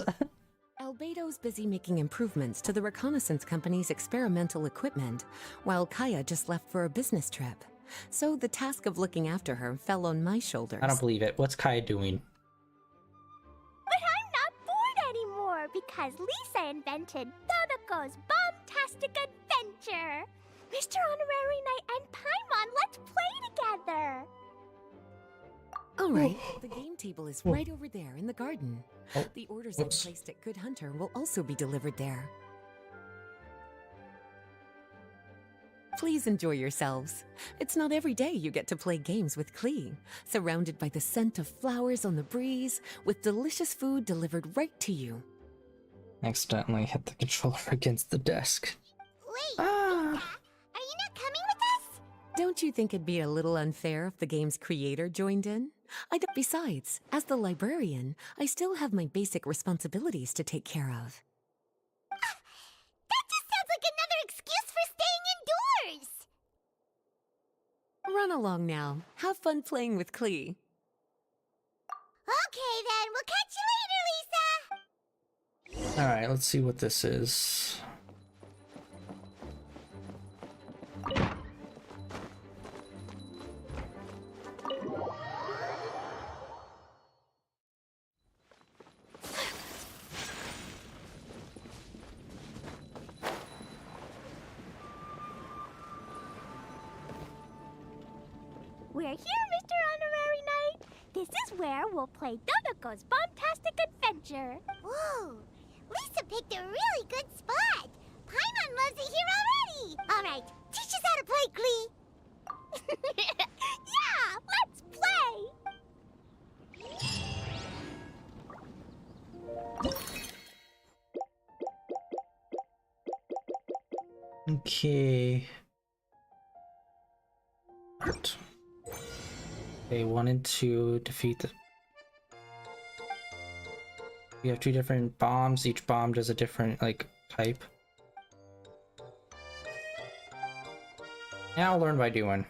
Speaker 18: Albedo's busy making improvements to the reconnaissance company's experimental equipment, while Kaya just left for a business trip. So the task of looking after her fell on my shoulders.
Speaker 1: I don't believe it. What's Kai doing?
Speaker 5: But I'm not bored anymore because Lisa invented Dodoco's bombastic adventure. Mr. Honorary Knight and Paimon, let's play together.
Speaker 18: All right, the game table is right over there in the garden.
Speaker 1: Oh,
Speaker 18: The orders I
Speaker 1: whoops.
Speaker 18: placed at Good Hunter will also be delivered there. Please enjoy yourselves. It's not every day you get to play games with Klee, surrounded by the scent of flowers on the breeze, with delicious food delivered right to you.
Speaker 1: Accidentally hit the controller against the desk.
Speaker 4: Wait, Lisa, are you not coming with us?
Speaker 18: Don't you think it'd be a little unfair if the game's creator joined in? Besides, as the librarian, I still have my basic responsibilities to take care of.
Speaker 5: That just sounds like another excuse for staying indoors!
Speaker 18: Run along now. Have fun playing with Klee.
Speaker 5: Okay then, we'll catch you later, Lisa!
Speaker 1: Alright, let's see what this is.
Speaker 5: We're here, Mr. Honorary Knight. This is where we'll play Dodoko's Bombastic Adventure. Whoa, Lisa picked a really good spot. Paimon loves it here already. All right, teach us how to play, Klee. Yeah, let's play.
Speaker 1: Okay. Art. Okay, 1 and 2 defeat the... We have 2 different bombs. Each bomb does a different, like, type. Now I'll learn by doing.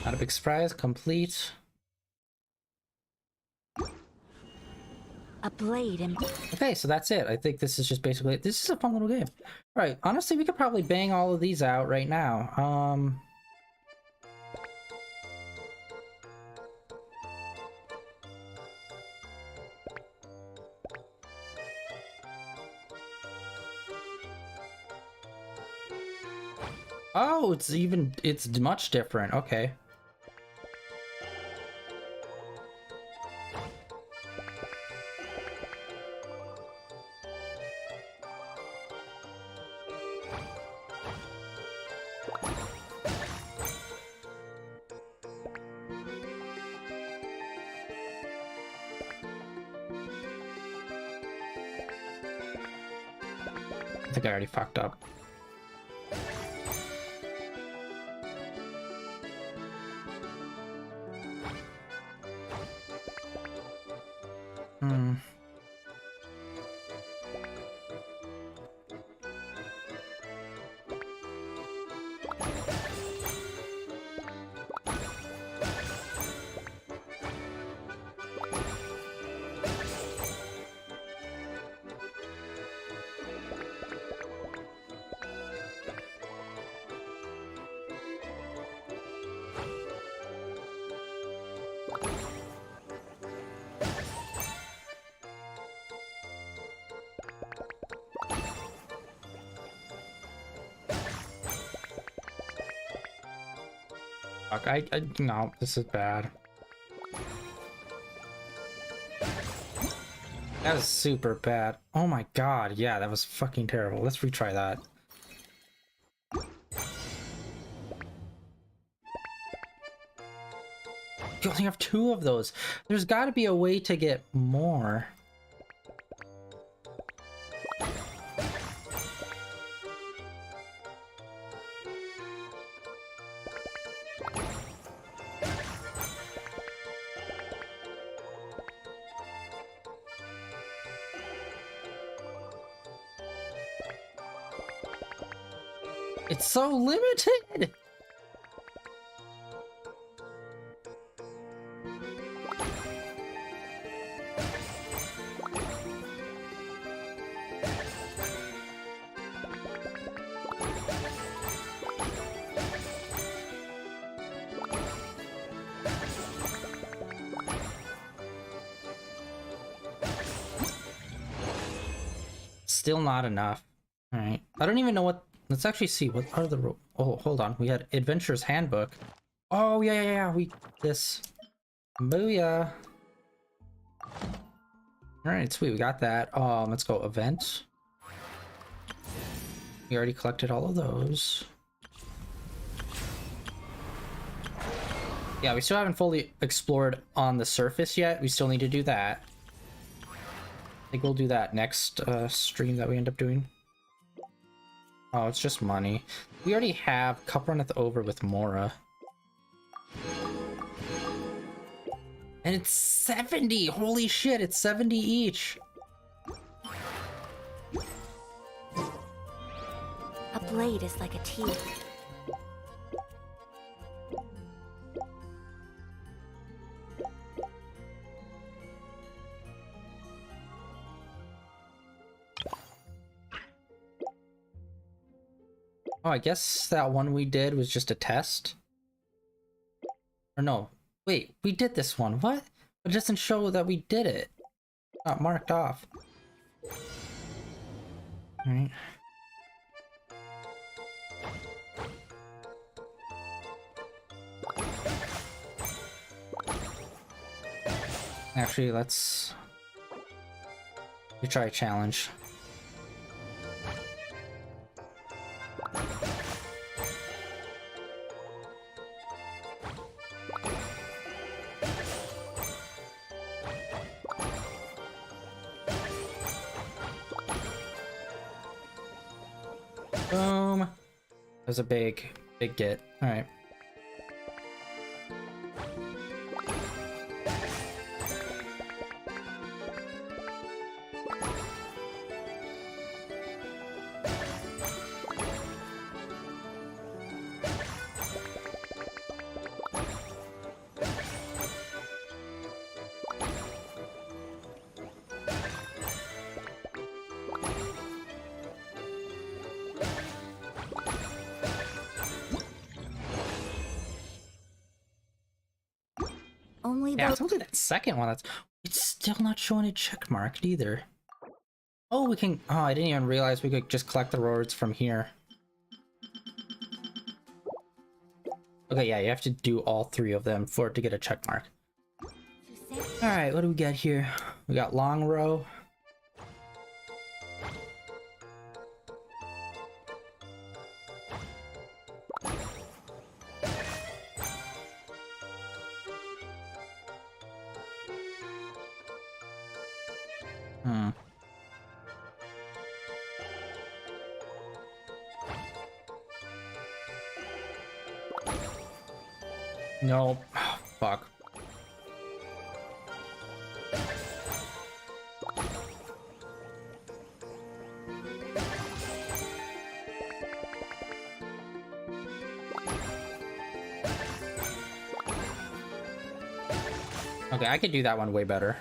Speaker 1: Not a big surprise, complete.
Speaker 17: A blade and...
Speaker 1: Okay, so that's it. I think this is just basically it. This is a fun little game. Right, honestly, we could probably bang all of these out right now. Oh, it's much different. Okay. I think I already fucked up. Fuck, no, this is bad. That is super bad. Oh my god, yeah, that was fucking terrible. Let's retry that. You only have 2 of those. There's got to be a way to get more. It's so limited! still not enough. All right. I don't even know what. Let's actually see what are the. Oh, hold on. We had Adventurer's Handbook. Oh yeah. We this. Booyah. All right, sweet. We got that. Let's go event. We already collected all of those. Yeah, we still haven't fully explored on the surface yet. We still need to do that. I think we'll do that next stream that we end up doing. Oh, it's just money. We already have Cup Runneth Over with Mora. And it's 70! Holy shit, it's 70 each!
Speaker 10: A blade is like a teeth.
Speaker 1: Oh, I guess that one we did was just a test? Or no, wait, we did this one, what? It doesn't show that we did it. Not marked off. Alright. Actually, let's try a challenge. Boom. That was a big get. All right. Yeah, it's only that second one it's still not showing it checkmarked either. Oh, we can. Oh, I didn't even realize we could just collect the rewards from here. Okay, yeah, you have to do all three of them for it to get a checkmark. Alright, what do we got here? We got long row. No. Oh, fuck. Okay, I could do that one way better.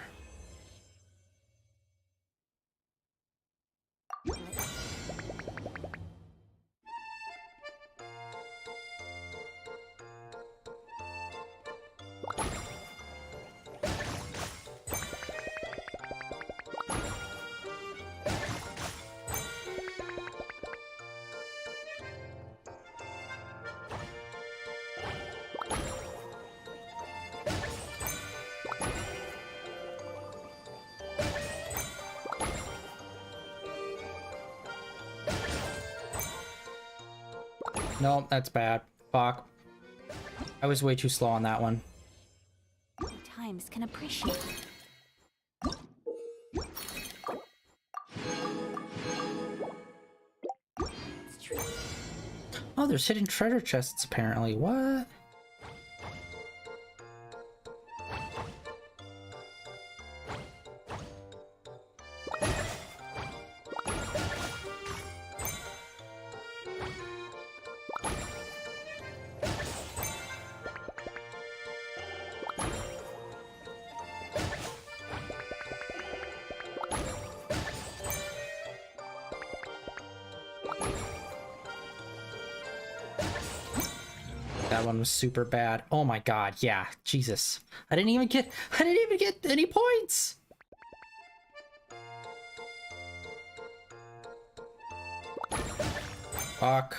Speaker 1: No, that's bad. Fuck. I was way too slow on that one.
Speaker 17: Times can appreciate.
Speaker 1: Oh, there's hidden treasure chests apparently. What? That one was super bad. Oh my god, yeah. Jesus. I didn't even get any points. Fuck.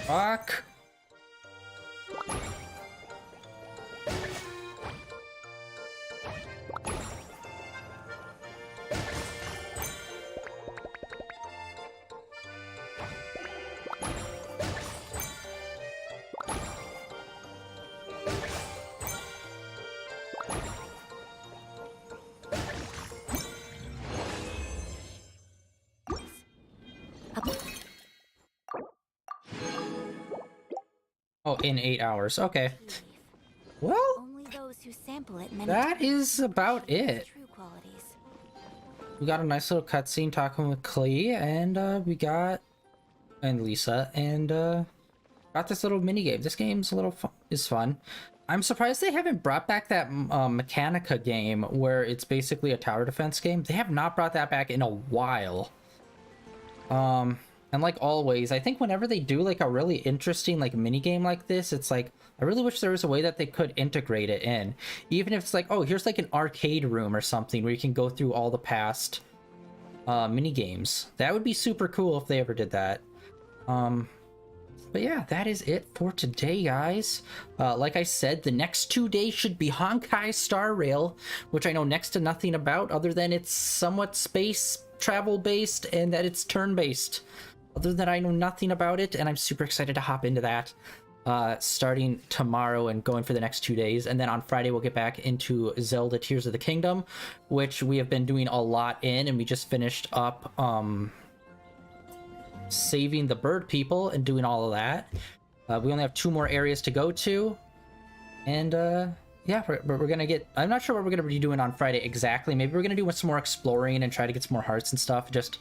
Speaker 1: Fuck. Oh, in 8 hours. Okay. Well,
Speaker 17: Only those who sample it
Speaker 1: that is about it.
Speaker 17: true qualities.
Speaker 1: We got a nice little cutscene talking with Klee, and and Lisa, and got this little mini game. This game's a little fun. I'm surprised they haven't brought back that Mechanica game where it's basically a tower defense game. They have not brought that back in a while. And like always, I think whenever they do like a really interesting like mini game like this, it's like I really wish there was a way that they could integrate it in, even if it's like, oh, here's like an arcade room or something where you can go through all the past mini games. That would be super cool if they ever did that. But yeah, that is it for today, guys. Like I said, the next 2 days should be Honkai Star Rail, which I know next to nothing about other than it's somewhat space travel based and that it's turn based. Other than that, I know nothing about it, and I'm super excited to hop into that starting tomorrow and going for the next 2 days. And then on Friday, we'll get back into Zelda Tears of the Kingdom, which we have been doing a lot in, and we just finished up saving the bird people and doing all of that. We only have 2 more areas to go to, and yeah, we're gonna get, I'm not sure what we're gonna be doing on Friday exactly. Maybe we're gonna do some more exploring and try to get some more hearts and stuff, just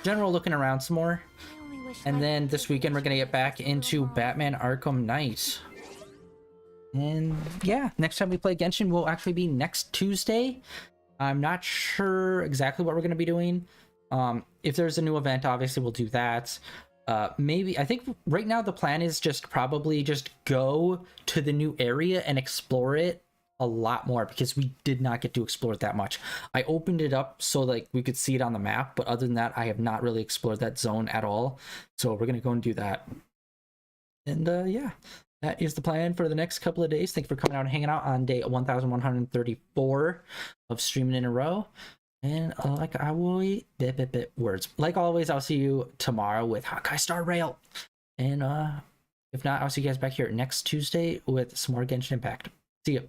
Speaker 1: general looking around some more. And then this weekend we're gonna get back into Batman Arkham Knight. And yeah, next time we play Genshin will actually be next Tuesday. I'm not sure exactly what we're gonna be doing. If there's a new event, obviously we'll do that. Maybe, I think right now the plan is just probably just go to the new area and explore it a lot more, because we did not get to explore it that much. I opened it up so like we could see it on the map, but other than that, I have not really explored that zone at all. So we're gonna go and do that. And yeah, that is the plan for the next couple of days. Thanks for coming out and hanging out on day 1134 of streaming in a row. And like I will words. Like always, I'll see you tomorrow with Honkai Star Rail. And if not, I'll see you guys back here next Tuesday with some more Genshin Impact. See you.